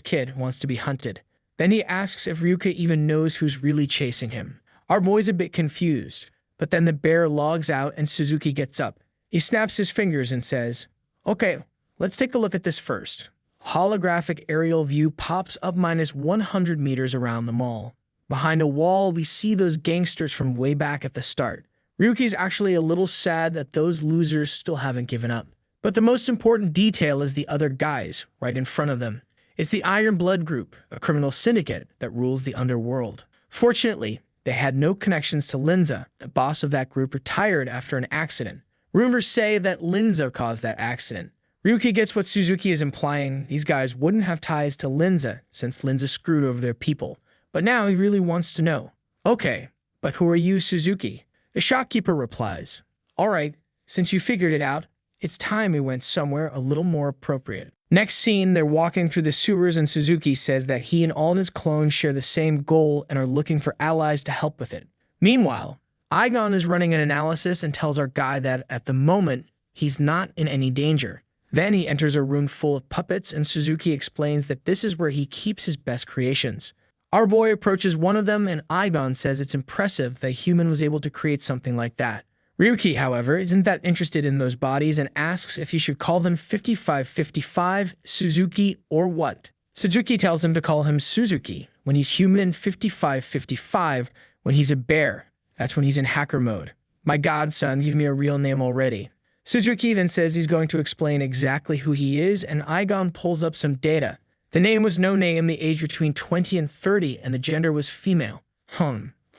S1: kid wants to be hunted. Then he asks if Ryuka even knows who's really chasing him. Our boy's a bit confused, but then the bear logs out and Suzuki gets up. He snaps his fingers and says, okay, let's take a look at this first. Holographic aerial view pops up -100 meters around the mall. Behind a wall, we see those gangsters from way back at the start. Ryuki's actually a little sad that those losers still haven't given up. But the most important detail is the other guys right in front of them. It's the Iron Blood Group, a criminal syndicate that rules the underworld. Fortunately, they had no connections to Linza. The boss of that group retired after an accident. Rumors say that Linza caused that accident. Ryuki gets what Suzuki is implying. These guys wouldn't have ties to Linza since Linza screwed over their people. But now he really wants to know. Okay, but who are you, Suzuki? The shopkeeper replies, all right, since you figured it out, it's time we went somewhere a little more appropriate. Next scene, they're walking through the sewers and Suzuki says that he and all his clones share the same goal and are looking for allies to help with it. Meanwhile, Aigon is running an analysis and tells our guy that at the moment, he's not in any danger. Then he enters a room full of puppets and Suzuki explains that this is where he keeps his best creations. Our boy approaches one of them and Aigon says it's impressive that a human was able to create something like that. Ryuki, however, isn't that interested in those bodies and asks if he should call them 5555, Suzuki, or what. Suzuki tells him to call him Suzuki when he's human and 5555 when he's a bear. That's when he's in hacker mode. My god, son, give me a real name already. Suzuki then says he's going to explain exactly who he is and Aigon pulls up some data. The name was no name, the age between 20 and 30, and the gender was female.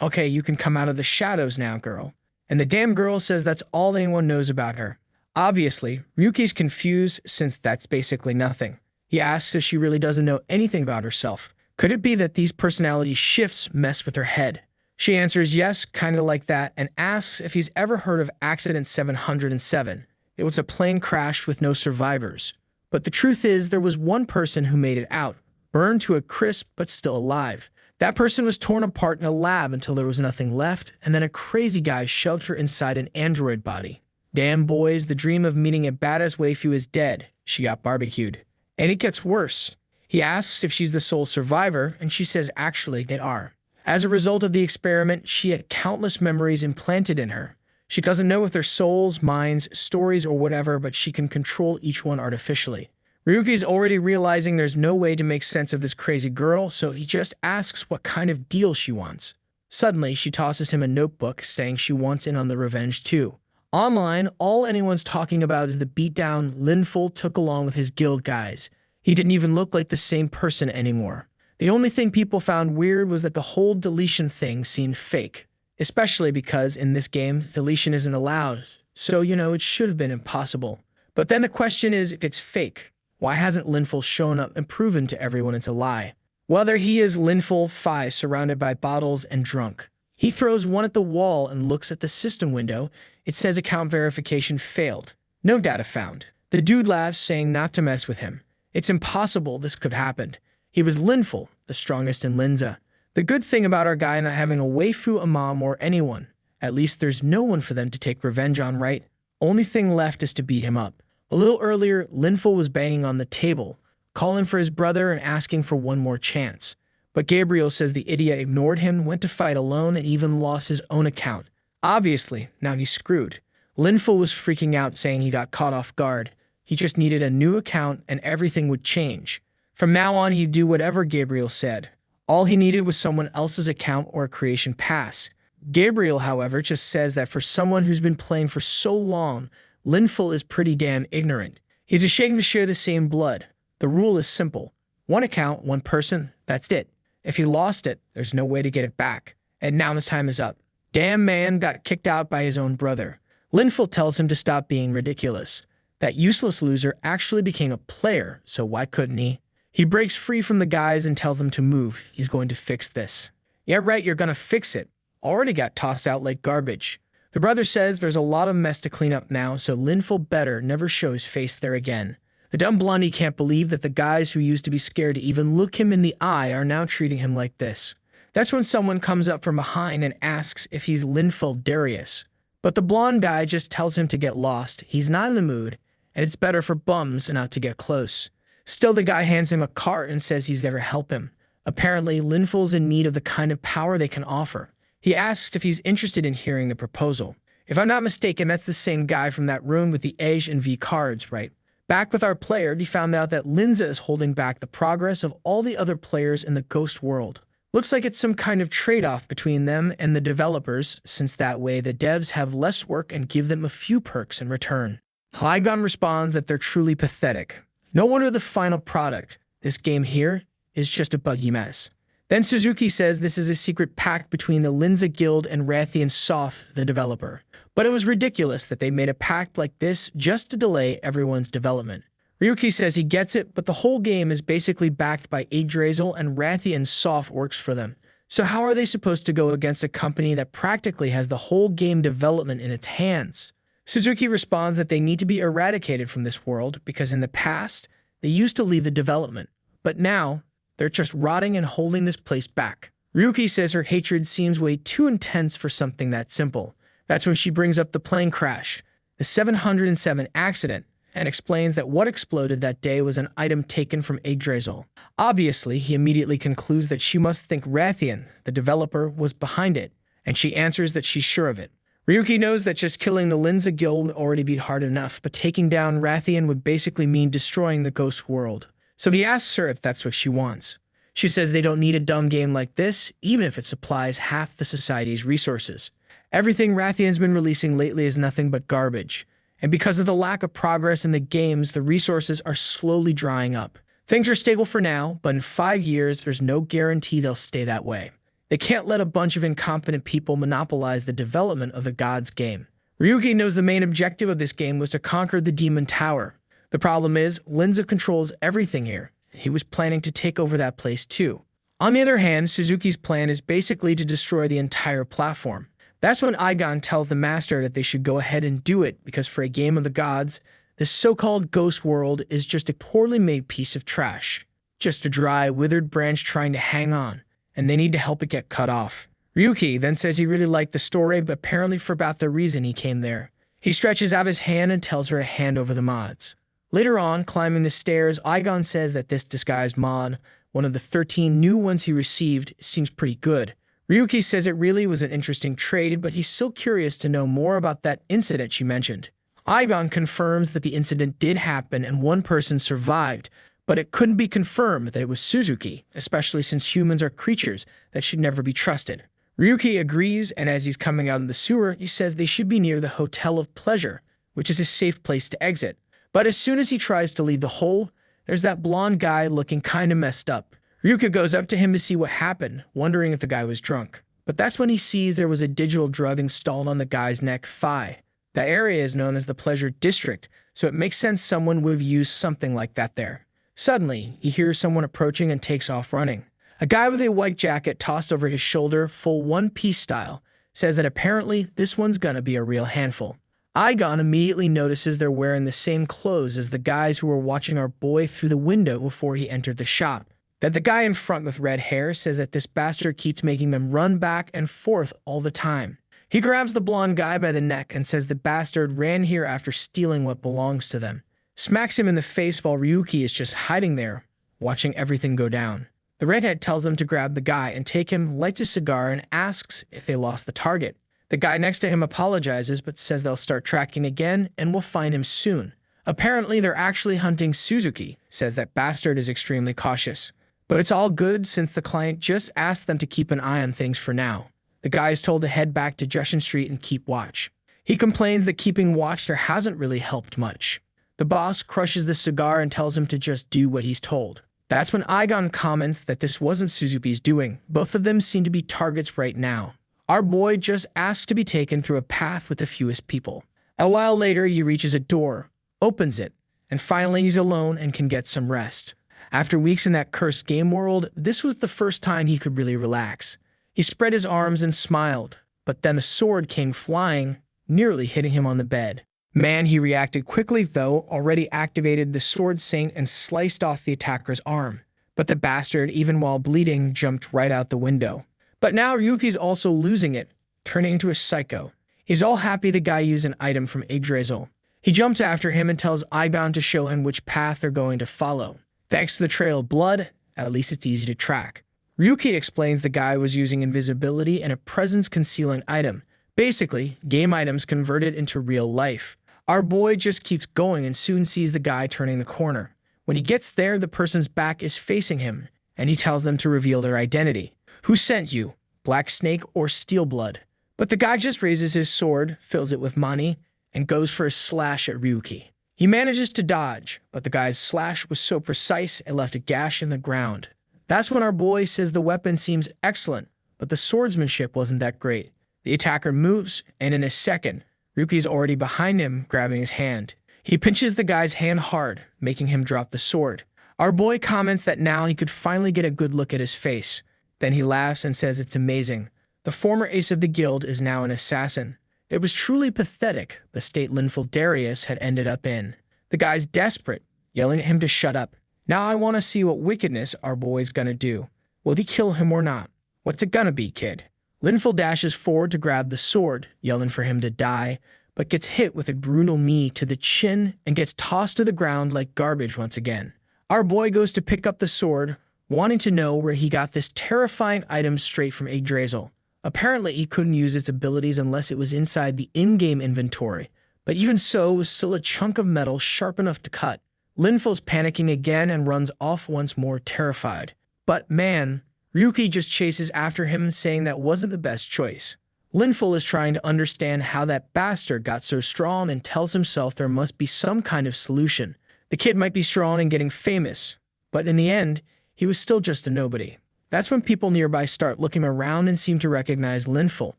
S1: Okay, you can come out of the shadows now, girl. And the damn girl says that's all anyone knows about her. Obviously, Ryuki's confused since that's basically nothing. He asks if she really doesn't know anything about herself. Could it be that these personality shifts mess with her head? She answers yes, kind of like that, and asks if he's ever heard of Accident 707. It was a plane crash with no survivors. But the truth is there was one person who made it out, burned to a crisp but still alive. That person was torn apart in a lab until there was nothing left, and then a crazy guy shoved her inside an android body. Damn boys, the dream of meeting a badass waifu is dead. She got barbecued. And it gets worse. He asks if she's the sole survivor, and she says actually they are. As a result of the experiment, she had countless memories implanted in her. She doesn't know if they're souls, minds, stories, or whatever, but she can control each one artificially. Ryuki's already realizing there's no way to make sense of this crazy girl, so he just asks what kind of deal she wants. Suddenly, she tosses him a notebook saying she wants in on the revenge too. Online, all anyone's talking about is the beatdown Linful took along with his guild guys. He didn't even look like the same person anymore. The only thing people found weird was that the whole deletion thing seemed fake. Especially because in this game, deletion isn't allowed, so it should have been impossible. But then the question is, if it's fake, why hasn't Linful shown up and proven to everyone it's a lie? Whether he is Linful Phi surrounded by bottles and drunk. He throws one at the wall and looks at the system window. It says account verification failed. No data found. The dude laughs, saying not to mess with him. It's impossible this could have happened. He was Linful, the strongest in Linza. The good thing about our guy not having a waifu, a mom, or anyone, at least there's no one for them to take revenge on, right? Only thing left is to beat him up. A little earlier, Linful was banging on the table, calling for his brother and asking for one more chance. But Gabriel says the idiot ignored him, went to fight alone, and even lost his own account. Obviously, now he's screwed. Linful was freaking out, saying he got caught off guard. He just needed a new account and everything would change. From now on, he'd do whatever Gabriel said. All he needed was someone else's account or a creation pass. Gabriel, however, just says that for someone who's been playing for so long, Linful is pretty damn ignorant. He's ashamed to share the same blood. The rule is simple. One account, one person, that's it. If he lost it, there's no way to get it back. And now his time is up. Damn man got kicked out by his own brother. Linful tells him to stop being ridiculous. That useless loser actually became a player, so why couldn't he? He breaks free from the guys and tells them to move. He's going to fix this. Yeah, right, you're gonna fix it. already got tossed out like garbage. The brother says there's a lot of mess to clean up now, so Linful better never show his face there again. The dumb blondie can't believe that the guys who used to be scared to even look him in the eye are now treating him like this. That's when someone comes up from behind and asks if he's Linful Darius. But the blonde guy just tells him to get lost. He's not in the mood, and it's better for bums not to get close. Still, the guy hands him a cart and says he's there to help him. Apparently, Linful's in need of the kind of power they can offer. He asks if he's interested in hearing the proposal. If I'm not mistaken, that's the same guy from that room with the Age and V cards, right? Back with our player, he found out that Linza is holding back the progress of all the other players in the ghost world. Looks like it's some kind of trade-off between them and the developers, since that way the devs have less work and give them a few perks in return. Hlygon responds that they're truly pathetic. No wonder the final product, this game here, is just a buggy mess. Then Suzuki says this is a secret pact between the Linza Guild and Rathian Soft, the developer. But it was ridiculous that they made a pact like this just to delay everyone's development. Ryuki says he gets it, but the whole game is basically backed by Yggdrasil and Rathian Soft works for them. So how are they supposed to go against a company that practically has the whole game development in its hands? Suzuki responds that they need to be eradicated from this world because in the past, they used to lead the development. But now, they're just rotting and holding this place back. Ryuki says her hatred seems way too intense for something that simple. That's when she brings up the plane crash, the 707 accident, and explains that what exploded that day was an item taken from Yggdrasil. Obviously, he immediately concludes that she must think Rathian, the developer, was behind it, and she answers that she's sure of it. Ryuki knows that just killing the Linza Guild would already be hard enough, but taking down Rathian would basically mean destroying the ghost world. So he asks her if that's what she wants. She says they don't need a dumb game like this, even if it supplies half the society's resources. Everything Rathian's been releasing lately is nothing but garbage. And because of the lack of progress in the games, the resources are slowly drying up. Things are stable for now, but in 5 years, there's no guarantee they'll stay that way. They can't let a bunch of incompetent people monopolize the development of the gods game. Ryuki knows the main objective of this game was to conquer the Demon Tower. The problem is, Linza controls everything here. He was planning to take over that place too. On the other hand, Suzuki's plan is basically to destroy the entire platform. That's when Aigon tells the master that they should go ahead and do it because for a game of the gods, this so-called ghost world is just a poorly made piece of trash. Just a dry, withered branch trying to hang on, and they need to help it get cut off. Ryuki then says he really liked the story but apparently forgot the reason he came there. He stretches out his hand and tells her to hand over the mods. Later on, climbing the stairs, Aigon says that this disguised mod, one of the 13 new ones he received, seems pretty good. Ryuki says it really was an interesting trade, but he's still curious to know more about that incident she mentioned. Aigon confirms that the incident did happen and one person survived, but it couldn't be confirmed that it was Suzuki, especially since humans are creatures that should never be trusted. Ryuki agrees, and as he's coming out in the sewer, he says they should be near the Hotel of Pleasure, which is a safe place to exit. But as soon as he tries to leave the hole, there's that blonde guy looking kinda messed up. Ryuka goes up to him to see what happened, wondering if the guy was drunk. But that's when he sees there was a digital drug installed on the guy's neck thigh. That area is known as the Pleasure District, so it makes sense someone would have used something like that there. Suddenly, he hears someone approaching and takes off running. A guy with a white jacket tossed over his shoulder, full one-piece style, says that apparently this one's gonna be a real handful. Aigon immediately notices they're wearing the same clothes as the guys who were watching our boy through the window before he entered the shop. That the guy in front with red hair says that this bastard keeps making them run back and forth all the time. He grabs the blonde guy by the neck and says the bastard ran here after stealing what belongs to them. Smacks him in the face while Ryuki is just hiding there, watching everything go down. The redhead tells them to grab the guy and take him, lights a cigar, and asks if they lost the target. The guy next to him apologizes but says they'll start tracking again and will find him soon. Apparently they're actually hunting Suzuki, says that bastard is extremely cautious. But it's all good since the client just asked them to keep an eye on things for now. The guy is told to head back to Justin Street and keep watch. He complains that keeping watch there hasn't really helped much. The boss crushes the cigar and tells him to just do what he's told. That's when Aigon comments that this wasn't Suzuki's doing. Both of them seem to be targets right now. Our boy just asks to be taken through a path with the fewest people. A while later, he reaches a door, opens it, and finally he's alone and can get some rest. After weeks in that cursed game world, this was the first time he could really relax. He spread his arms and smiled, but then a sword came flying, nearly hitting him on the bed. Man, he reacted quickly though, already activated the sword saint and sliced off the attacker's arm. But the bastard, even while bleeding, jumped right out the window. But now Ryuki's also losing it, turning into a psycho. He's all happy the guy used an item from Yggdrasil. He jumps after him and tells Eyebound to show him which path they're going to follow. Thanks to the trail of blood, at least it's easy to track. Ryuki explains the guy was using invisibility and a presence-concealing item. Basically, game items converted into real life. Our boy just keeps going and soon sees the guy turning the corner. When he gets there, the person's back is facing him, and he tells them to reveal their identity. Who sent you? Black Snake or Steel Blood? But the guy just raises his sword, fills it with money, and goes for a slash at Ryuki. He manages to dodge, but the guy's slash was so precise it left a gash in the ground. That's when our boy says the weapon seems excellent, but the swordsmanship wasn't that great. The attacker moves, and in a second, Ryuki's already behind him, grabbing his hand. He pinches the guy's hand hard, making him drop the sword. Our boy comments that now he could finally get a good look at his face. Then he laughs and says it's amazing. The former ace of the guild is now an assassin. It was truly pathetic the state Linful Darius had ended up in. The guy's desperate, yelling at him to shut up. Now I want to see what wickedness our boy's gonna do. Will he kill him or not? What's it gonna be, kid? Linful dashes forward to grab the sword, yelling for him to die, but gets hit with a brutal knee to the chin and gets tossed to the ground like garbage once again. Our boy goes to pick up the sword, wanting to know where he got this terrifying item straight from Yggdrasil. Apparently, he couldn't use its abilities unless it was inside the in-game inventory, but even so, it was still a chunk of metal sharp enough to cut. Linful's panicking again and runs off once more, terrified. But man, Ryuki just chases after him, saying that wasn't the best choice. Linful is trying to understand how that bastard got so strong and tells himself there must be some kind of solution. The kid might be strong and getting famous, but in the end, he was still just a nobody. That's when people nearby start looking around and seem to recognize Linful.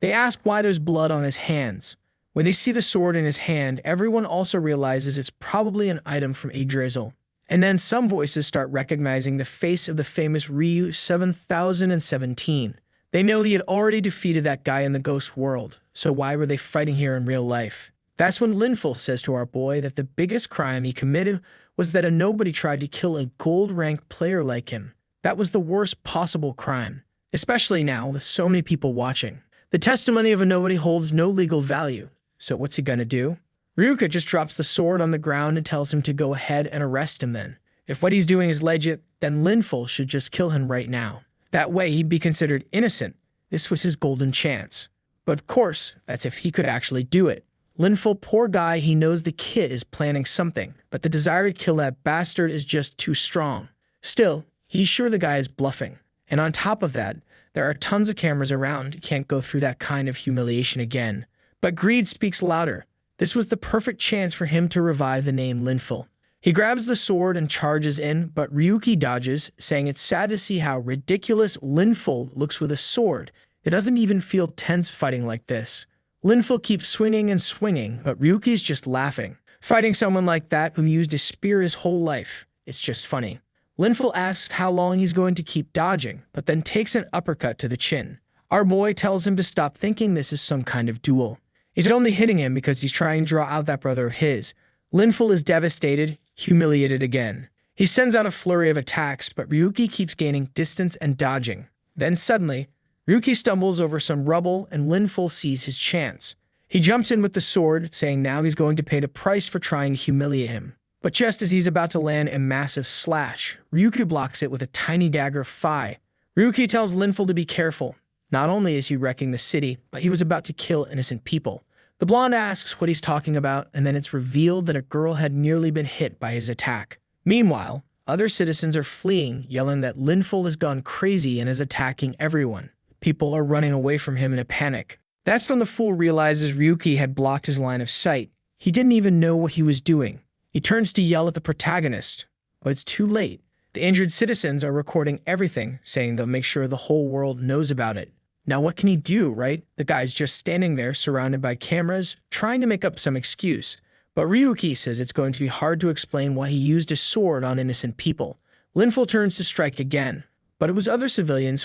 S1: They ask why there's blood on his hands. When they see the sword in his hand, everyone also realizes it's probably an item from Yggdrasil. And then some voices start recognizing the face of the famous Ryu 7017. They know he had already defeated that guy in the ghost world, so why were they fighting here in real life? That's when Linful says to our boy that the biggest crime he committed was that a nobody tried to kill a gold-ranked player like him. That was the worst possible crime, especially now with so many people watching. The testimony of a nobody holds no legal value, so what's he gonna do? Ryuka just drops the sword on the ground and tells him to go ahead and arrest him then. If what he's doing is legit, then Linful should just kill him right now. That way he'd be considered innocent. This was his golden chance. But of course, that's if he could actually do it. Linful, poor guy, he knows the kid is planning something, but the desire to kill that bastard is just too strong. Still, he's sure the guy is bluffing. And on top of that, there are tons of cameras around. He can't go through that kind of humiliation again. But greed speaks louder. This was the perfect chance for him to revive the name Linful. He grabs the sword and charges in, but Ryuki dodges, saying it's sad to see how ridiculous Linful looks with a sword. It doesn't even feel tense fighting like this. Linful keeps swinging and swinging, but Ryuki's just laughing. Fighting someone like that who used a spear his whole life, it's just funny. Linful asks how long he's going to keep dodging, but then takes an uppercut to the chin. Our boy tells him to stop thinking this is some kind of duel. He's only hitting him because he's trying to draw out that brother of his. Linful is devastated, humiliated again. He sends out a flurry of attacks, but Ryuki keeps gaining distance and dodging. Then suddenly, Ryuki stumbles over some rubble and Linful sees his chance. He jumps in with the sword, saying now he's going to pay the price for trying to humiliate him. But just as he's about to land a massive slash, Ryuki blocks it with a tiny dagger of fire. Ryuki tells Linful to be careful. Not only is he wrecking the city, but he was about to kill innocent people. The blonde asks what he's talking about, and then it's revealed that a girl had nearly been hit by his attack. Meanwhile, other citizens are fleeing, yelling that Linful has gone crazy and is attacking everyone. People are running away from him in a panic. That's when the fool realizes Ryuki had blocked his line of sight. He didn't even know what he was doing. He turns to yell at the protagonist, but it's too late. The injured citizens are recording everything, saying they'll make sure the whole world knows about it. Now what can he do, right? The guy's just standing there surrounded by cameras, trying to make up some excuse. But Ryuki says it's going to be hard to explain why he used a sword on innocent people. Linful turns to strike again, but it was other civilians'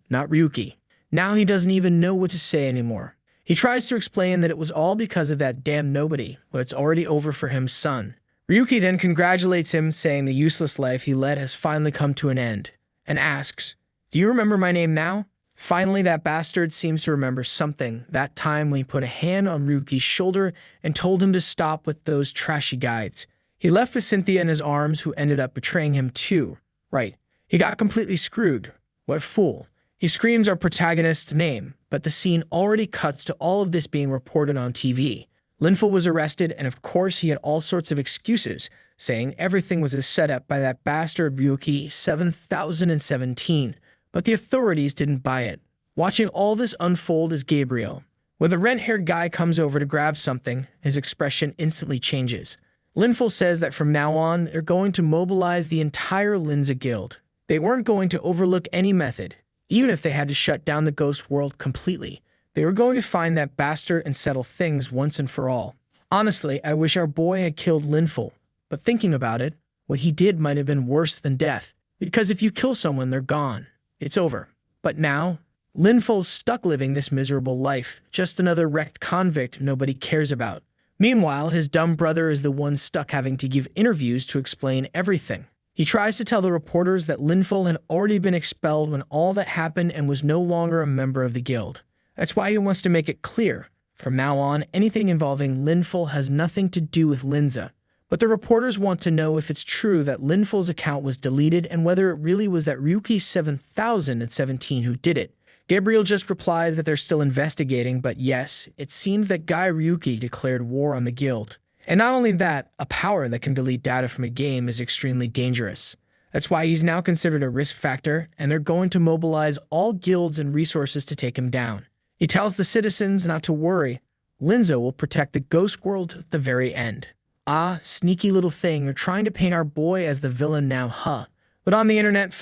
S1: not Ryuki. Now he doesn't even know what to say anymore. He tries to explain that it was all because of that damn nobody, but it's already over for him's son. Ryuki then congratulates him, saying the useless life he led has finally come to an end, and asks, "Do you remember my name now?" Finally, that bastard seems to remember something, that time when he put a hand on Ryuki's shoulder and told him to stop with those trashy guides. He left with Cynthia in his arms, who ended up betraying him too. Right, he got completely screwed. What a fool. He screams our protagonist's name, but the scene already cuts to all of this being reported on TV. Linful was arrested, and of course he had all sorts of excuses, saying everything was a setup by that bastard Ryuki 7017, but the authorities didn't buy it. Watching all this unfold is Gabriel. When the red-haired guy comes over to grab something, his expression instantly changes. Linful says that from now on, they're going to mobilize the entire Linza Guild. They weren't going to overlook any method. Even if they had to shut down the ghost world completely, they were going to find that bastard and settle things once and for all. Honestly, I wish our boy had killed Linful, but thinking about it, what he did might have been worse than death, because if you kill someone, they're gone. It's over. But now, Linful's stuck living this miserable life, just another wrecked convict nobody cares about. Meanwhile, his dumb brother is the one stuck having to give interviews to explain everything. He tries to tell the reporters that Linful had already been expelled when all that happened and was no longer a member of the guild. That's why he wants to make it clear. From now on, anything involving Linful has nothing to do with Linza. But the reporters want to know if it's true that Linful's account was deleted and whether it really was that Ryuki 7017 who did it. Gabriel just replies that they're still investigating, but yes, it seems that Guy Ryuki declared war on the guild. And not only that, a power that can delete data from a game is extremely dangerous. That's why he's now considered a risk factor, and they're going to mobilize all guilds and resources to take him down. He tells the citizens not to worry. Linza will protect the ghost world at the very end. Ah, sneaky little thing, you're trying to paint our boy as the villain now, huh? But on the internet,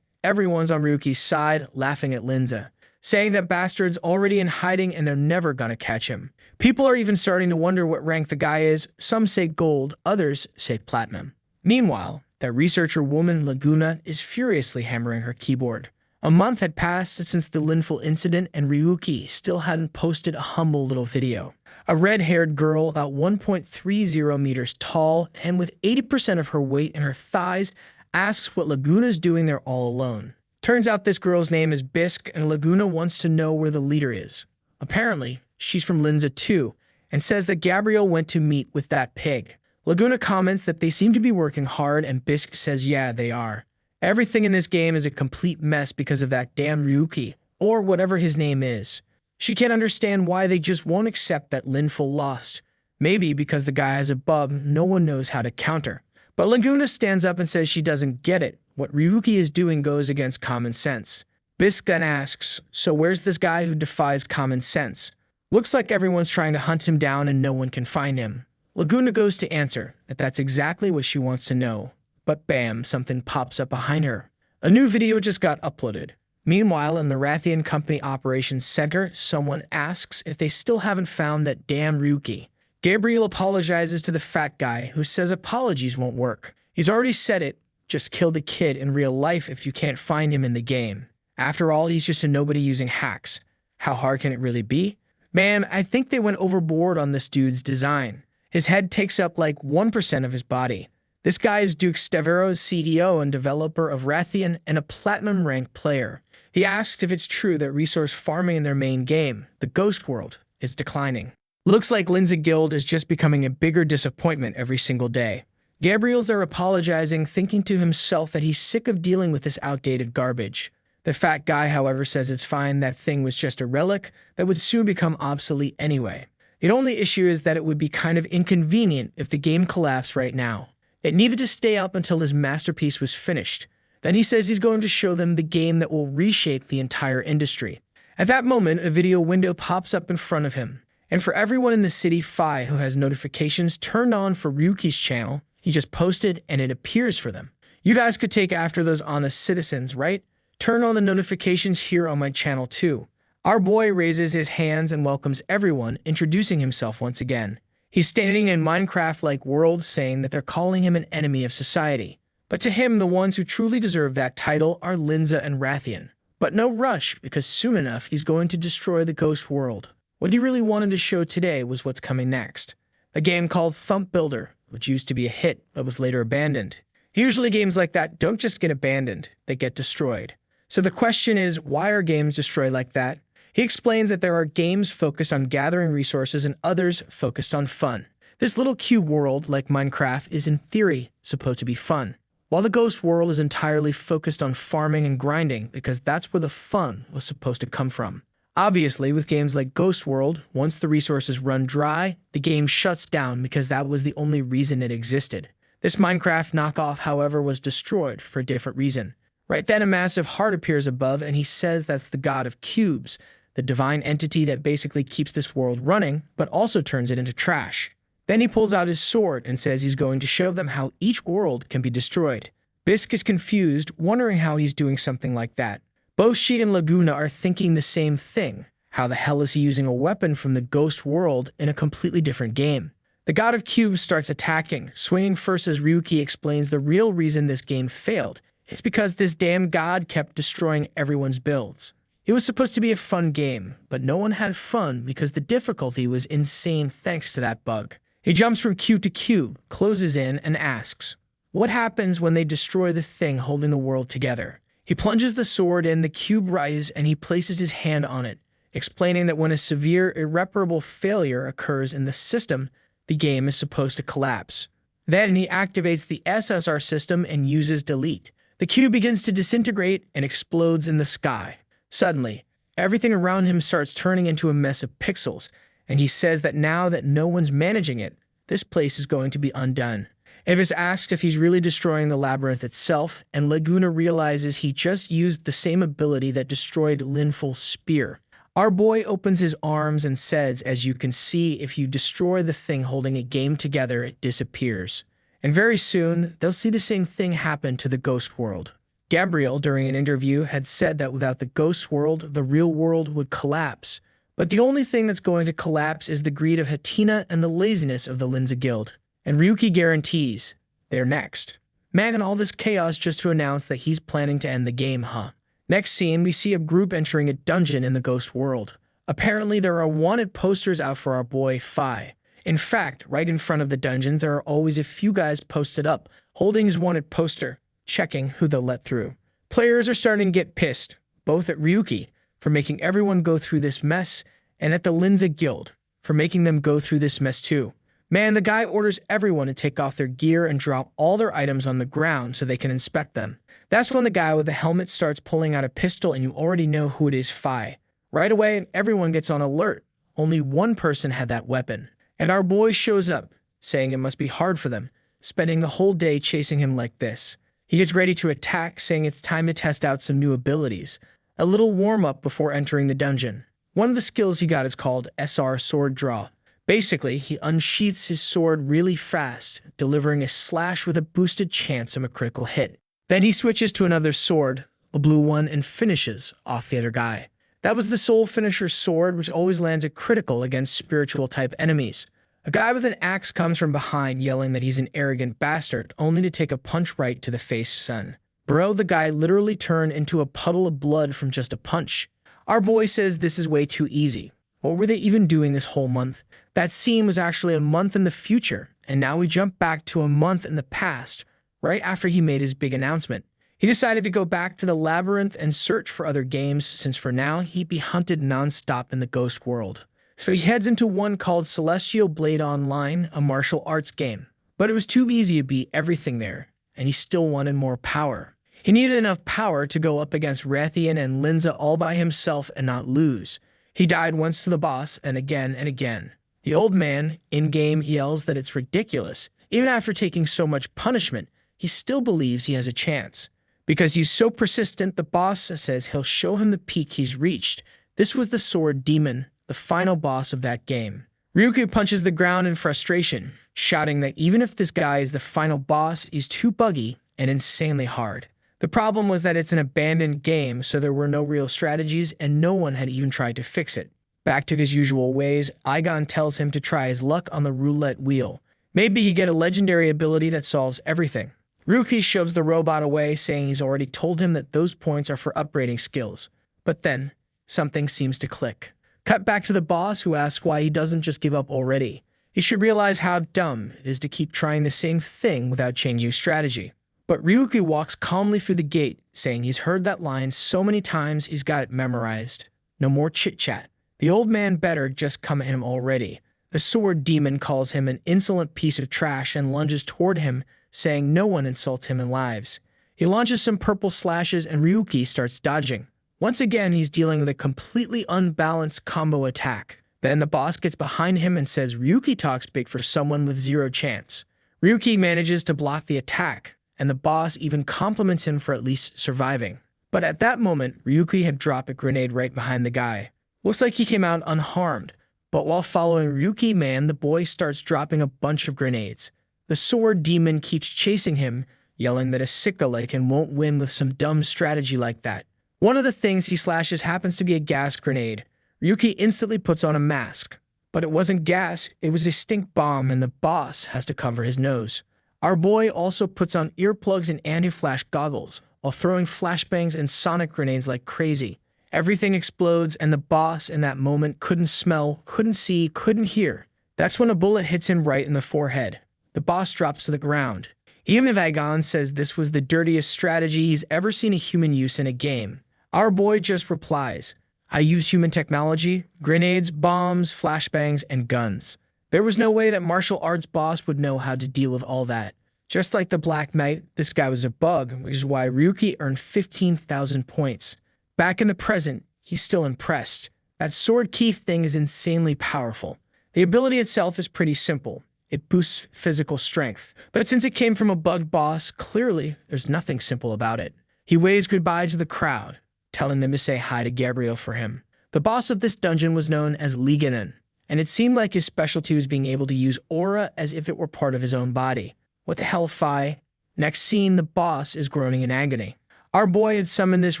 S1: everyone's on Ryuki's side, laughing at Linza, saying that bastard's already in hiding and they're never gonna catch him. People are even starting to wonder what rank the guy is. Some say gold, others say platinum. Meanwhile, that researcher woman Laguna is furiously hammering her keyboard. A month had passed since the Linful incident and Ryuki still hadn't posted a humble little video. A red-haired girl about 1.30 meters tall and with 80% of her weight in her thighs asks what Laguna's doing there all alone. Turns out this girl's name is Bisque, and Laguna wants to know where the leader is. Apparently, she's from Linza too, and says that Gabriel went to meet with that pig. Laguna comments that they seem to be working hard, and Bisque says yeah, they are. Everything in this game is a complete mess because of that damn Ryuki, or whatever his name is. She can't understand why they just won't accept that Linful lost. Maybe because the guy has a bub, no one knows how to counter. But Laguna stands up and says she doesn't get it. What Ryuki is doing goes against common sense. Bisque then asks, so where's this guy who defies common sense? Looks like everyone's trying to hunt him down and no one can find him. Laguna goes to answer that that's exactly what she wants to know. But bam, something pops up behind her. A new video just got uploaded. Meanwhile, in the Rathian Company Operations Center, someone asks if they still haven't found that damn Ryuki. Gabriel apologizes to the fat guy, who says apologies won't work. He's already said it, just kill the kid in real life if you can't find him in the game. After all, he's just a nobody using hacks. How hard can it really be? Man, I think they went overboard on this dude's design. His head takes up like 1% of his body. This guy is Duke Stevero's CEO and developer of Rathian and a platinum-ranked player. He asks if it's true that resource farming in their main game, the Ghost World, is declining. Looks like Linza Guild is just becoming a bigger disappointment every single day. Gabriel's there apologizing, thinking to himself that he's sick of dealing with this outdated garbage. The fat guy, however, says it's fine, that thing was just a relic that would soon become obsolete anyway. The only issue is that it would be kind of inconvenient if the game collapsed right now. It needed to stay up until his masterpiece was finished. Then he says he's going to show them the game that will reshape the entire industry. At that moment, a video window pops up in front of him. And for everyone in the city who has notifications turned on for Ryuki's channel, he just posted and it appears for them. You guys could take after those honest citizens, right? Turn on the notifications here on my channel too. Our boy raises his hands and welcomes everyone, introducing himself once again. He's standing in Minecraft-like world saying that they're calling him an enemy of society. But to him, the ones who truly deserve that title are Linza and Rathian. But no rush, because soon enough he's going to destroy the ghost world. What he really wanted to show today was what's coming next. A game called Thump Builder, which used to be a hit but was later abandoned. Usually games like that don't just get abandoned, they get destroyed. So the question is, why are games destroyed like that? He explains that there are games focused on gathering resources and others focused on fun. This little cube world, like Minecraft, is in theory supposed to be fun, while the ghost world is entirely focused on farming and grinding because that's where the fun was supposed to come from. Obviously, with games like Ghost World, once the resources run dry, the game shuts down because that was the only reason it existed. This Minecraft knockoff, however, was destroyed for a different reason. Right then, a massive heart appears above, and he says that's the god of cubes, the divine entity that basically keeps this world running, but also turns it into trash. Then he pulls out his sword and says he's going to show them how each world can be destroyed. Bisque is confused, wondering how he's doing something like that. Both she and Laguna are thinking the same thing. How the hell is he using a weapon from the ghost world in a completely different game? The god of cubes starts attacking, swinging first as Ryuki explains the real reason this game failed. It's because this damn god kept destroying everyone's builds. It was supposed to be a fun game, but no one had fun because the difficulty was insane thanks to that bug. He jumps from cube to cube, closes in, and asks, what happens when they destroy the thing holding the world together? He plunges the sword in, the cube rises, and he places his hand on it, explaining that when a severe, irreparable failure occurs in the system, the game is supposed to collapse. Then he activates the SSR system and uses delete. The cube begins to disintegrate and explodes in the sky. Suddenly, everything around him starts turning into a mess of pixels, and he says that now that no one's managing it, this place is going to be undone. Evis asks if he's really destroying the labyrinth itself, and Laguna realizes he just used the same ability that destroyed Linful's spear. Our boy opens his arms and says, as you can see, if you destroy the thing holding a game together, it disappears. And very soon, they'll see the same thing happen to the ghost world. Gabriel, during an interview, had said that without the ghost world, the real world would collapse. But the only thing that's going to collapse is the greed of Hatina and the laziness of the Linza Guild. And Ryuki guarantees they're next. Man, and all this chaos just to announce that he's planning to end the game, huh? Next scene, we see a group entering a dungeon in the ghost world. Apparently, there are wanted posters out for our boy, Phi. In fact, right in front of the dungeons, there are always a few guys posted up, holding his wanted poster, checking who they'll let through. Players are starting to get pissed, both at Ryuki for making everyone go through this mess, and at the Linza Guild for making them go through this mess too. Man, the guy orders everyone to take off their gear and drop all their items on the ground so they can inspect them. That's when the guy with the helmet starts pulling out a pistol and you already know who it is, Phi. Right away, everyone gets on alert. Only one person had that weapon. And our boy shows up, saying it must be hard for them, spending the whole day chasing him like this. He gets ready to attack, saying it's time to test out some new abilities. A little warm-up before entering the dungeon. One of the skills he got is called SR Sword Draw. Basically, he unsheaths his sword really fast, delivering a slash with a boosted chance of a critical hit. Then he switches to another sword, a blue one, and finishes off the other guy. That was the Soul Finisher sword, which always lands a critical against spiritual-type enemies. A guy with an axe comes from behind, yelling that he's an arrogant bastard, only to take a punch right to the face, son. Bro, the guy literally turned into a puddle of blood from just a punch. Our boy says this is way too easy. What were they even doing this whole month? That scene was actually a month in the future, and now we jump back to a month in the past, right after he made his big announcement. He decided to go back to the labyrinth and search for other games, since for now he'd be hunted non-stop in the ghost world. So he heads into one called Celestial Blade Online, a martial arts game. But it was too easy to beat everything there, and he still wanted more power. He needed enough power to go up against Rathian and Linza all by himself and not lose. He died once to the boss, and again and again. The old man, in-game, yells that it's ridiculous. Even after taking so much punishment, he still believes he has a chance. Because he's so persistent, the boss says he'll show him the peak he's reached. This was the Sword Demon, the final boss of that game. Ryuki punches the ground in frustration, shouting that even if this guy is the final boss, he's too buggy and insanely hard. The problem was that it's an abandoned game, so there were no real strategies and no one had even tried to fix it. Back to his usual ways, Aigon tells him to try his luck on the roulette wheel. Maybe he get a legendary ability that solves everything. Ryuki shoves the robot away, saying he's already told him that those points are for upgrading skills. But then, something seems to click. Cut back to the boss, who asks why he doesn't just give up already. He should realize how dumb it is to keep trying the same thing without changing strategy. But Ryuki walks calmly through the gate, saying he's heard that line so many times he's got it memorized. No more chit-chat. The old man better just come at him already. The sword demon calls him an insolent piece of trash and lunges toward him, saying no one insults him in lives. He launches some purple slashes and Ryuki starts dodging. Once again, he's dealing with a completely unbalanced combo attack. Then the boss gets behind him and says Ryuki talks big for someone with zero chance. Ryuki manages to block the attack, and the boss even compliments him for at least surviving. But at that moment, Ryuki had dropped a grenade right behind the guy. Looks like he came out unharmed, but while following Ryuki Man, the boy starts dropping a bunch of grenades. The sword demon keeps chasing him, yelling that a sicko like him won't win with some dumb strategy like that. One of the things he slashes happens to be a gas grenade. Ryuki instantly puts on a mask. But it wasn't gas, it was a stink bomb, and the boss has to cover his nose. Our boy also puts on earplugs and anti-flash goggles, while throwing flashbangs and sonic grenades like crazy. Everything explodes, and the boss in that moment couldn't smell, couldn't see, couldn't hear. That's when a bullet hits him right in the forehead. The boss drops to the ground. Even Vagon says this was the dirtiest strategy he's ever seen a human use in a game. Our boy just replies, I use human technology, grenades, bombs, flashbangs, and guns. There was no way that martial arts boss would know how to deal with all that. Just like the Black Knight, this guy was a bug, which is why Ryuki earned 15,000 points. Back in the present, he's still impressed. That sword key thing is insanely powerful. The ability itself is pretty simple. It boosts physical strength. But since it came from a bugged boss, clearly there's nothing simple about it. He waves goodbye to the crowd, telling them to say hi to Gabriel for him. The boss of this dungeon was known as Liganen, and it seemed like his specialty was being able to use aura as if it were part of his own body. What the hell, Phi? Next scene, the boss is groaning in agony. Our boy had summoned this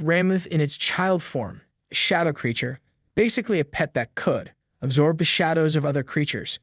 S1: Ramuth in its child form, a shadow creature, basically a pet that could absorb the shadows of other creatures.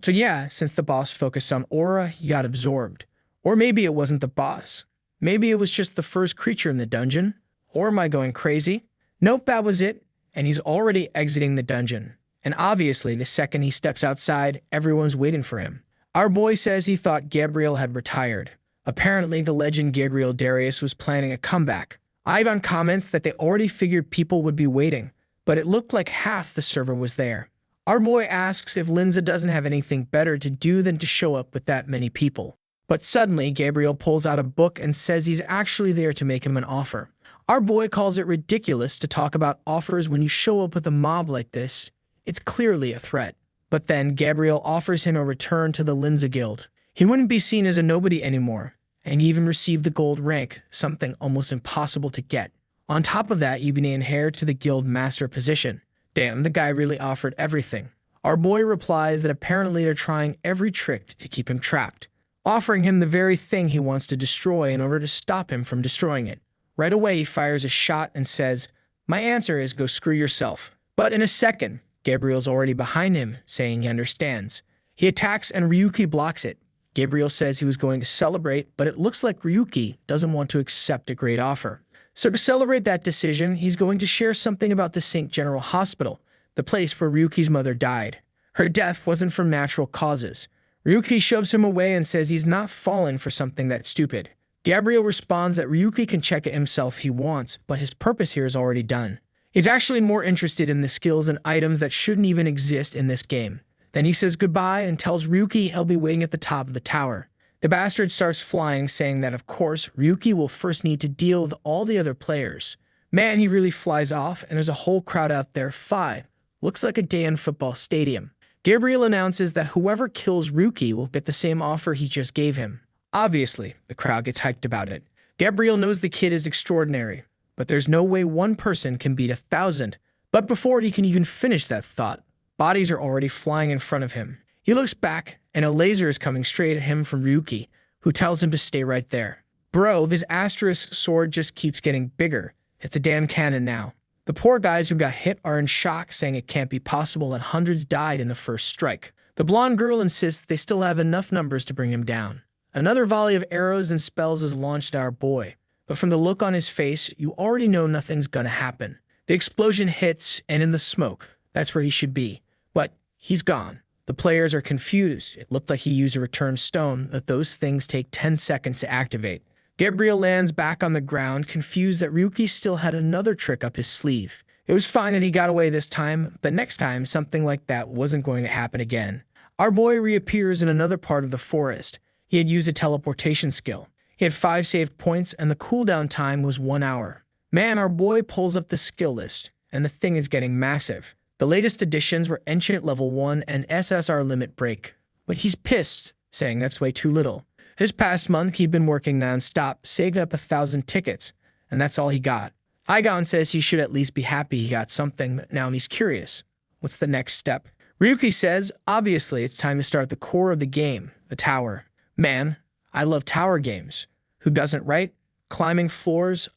S1: So yeah, since the boss focused on aura, he got absorbed. Or maybe it wasn't the boss. Maybe it was just the first creature in the dungeon. Or am I going crazy? Nope, that was it, and he's already exiting the dungeon. And obviously, the second he steps outside, everyone's waiting for him. Our boy says he thought Gabriel had retired. Apparently, the legend Gabriel Darius was planning a comeback. Ivan comments that they already figured people would be waiting, but it looked like half the server was there. Our boy asks if Linza doesn't have anything better to do than to show up with that many people. But suddenly, Gabriel pulls out a book and says he's actually there to make him an offer. Our boy calls it ridiculous to talk about offers when you show up with a mob like this. It's clearly a threat. But then Gabriel offers him a return to the Linza Guild. He wouldn't be seen as a nobody anymore, and he even received the gold rank, something almost impossible to get. On top of that, you'd be inherited to the guild master position. Damn, the guy really offered everything. Our boy replies that apparently they're trying every trick to keep him trapped, offering him the very thing he wants to destroy in order to stop him from destroying it. Right away, he fires a shot and says, "My answer is go screw yourself." But in a second, Gabriel's already behind him, saying he understands. He attacks and Ryuki blocks it. Gabriel says he was going to celebrate, but it looks like Ryuki doesn't want to accept a great offer. So to celebrate that decision, he's going to share something about the St. General Hospital, the place where Ryuki's mother died. Her death wasn't from natural causes. Ryuki shoves him away and says he's not fallen for something that stupid. Gabriel responds that Ryuki can check it himself if he wants, but his purpose here is already done. He's actually more interested in the skills and items that shouldn't even exist in this game. Then he says goodbye and tells Ryuki he'll be waiting at the top of the tower. The bastard starts flying, saying that of course, Ryuki will first need to deal with all the other players. Man, he really flies off, and there's a whole crowd out there. 5. Looks like a day in football stadium. Gabriel announces that whoever kills Ryuki will get the same offer he just gave him. Obviously, the crowd gets hyped about it. Gabriel knows the kid is extraordinary, but there's no way one person can beat 1,000. But before he can even finish that thought, bodies are already flying in front of him. He looks back, and a laser is coming straight at him from Ryuki, who tells him to stay right there. Bro, this asterisk sword just keeps getting bigger. It's a damn cannon now. The poor guys who got hit are in shock, saying it can't be possible that hundreds died in the first strike. The blonde girl insists they still have enough numbers to bring him down. Another volley of arrows and spells is launched at our boy. But from the look on his face, you already know nothing's gonna happen. The explosion hits, and in the smoke, that's where he should be. But he's gone. The players are confused. It looked like he used a return stone, but those things take 10 seconds to activate. Gabriel lands back on the ground, confused that Ryuki still had another trick up his sleeve. It was fine that he got away this time, but next time something like that wasn't going to happen again. Our boy reappears in another part of the forest. He had used a teleportation skill. He had 5 saved points, and the cooldown time was 1 hour. Man, our boy pulls up the skill list, and the thing is getting massive. The latest additions were Ancient Level 1 and SSR Limit Break. But he's pissed, saying that's way too little. This past month, he'd been working non-stop, saved up 1,000 tickets, and that's all he got. Igon says he should at least be happy he got something, but now he's curious. What's the next step? Ryuki says, obviously, it's time to start the core of the game, the tower. Man, I love tower games. Who doesn't, right? Climbing floors,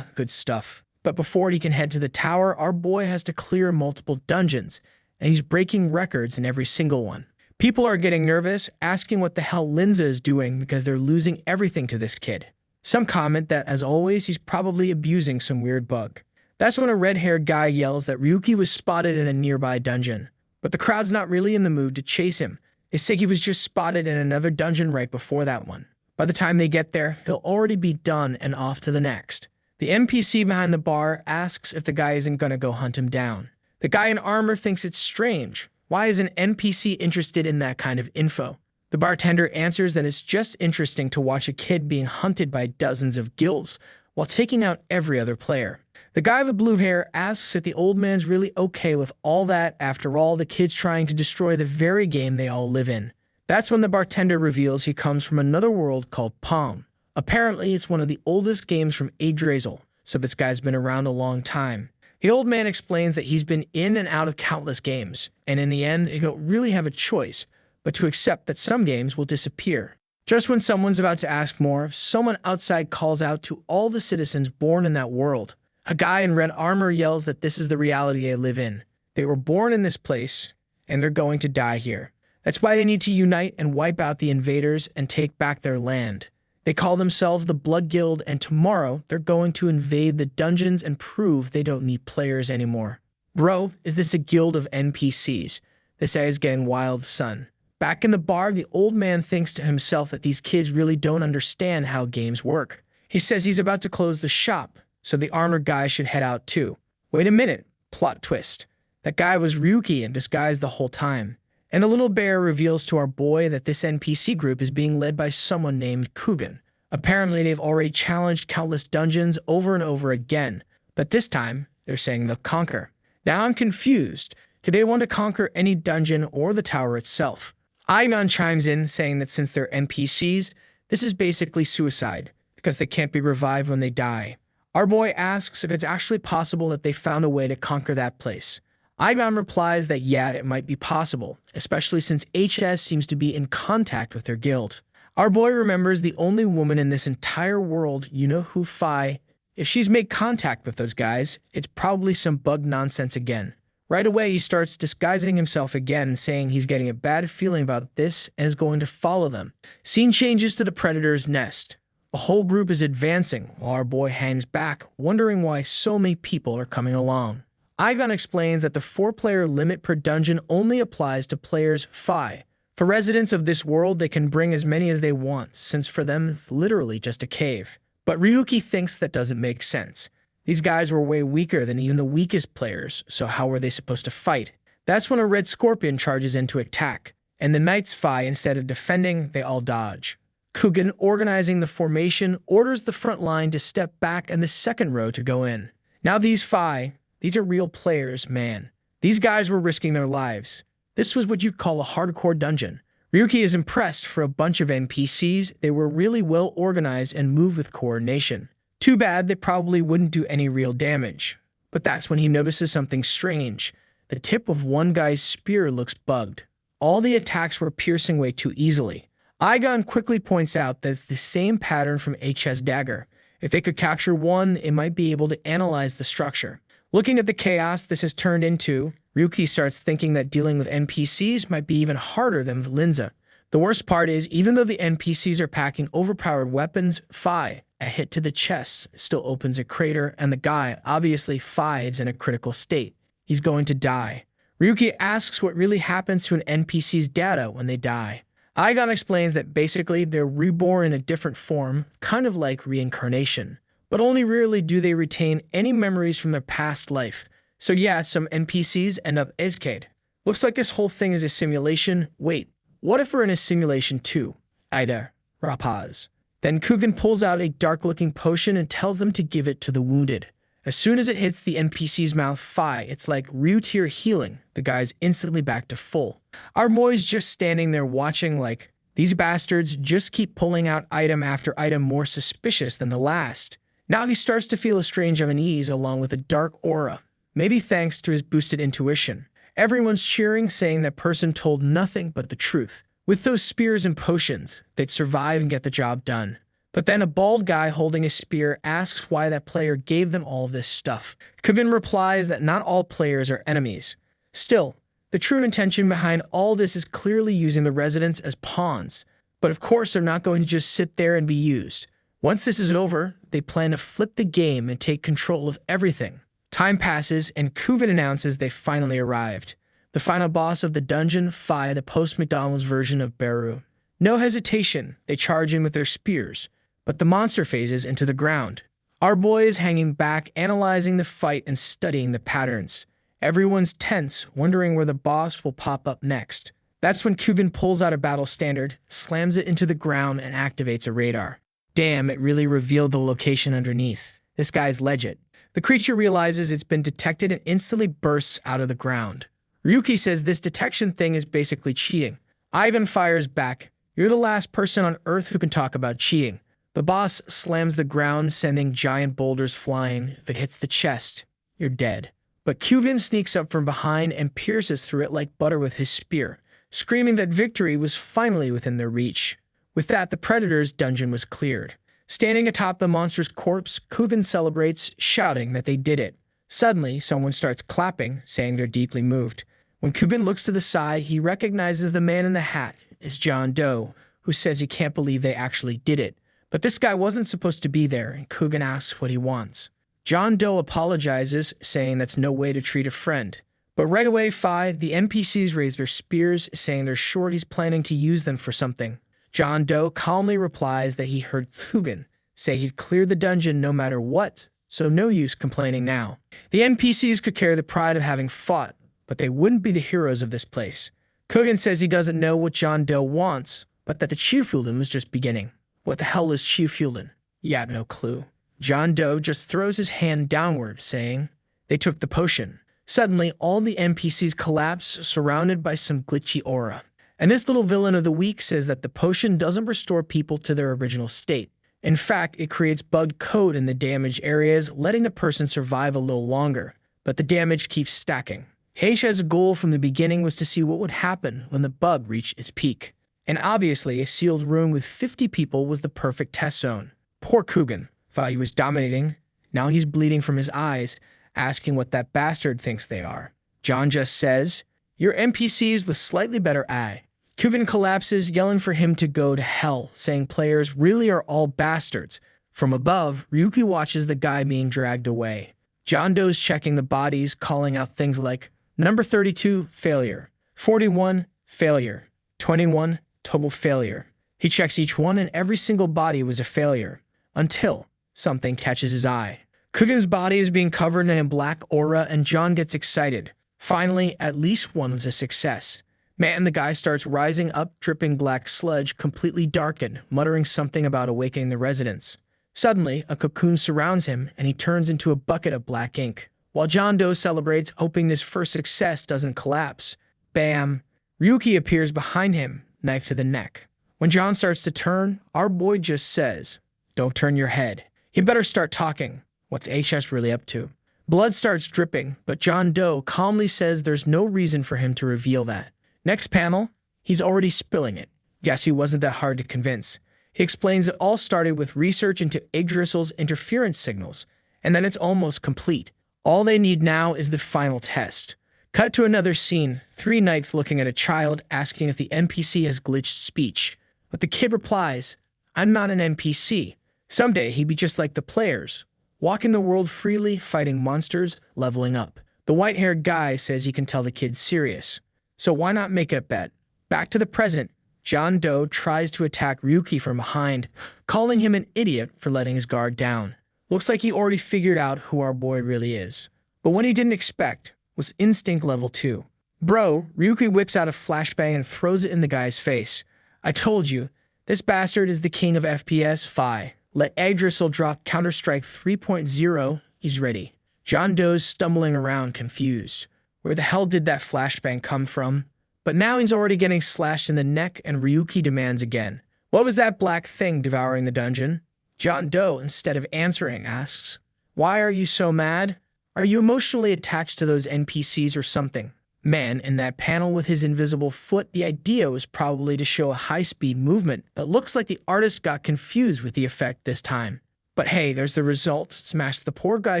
S1: good stuff. But before he can head to the tower, our boy has to clear multiple dungeons, and he's breaking records in every single one. People are getting nervous, asking what the hell Linza is doing because they're losing everything to this kid. Some comment that, as always, he's probably abusing some weird bug. That's when a red-haired guy yells that Ryuki was spotted in a nearby dungeon. But the crowd's not really in the mood to chase him. They say he was just spotted in another dungeon right before that one. By the time they get there, he'll already be done and off to the next. The NPC behind the bar asks if the guy isn't gonna go hunt him down. The guy in armor thinks it's strange. Why is an NPC interested in that kind of info? The bartender answers that it's just interesting to watch a kid being hunted by dozens of guilds while taking out every other player. The guy with blue hair asks if the old man's really okay with all that. After all, the kid's trying to destroy the very game they all live in. That's when the bartender reveals he comes from another world called Palm. Apparently, it's one of the oldest games from Yggdrasil, so this guy's been around a long time. The old man explains that he's been in and out of countless games, and in the end, you don't really have a choice but to accept that some games will disappear. Just when someone's about to ask more, someone outside calls out to all the citizens born in that world. A guy in red armor yells that this is the reality they live in. They were born in this place, and they're going to die here. That's why they need to unite and wipe out the invaders and take back their land. They call themselves the Blood Guild, and tomorrow they're going to invade the dungeons and prove they don't need players anymore. Bro, is this a guild of NPCs? This guy is getting wild, son. Back in the bar, the old man thinks to himself that these kids really don't understand how games work. He says he's about to close the shop, so the armored guy should head out too. Wait a minute, plot twist. That guy was Ryuki in disguise the whole time. And the little bear reveals to our boy that this NPC group is being led by someone named Kugan. Apparently, they've already challenged countless dungeons over and over again, but this time, they're saying they'll conquer. Now I'm confused. Do they want to conquer any dungeon or the tower itself? Aiman chimes in, saying that since they're NPCs, this is basically suicide, because they can't be revived when they die. Our boy asks if it's actually possible that they found a way to conquer that place. Igon replies that yeah, it might be possible, especially since HS seems to be in contact with their guild. Our boy remembers the only woman in this entire world, you know who, Fi. If she's made contact with those guys, it's probably some bug nonsense again. Right away, he starts disguising himself again, saying he's getting a bad feeling about this and is going to follow them. Scene changes to the Predator's nest. The whole group is advancing, while our boy hangs back, wondering why so many people are coming along. Igon explains that the 4-player limit per dungeon only applies to players Phi. For residents of this world, they can bring as many as they want, since for them it's literally just a cave. But Ryuki thinks that doesn't make sense. These guys were way weaker than even the weakest players, so how were they supposed to fight? That's when a red scorpion charges in to attack, and the Knights Phi, instead of defending, they all dodge. Kugan, organizing the formation, orders the front line to step back and the second row to go in. Now these Phi, these are real players, man. These guys were risking their lives. This was what you'd call a hardcore dungeon. Ryuki is impressed for a bunch of NPCs. They were really well organized and moved with coordination. Too bad they probably wouldn't do any real damage. But that's when he notices something strange. The tip of one guy's spear looks bugged. All the attacks were piercing way too easily. Igon quickly points out that it's the same pattern from HS Dagger. If they could capture one, it might be able to analyze the structure. Looking at the chaos this has turned into, Ryuki starts thinking that dealing with NPCs might be even harder than with Linza. The worst part is, even though the NPCs are packing overpowered weapons, a hit to the chest still opens a crater, and the guy, obviously is in a critical state. He's going to die. Ryuki asks what really happens to an NPC's data when they die. Aigon explains that basically they're reborn in a different form, kind of like reincarnation. But only rarely do they retain any memories from their past life. So yeah, some NPCs end up escaped. Looks like this whole thing is a simulation. Wait, what if we're in a simulation too? Ida, Rapaz. Then Kugan pulls out a dark-looking potion and tells them to give it to the wounded. As soon as it hits the NPC's mouth, it's like Ryutier healing. The guy's instantly back to full. Our boy's just standing there watching like, these bastards just keep pulling out item after item more suspicious than the last. Now he starts to feel a strange unease along with a dark aura, maybe thanks to his boosted intuition. Everyone's cheering, saying that person told nothing but the truth. With those spears and potions, they'd survive and get the job done. But then a bald guy holding a spear asks why that player gave them all this stuff. Kevin replies that not all players are enemies. Still, the true intention behind all this is clearly using the residents as pawns. But of course, they're not going to just sit there and be used. Once this is over, they plan to flip the game and take control of everything. Time passes, and Kuvan announces they finally arrived. The final boss of the dungeon, the post-McDonald's version of Beru. No hesitation, they charge in with their spears, but the monster phases into the ground. Our boy is hanging back, analyzing the fight and studying the patterns. Everyone's tense, wondering where the boss will pop up next. That's when Kuvan pulls out a battle standard, slams it into the ground, and activates a radar. Damn, it really revealed the location underneath. This guy's legit. The creature realizes it's been detected and instantly bursts out of the ground. Ryuki says this detection thing is basically cheating. Ivan fires back. You're the last person on Earth who can talk about cheating. The boss slams the ground, sending giant boulders flying. If it hits the chest, you're dead. But Kuvan sneaks up from behind and pierces through it like butter with his spear, screaming that victory was finally within their reach. With that, the Predator's dungeon was cleared. Standing atop the monster's corpse, Kuvan celebrates, shouting that they did it. Suddenly, someone starts clapping, saying they're deeply moved. When Kuvan looks to the side, he recognizes the man in the hat is John Doe, who says he can't believe they actually did it. But this guy wasn't supposed to be there, and Kugan asks what he wants. John Doe apologizes, saying that's no way to treat a friend. But right away, the NPCs raise their spears, saying they're sure he's planning to use them for something. John Doe calmly replies that he heard Kugan say he'd clear the dungeon no matter what, so no use complaining now. The NPCs could carry the pride of having fought, but they wouldn't be the heroes of this place. Kugan says he doesn't know what John Doe wants, but that the Chiefulin was just beginning. What the hell is Chiefulin? Yeah, no clue. John Doe just throws his hand downward, saying, they took the potion. Suddenly, all the NPCs collapse, surrounded by some glitchy aura. And this little villain of the week says that the potion doesn't restore people to their original state. In fact, it creates bugged code in the damaged areas, letting the person survive a little longer. But the damage keeps stacking. Heisha's goal from the beginning was to see what would happen when the bug reached its peak. And obviously, a sealed room with 50 people was the perfect test zone. Poor Kugan. Thought he was dominating. Now he's bleeding from his eyes, asking what that bastard thinks they are. John just says, you're NPCs with slightly better eye. Kugan collapses, yelling for him to go to hell, saying players really are all bastards. From above, Ryuki watches the guy being dragged away. John Doe's checking the bodies, calling out things like, number 32, failure. 41, failure. 21, total failure. He checks each one and every single body was a failure. Until something catches his eye. Kugan's body is being covered in a black aura and John gets excited. Finally, at least one was a success. Man, the guy starts rising up, dripping black sludge, completely darkened, muttering something about awakening the residents. Suddenly, a cocoon surrounds him, and he turns into a bucket of black ink. While John Doe celebrates, hoping this first success doesn't collapse. Bam! Ryuki appears behind him, knife to the neck. When John starts to turn, our boy just says, don't turn your head. He better start talking. What's HS really up to? Blood starts dripping, but John Doe calmly says there's no reason for him to reveal that. Next panel, he's already spilling it. Guess he wasn't that hard to convince. He explains it all started with research into Yggdrasil's interference signals, and then it's almost complete. All they need now is the final test. Cut to another scene, three knights looking at a child asking if the NPC has glitched speech. But the kid replies, I'm not an NPC. Someday he'd be just like the players, walking the world freely, fighting monsters, leveling up. The white-haired guy says he can tell the kid's serious. So why not make a bet? Back to the present, John Doe tries to attack Ryuki from behind, calling him an idiot for letting his guard down. Looks like he already figured out who our boy really is. But what he didn't expect was instinct level 2. Bro, Ryuki whips out a flashbang and throws it in the guy's face. I told you, this bastard is the king of FPS, Phi. Let Yggdrasil drop Counter-Strike 3.0, he's ready. John Doe's stumbling around confused. Where the hell did that flashbang come from? But now he's already getting slashed in the neck and Ryuki demands again. What was that black thing devouring the dungeon? John Doe, instead of answering, asks, Why are you so mad? Are you emotionally attached to those NPCs or something? Man, in that panel with his invisible foot, the idea was probably to show a high-speed movement, but looks like the artist got confused with the effect this time. But hey, there's the result. Smashed the poor guy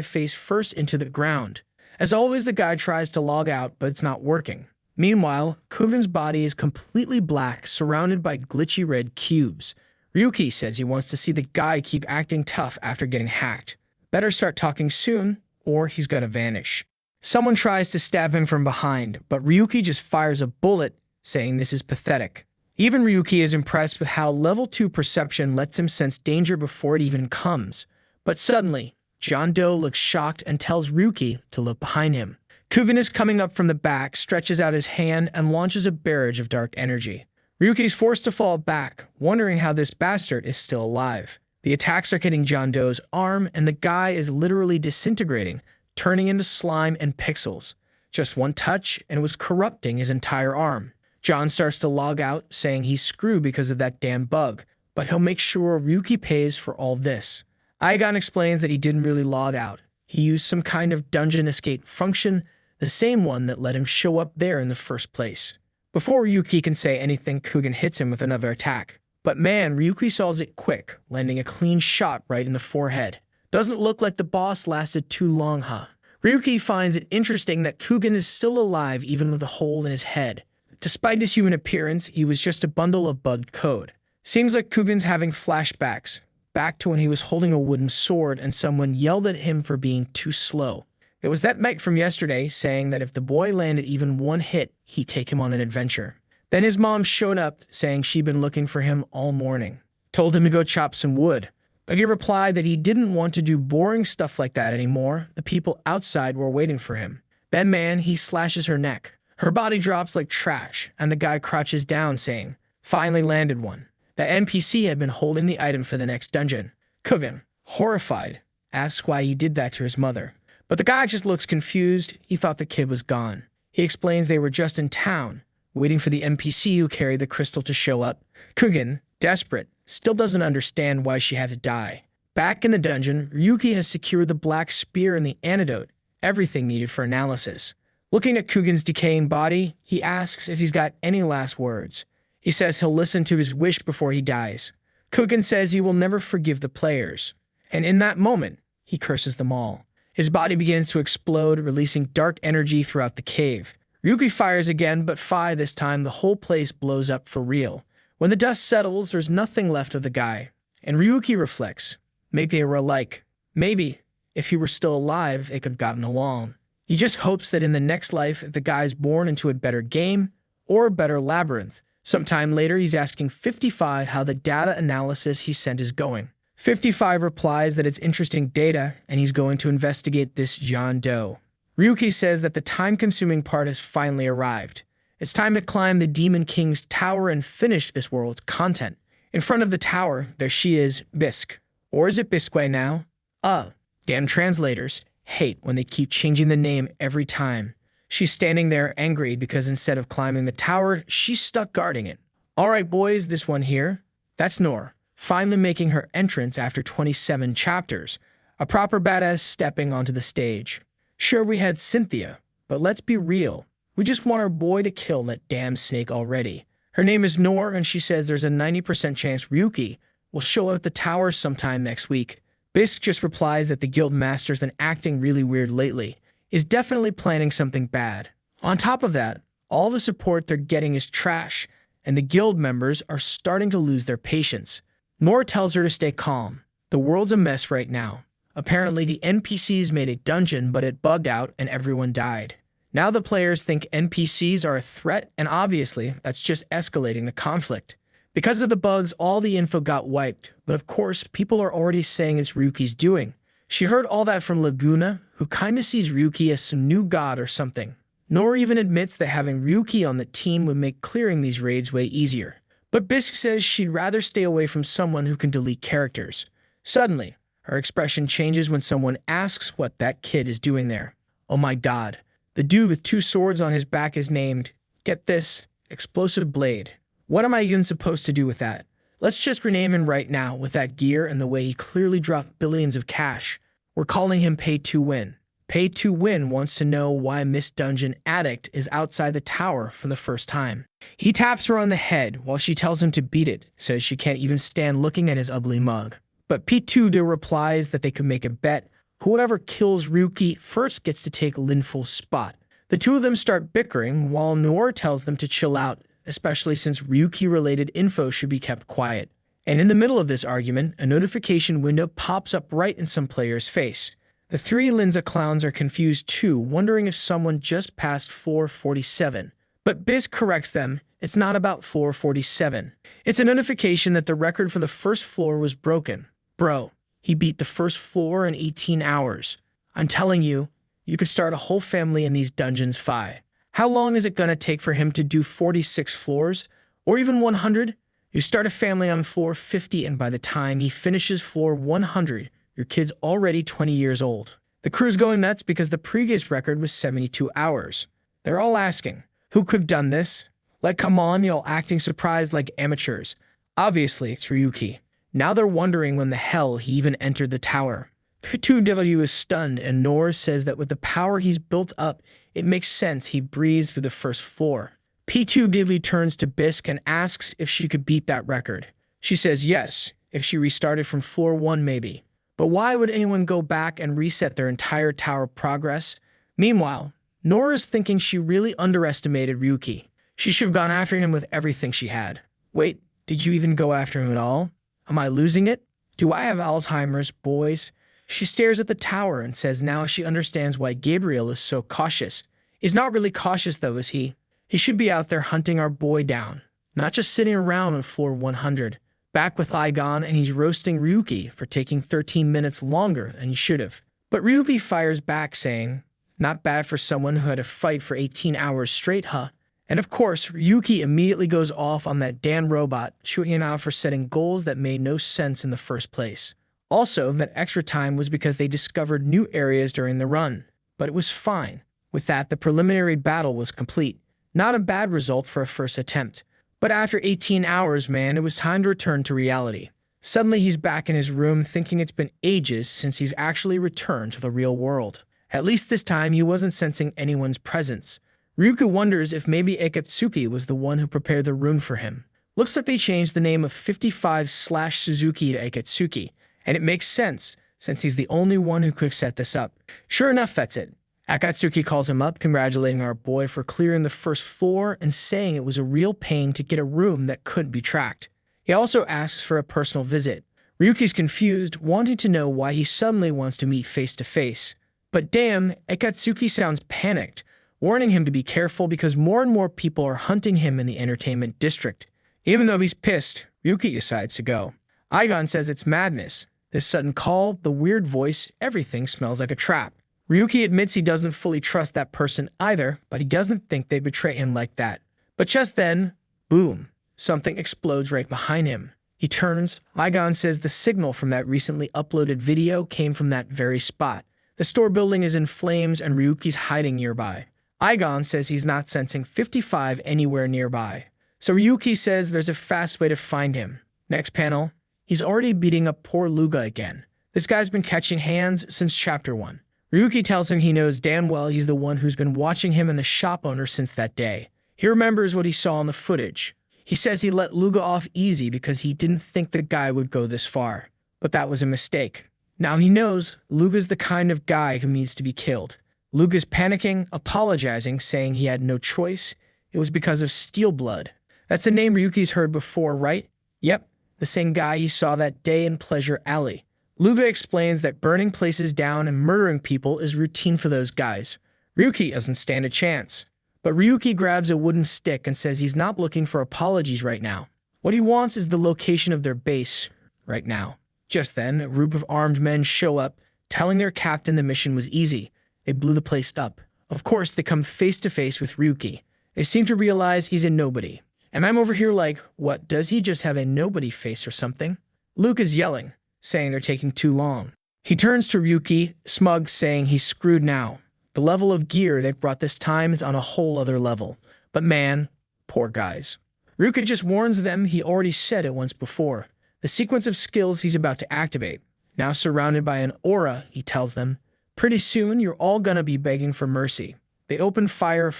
S1: face first into the ground. As always, the guy tries to log out, but it's not working. Meanwhile, Kugen's body is completely black, surrounded by glitchy red cubes. Ryuki says he wants to see the guy keep acting tough after getting hacked. Better start talking soon, or he's gonna vanish. Someone tries to stab him from behind, but Ryuki just fires a bullet, saying this is pathetic. Even Ryuki is impressed with how level 2 perception lets him sense danger before it even comes. But suddenly, John Doe looks shocked and tells Ryuki to look behind him. Kugen is coming up from the back, stretches out his hand, and launches a barrage of dark energy. Ryuki is forced to fall back, wondering how this bastard is still alive. The attacks are hitting John Doe's arm, and the guy is literally disintegrating, turning into slime and pixels. Just one touch, and it was corrupting his entire arm. John starts to log out, saying he's screwed because of that damn bug, but he'll make sure Ryuki pays for all this. Aigon explains that he didn't really log out. He used some kind of dungeon escape function, the same one that let him show up there in the first place. Before Ryuki can say anything, Kugen hits him with another attack. But man, Ryuki solves it quick, landing a clean shot right in the forehead. Doesn't look like the boss lasted too long, huh? Ryuki finds it interesting that Kugen is still alive even with a hole in his head. Despite his human appearance, he was just a bundle of bugged code. Seems like Kugen's having flashbacks, back to when he was holding a wooden sword and someone yelled at him for being too slow. It was that knight from yesterday saying that if the boy landed even one hit, he'd take him on an adventure. Then his mom showed up, saying she'd been looking for him all morning. Told him to go chop some wood. But he replied that he didn't want to do boring stuff like that anymore. The people outside were waiting for him. Then man, he slashes her neck. Her body drops like trash, and the guy crouches down, saying, Finally landed one. The NPC had been holding the item for the next dungeon. Kugen, horrified, asks why he did that to his mother. But the guy just looks confused. He thought the kid was gone. He explains they were just in town, waiting for the NPC who carried the crystal to show up. Kugen, desperate, still doesn't understand why she had to die. Back in the dungeon, Ryuki has secured the black spear and the antidote, everything needed for analysis. Looking at Kugen's decaying body, he asks if he's got any last words. He says he'll listen to his wish before he dies. Kugen says he will never forgive the players. And in that moment, he curses them all. His body begins to explode, releasing dark energy throughout the cave. Ryuki fires again, but Phi this time the whole place blows up for real. When the dust settles, there's nothing left of the guy. And Ryuki reflects, maybe they were alike. Maybe, if he were still alive, they could have gotten along. He just hopes that in the next life, if the guy's born into a better game or a better labyrinth. Sometime later, he's asking 55 how the data analysis he sent is going. 55 replies that it's interesting data, and he's going to investigate this John Doe. Ryuki says that the time-consuming part has finally arrived. It's time to climb the Demon King's tower and finish this world's content. In front of the tower, there she is, Bisque. Or is it Bisque now? Damn translators hate when they keep changing the name every time. She's standing there angry because instead of climbing the tower, she's stuck guarding it. All right, boys, this one here. That's Nor, finally making her entrance after 27 chapters. A proper badass stepping onto the stage. Sure, we had Cynthia, but let's be real. We just want our boy to kill that damn snake already. Her name is Nor, and she says there's a 90% chance Ryuki will show up at the tower sometime next week. Bisque just replies that the guild master's been acting really weird lately. Is definitely planning something bad. On top of that, all the support they're getting is trash, and the guild members are starting to lose their patience. Nora tells her to stay calm. The world's a mess right now. Apparently, the NPCs made a dungeon, but it bugged out and everyone died. Now the players think NPCs are a threat, and obviously, that's just escalating the conflict. Because of the bugs, all the info got wiped, but of course, people are already saying it's Ryuki's doing. She heard all that from Laguna, who kinda sees Ryuki as some new god or something. Nora even admits that having Ryuki on the team would make clearing these raids way easier. But Bisque says she'd rather stay away from someone who can delete characters. Suddenly, her expression changes when someone asks what that kid is doing there. Oh my god. The dude with 2 swords on his back is named, get this, Explosive Blade. What am I even supposed to do with that? Let's just rename him right now with that gear and the way he clearly dropped billions of cash. We're calling him Pay to Win. Pay to Win wants to know why Miss Dungeon Addict is outside the tower for the first time. He taps her on the head while she tells him to beat it, says she can't even stand looking at his ugly mug. But P2 replies that they could make a bet. Whoever kills Ryuki first gets to take Linful's spot. The two of them start bickering while Noor tells them to chill out, especially since Ryuki-related info should be kept quiet. And in the middle of this argument, a notification window pops up right in some player's face. The 3 Linza clowns are confused too, wondering if someone just passed 447. But Bisque corrects them, it's not about 447. It's a notification that the record for the first floor was broken. Bro, he beat the first floor in 18 hours. I'm telling you, you could start a whole family in these dungeons, Phi. How long is it gonna take for him to do 46 floors? Or even 100? You start a family on floor 50 and by the time he finishes floor 100, your kid's already 20 years old. The crew's going nuts because the previous record was 72 hours. They're all asking, who could have done this? Like, come on, y'all acting surprised like amateurs. Obviously, it's Ryuki. Now they're wondering when the hell he even entered the tower. P2W is stunned, and Noor says that with the power he's built up, it makes sense he breezed through the first floor. P2W turns to Bisque and asks if she could beat that record. She says yes, if she restarted from floor 1 maybe. But why would anyone go back and reset their entire tower progress? Meanwhile, Noor is thinking she really underestimated Ryuki. She should have gone after him with everything she had. Wait, did you even go after him at all? Am I losing it? Do I have Alzheimer's, boys? She stares at the tower and says now she understands why Gabriel is so cautious. He's not really cautious though, is he? He should be out there hunting our boy down, not just sitting around on floor 100. Back with Igon, and he's roasting Ryuki for taking 13 minutes longer than he should have. But Ryuki fires back saying, not bad for someone who had to fight for 18 hours straight, huh? And of course, Ryuki immediately goes off on that Dan robot, shooting him out for setting goals that made no sense in the first place. Also, that extra time was because they discovered new areas during the run. But it was fine. With that, the preliminary battle was complete. Not a bad result for a first attempt. But after 18 hours, man, it was time to return to reality. Suddenly, he's back in his room thinking it's been ages since he's actually returned to the real world. At least this time, he wasn't sensing anyone's presence. Ryuki wonders if maybe Akatsuki was the one who prepared the room for him. Looks like they changed the name of 55/Suzuki to Akatsuki, and it makes sense, since he's the only one who could set this up. Sure enough, that's it. Akatsuki calls him up, congratulating our boy for clearing the first floor and saying it was a real pain to get a room that couldn't be tracked. He also asks for a personal visit. Ryuki's confused, wanting to know why he suddenly wants to meet face to face. But damn, Akatsuki sounds panicked, warning him to be careful because more and more people are hunting him in the entertainment district. Even though he's pissed, Ryuki decides to go. Igon says it's madness. This sudden call, the weird voice, everything smells like a trap. Ryuki admits he doesn't fully trust that person either, but he doesn't think they'd betray him like that. But just then, boom, something explodes right behind him. He turns. Igon says the signal from that recently uploaded video came from that very spot. The store building is in flames and Ryuki's hiding nearby. Igon says he's not sensing 55 anywhere nearby. So Ryuki says there's a fast way to find him. Next panel, he's already beating up poor Luga again. This guy's been catching hands since chapter 1. Ryuki tells him he knows damn well he's the one who's been watching him and the shop owner since that day. He remembers what he saw in the footage. He says he let Luga off easy because he didn't think the guy would go this far. But that was a mistake. Now he knows Luga's the kind of guy who needs to be killed. Luke is panicking, apologizing, saying he had no choice. It was because of Steel Blood. That's a name Ryuki's heard before, right? Yep, the same guy he saw that day in Pleasure Alley. Luga explains that burning places down and murdering people is routine for those guys. Ryuki doesn't stand a chance. But Ryuki grabs a wooden stick and says he's not looking for apologies right now. What he wants is the location of their base right now. Just then, a group of armed men show up, telling their captain the mission was easy. They blew the place up. Of course, they come face to face with Ryuki. They seem to realize he's a nobody. And I'm over here like, what, does he just have a nobody face or something? Luke is yelling, saying they're taking too long. He turns to Ryuki, smug, saying he's screwed now. The level of gear they brought this time is on a whole other level. But man, poor guys. Ryuki just warns them he already said it once before. The sequence of skills he's about to activate. Now surrounded by an aura, he tells them, pretty soon you're all gonna be begging for mercy. They open fire,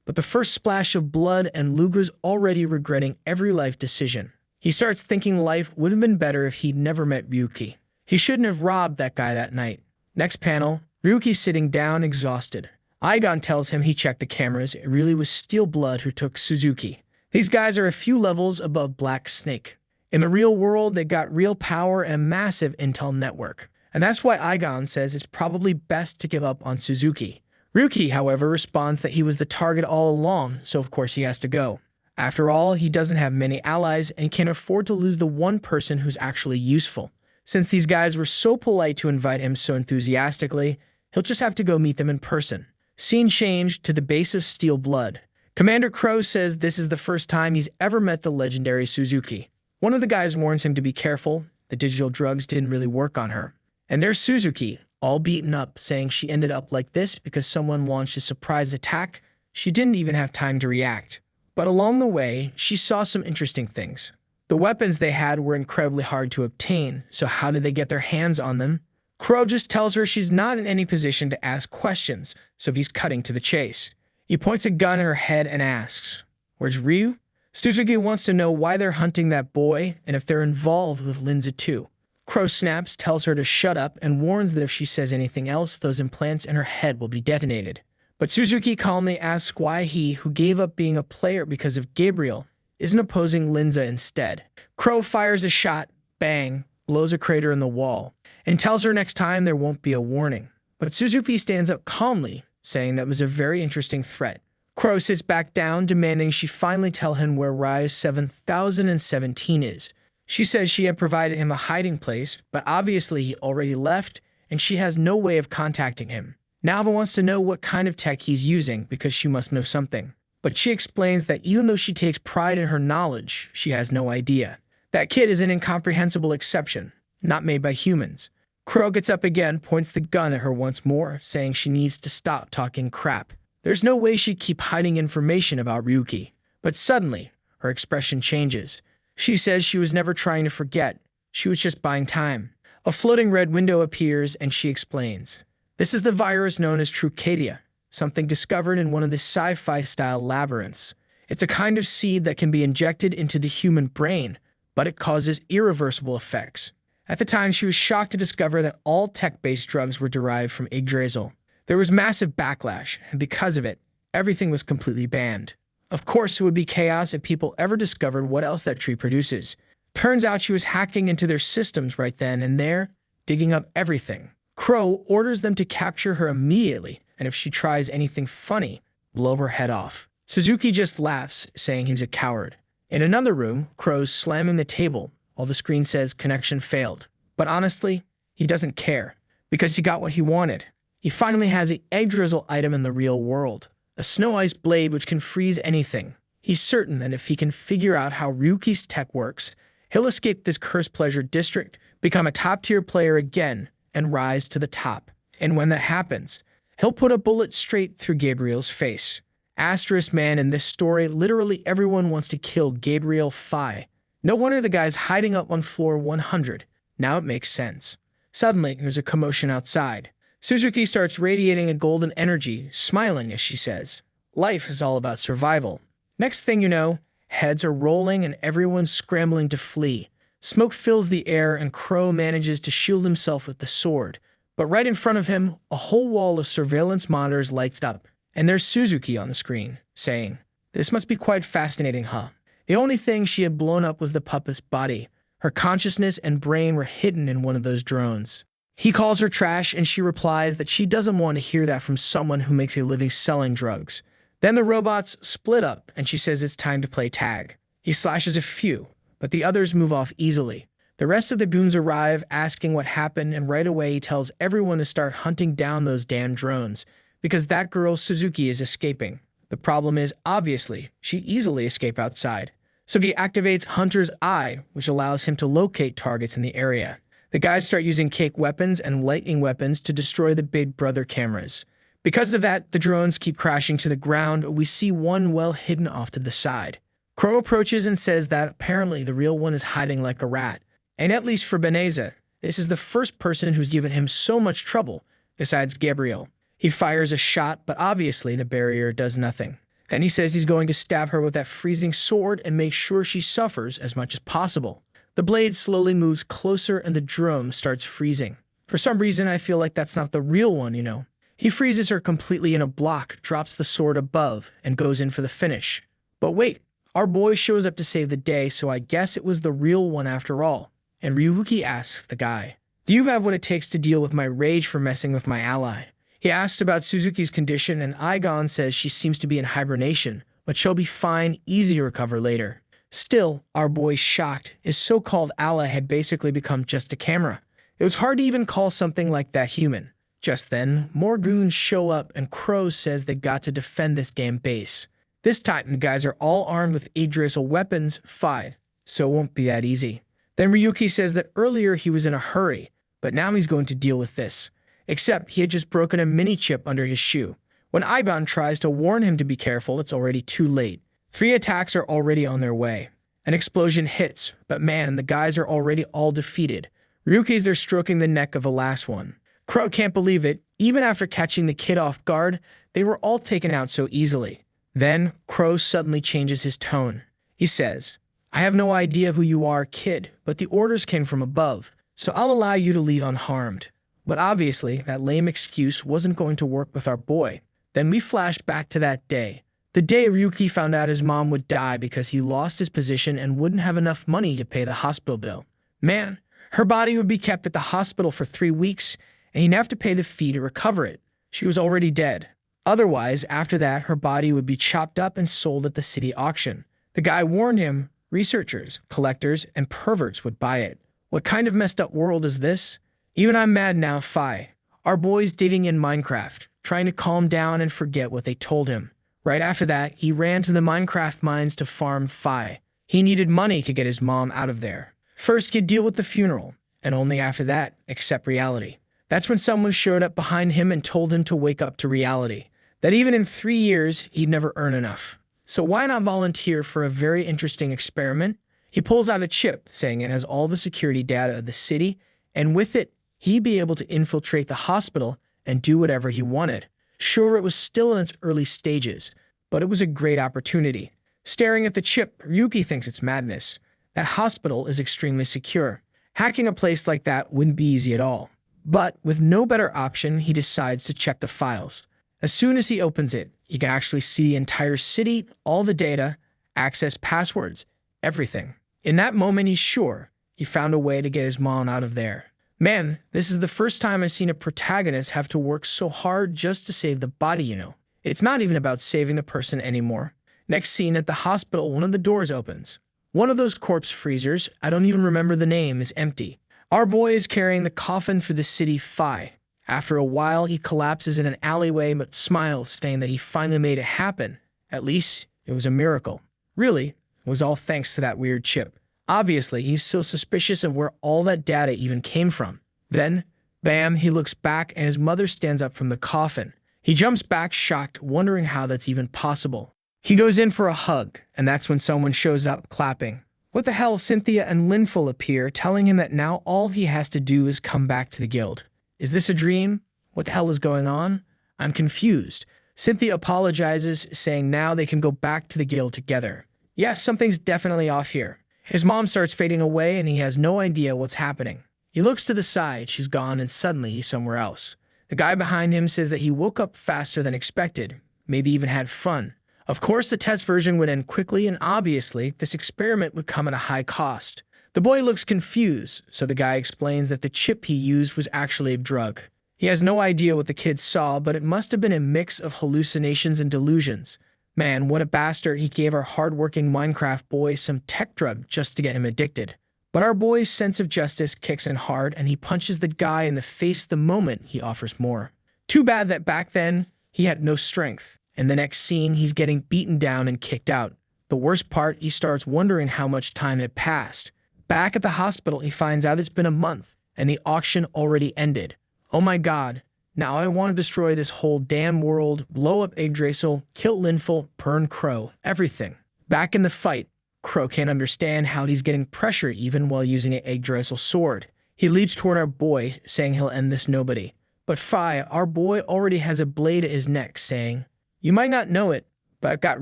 S1: but the first splash of blood and Luger's already regretting every life decision. He starts thinking life would have been better if he'd never met Ryuki. He shouldn't have robbed that guy that night. Next panel, Ryuki's sitting down, exhausted. Aigon tells him he checked the cameras. It really was Steel Blood who took Suzuki. These guys are a few levels above Black Snake. In the real world, they got real power and a massive intel network. And that's why Aigon says it's probably best to give up on Suzuki. Ryuki, however, responds that he was the target all along, so of course he has to go. After all, he doesn't have many allies and can't afford to lose the one person who's actually useful. Since these guys were so polite to invite him so enthusiastically, he'll just have to go meet them in person. Scene changed to the base of Steel Blood. Commander Crow says this is the first time he's ever met the legendary Suzuki. One of the guys warns him to be careful. The digital drugs didn't really work on her. And there's Suzuki, all beaten up, saying she ended up like this because someone launched a surprise attack. She didn't even have time to react. But along the way, she saw some interesting things. The weapons they had were incredibly hard to obtain, so how did they get their hands on them? Crow just tells her she's not in any position to ask questions, so he's cutting to the chase. He points a gun at her head and asks, "Where's Ryu?" Suzuki wants to know why they're hunting that boy and if they're involved with Linza too. Crow snaps, tells her to shut up, and warns that if she says anything else, those implants in her head will be detonated. But Suzuki calmly asks why he, who gave up being a player because of Gabriel, isn't opposing Linza instead. Crow fires a shot, bang, blows a crater in the wall, and tells her next time there won't be a warning. But Suzuki stands up calmly, saying that was a very interesting threat. Crow sits back down, demanding she finally tell him where Rise 7017 is. She says she had provided him a hiding place, but obviously he already left, and she has no way of contacting him. Nalva wants to know what kind of tech he's using, because she must know something. But she explains that even though she takes pride in her knowledge, she has no idea. That kid is an incomprehensible exception, not made by humans. Crow gets up again, points the gun at her once more, saying she needs to stop talking crap. There's no way she'd keep hiding information about Ryuki. But suddenly, her expression changes. She says she was never trying to forget. She was just buying time. A floating red window appears, and she explains. This is the virus known as Trucadia, something discovered in one of the sci-fi-style labyrinths. It's a kind of seed that can be injected into the human brain, but it causes irreversible effects. At the time, she was shocked to discover that all tech-based drugs were derived from Yggdrasil. There was massive backlash, and because of it, everything was completely banned. Of course, it would be chaos if people ever discovered what else that tree produces. Turns out she was hacking into their systems right then and there, digging up everything. Crow orders them to capture her immediately, and if she tries anything funny, blow her head off. Suzuki just laughs, saying he's a coward. In another room, Crow's slamming the table, while the screen says connection failed. But honestly, he doesn't care, because he got what he wanted. He finally has the egg drizzle item in the real world, a snow ice blade which can freeze anything. He's certain that if he can figure out how Ryuki's tech works, he'll escape this cursed pleasure district, become a top-tier player again, and rise to the top. And when that happens, he'll put a bullet straight through Gabriel's face. Asterisk man, in this story, literally everyone wants to kill Gabriel Phi. No wonder the guy's hiding up on floor 100. Now it makes sense. Suddenly, there's a commotion outside. Suzuki starts radiating a golden energy, smiling as she says, "Life is all about survival." Next thing you know, heads are rolling and everyone's scrambling to flee. Smoke fills the air and Crow manages to shield himself with the sword, But right in front of him, a whole wall of surveillance monitors lights up, and there's Suzuki on the screen, saying, "This must be quite fascinating, huh?" The only thing she had blown up was the puppet's body. Her consciousness and brain were hidden in one of those drones. He calls her trash, and she replies that she doesn't want to hear that from someone who makes a living selling drugs. Then the robots split up, and she says it's time to play tag. He slashes a few, but the others move off easily. The rest of the goons arrive, asking what happened, and right away he tells everyone to start hunting down those damn drones, because that girl Suzuki is escaping. The problem is, obviously, she easily escaped outside. So he activates Hunter's Eye, which allows him to locate targets in the area. The guys start using cake weapons and lightning weapons to destroy the Big Brother cameras. Because of that, the drones keep crashing to the ground. We see one well hidden off to the side. Crow approaches and says that apparently the real one is hiding like a rat. And at least for Beneza, this is the first person who's given him so much trouble, besides Gabriel. He fires a shot, but obviously the barrier does nothing. Then he says he's going to stab her with that freezing sword and make sure she suffers as much as possible. The blade slowly moves closer and the drone starts freezing. For some reason, I feel like that's not the real one, you know. He freezes her completely in a block, drops the sword above, and goes in for the finish. But wait, our boy shows up to save the day, so I guess it was the real one after all. And Ryuki asks the guy, "Do you have what it takes to deal with my rage for messing with my ally?" He asks about Suzuki's condition, and Igon says she seems to be in hibernation, but she'll be fine, easy to recover later. Still, our boy's shocked. His so-called ally had basically become just a camera. It was hard to even call something like that human. Just then, more goons show up, and Crow says they got to defend this damn base. This time, the guys are all armed with Yggdrasil weapons, 5, so it won't be that easy. Then Ryuki says that earlier he was in a hurry, but now he's going to deal with this. Except he had just broken a mini-chip under his shoe. When Igon tries to warn him to be careful, it's already too late. 3 attacks are already on their way. An explosion hits, but man, the guys are already all defeated. Ryuki's there stroking the neck of the last one. Crow can't believe it. Even after catching the kid off guard, they were all taken out so easily. Then, Crow suddenly changes his tone. He says, "I have no idea who you are, kid, but the orders came from above, so I'll allow you to leave unharmed." But obviously, that lame excuse wasn't going to work with our boy. Then we flashed back to that day. The day Ryuki found out his mom would die because he lost his position and wouldn't have enough money to pay the hospital bill. Man, her body would be kept at the hospital for 3 weeks, and he'd have to pay the fee to recover it. She was already dead. Otherwise, after that, her body would be chopped up and sold at the city auction. The guy warned him researchers, collectors, and perverts would buy it. What kind of messed up world is this? Even I'm mad now, Phi. Our boy's digging in Minecraft, trying to calm down and forget what they told him. Right after that, he ran to the Minecraft mines to farm Phi. He needed money to get his mom out of there. First, he'd deal with the funeral, and only after that, accept reality. That's when someone showed up behind him and told him to wake up to reality. That even in 3 years, he'd never earn enough. So why not volunteer for a very interesting experiment? He pulls out a chip, saying it has all the security data of the city, and with it, he'd be able to infiltrate the hospital and do whatever he wanted. Sure, it was still in its early stages, but it was a great opportunity. Staring at the chip, Ryuki thinks it's madness. That hospital is extremely secure. Hacking a place like that wouldn't be easy at all. But with no better option, he decides to check the files. As soon as he opens it, he can actually see the entire city, all the data, access passwords, everything. In that moment, he's sure he found a way to get his mom out of there. Man, this is the first time I've seen a protagonist have to work so hard just to save the body, you know. It's not even about saving the person anymore. Next scene at the hospital, one of the doors opens. One of those corpse freezers, I don't even remember the name, is empty. Our boy is carrying the coffin for the city Phi. After a while, he collapses in an alleyway but smiles, saying that he finally made it happen. At least, it was a miracle. Really, it was all thanks to that weird chip. Obviously, he's so suspicious of where all that data even came from. Then, bam, he looks back and his mother stands up from the coffin. He jumps back, shocked, wondering how that's even possible. He goes in for a hug, and that's when someone shows up, clapping. What the hell? Cynthia and Linful appear, telling him that now all he has to do is come back to the guild. Is this a dream? What the hell is going on? I'm confused. Cynthia apologizes, saying now they can go back to the guild together. Yes, something's definitely off here. His mom starts fading away and he has no idea what's happening. He looks to the side, she's gone, and suddenly he's somewhere else. The guy behind him says that he woke up faster than expected, maybe even had fun. Of course, the test version would end quickly, and obviously, this experiment would come at a high cost. The boy looks confused, so the guy explains that the chip he used was actually a drug. He has no idea what the kid saw, but it must have been a mix of hallucinations and delusions. Man, what a bastard, he gave our hard-working Minecraft boy some tech drug just to get him addicted. But our boy's sense of justice kicks in hard, and he punches the guy in the face the moment he offers more. Too bad that back then, he had no strength. In the next scene, he's getting beaten down and kicked out. The worst part, he starts wondering how much time had passed. Back at the hospital, he finds out it's been a month, and the auction already ended. Oh my god, now I want to destroy this whole damn world, blow up Yggdrasil, kill Linful, burn Crow, everything. Back in the fight, Crow can't understand how he's getting pressure even while using an Yggdrasil sword. He leaps toward our boy, saying he'll end this nobody. But Fi, our boy already has a blade at his neck, saying, "You might not know it, but I've got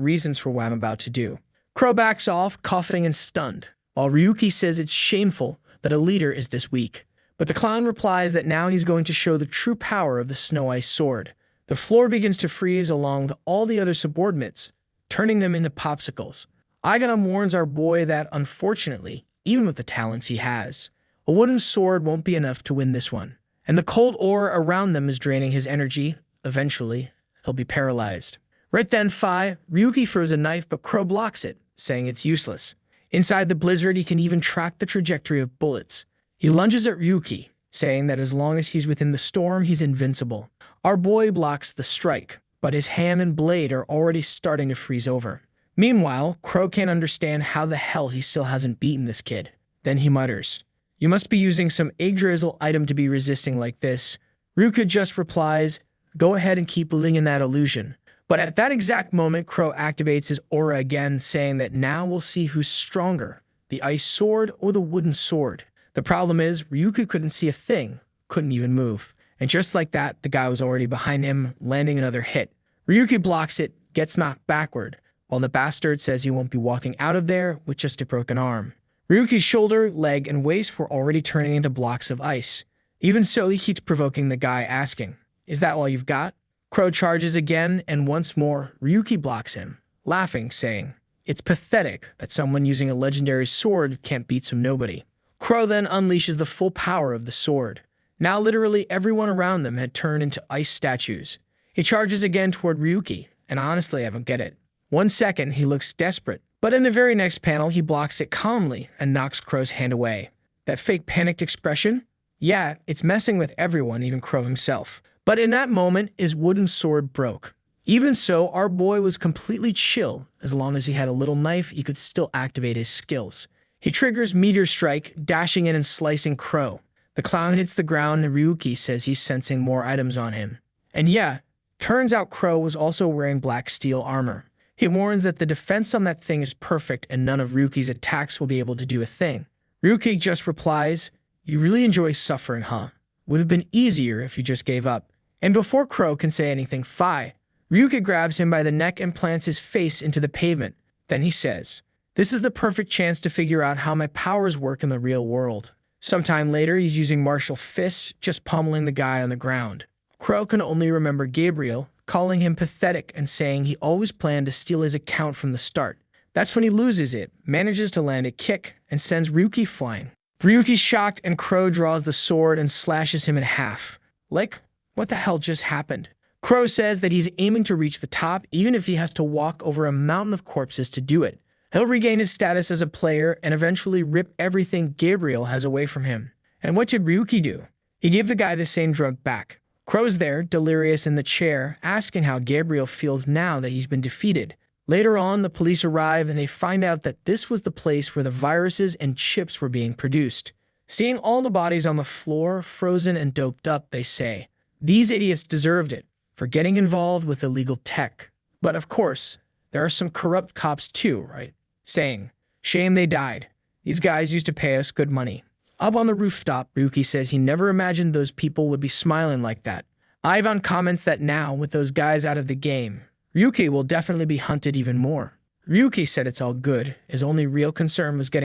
S1: reasons for what I'm about to do." Crow backs off, coughing and stunned, while Ryuki says it's shameful that a leader is this weak. But the clown replies that now he's going to show the true power of the Snow Ice Sword. The floor begins to freeze along with all the other subordinates, turning them into popsicles. Aiganum warns our boy that, unfortunately, even with the talents he has, a wooden sword won't be enough to win this one. And the cold aura around them is draining his energy. Eventually, he'll be paralyzed. Right then, Ryuki throws a knife, but Crow blocks it, saying it's useless. Inside the blizzard, he can even track the trajectory of bullets. He lunges at Ryuki, saying that as long as he's within the storm, he's invincible. Our boy blocks the strike, but his hand and blade are already starting to freeze over. Meanwhile, Crow can't understand how the hell he still hasn't beaten this kid. Then he mutters, "You must be using some Yggdrasil item to be resisting like this." Ryuki just replies, "Go ahead and keep living in that illusion." But at that exact moment, Crow activates his aura again, saying that now we'll see who's stronger, the ice sword or the wooden sword. The problem is, Ryuki couldn't see a thing, couldn't even move. And just like that, the guy was already behind him, landing another hit. Ryuki blocks it, gets knocked backward, while the bastard says he won't be walking out of there with just a broken arm. Ryuki's shoulder, leg, and waist were already turning into blocks of ice. Even so, he keeps provoking the guy, asking, "Is that all you've got?" Crow charges again, and once more, Ryuki blocks him, laughing, saying, "It's pathetic that someone using a legendary sword can't beat some nobody." Crow then unleashes the full power of the sword. Now literally everyone around them had turned into ice statues. He charges again toward Ryuki, and honestly I don't get it. 1 second he looks desperate, but in the very next panel he blocks it calmly and knocks Crow's hand away. That fake panicked expression? Yeah, it's messing with everyone, even Crow himself. But in that moment, his wooden sword broke. Even so, our boy was completely chill. As long as he had a little knife, he could still activate his skills. He triggers Meteor Strike, dashing in and slicing Crow. The clown hits the ground and Ryuki says he's sensing more items on him. And yeah, turns out Crow was also wearing black steel armor. He warns that the defense on that thing is perfect and none of Ryuki's attacks will be able to do a thing. Ryuki just replies, "You really enjoy suffering, huh? Would have been easier if you just gave up." And before Crow can say anything, Ryuki grabs him by the neck and plants his face into the pavement. Then he says, "This is the perfect chance to figure out how my powers work in the real world." Sometime later, he's using martial fists, just pummeling the guy on the ground. Crow can only remember Gabriel, calling him pathetic and saying he always planned to steal his account from the start. That's when he loses it, manages to land a kick, and sends Ryuki flying. Ryuki's shocked and Crow draws the sword and slashes him in half. Like, what the hell just happened? Crow says that he's aiming to reach the top even if he has to walk over a mountain of corpses to do it. He'll regain his status as a player and eventually rip everything Gabriel has away from him. And what did Ryuki do? He gave the guy the same drug back. Crow's there, delirious in the chair, asking how Gabriel feels now that he's been defeated. Later on, the police arrive and they find out that this was the place where the viruses and chips were being produced. Seeing all the bodies on the floor, frozen and doped up, they say, these idiots deserved it for getting involved with illegal tech. But of course, there are some corrupt cops too, right? Saying, shame they died. These guys used to pay us good money. Up on the rooftop, Ryuki says he never imagined those people would be smiling like that. Ivan comments that now, with those guys out of the game, Ryuki will definitely be hunted even more. Ryuki said it's all good. His only real concern was getting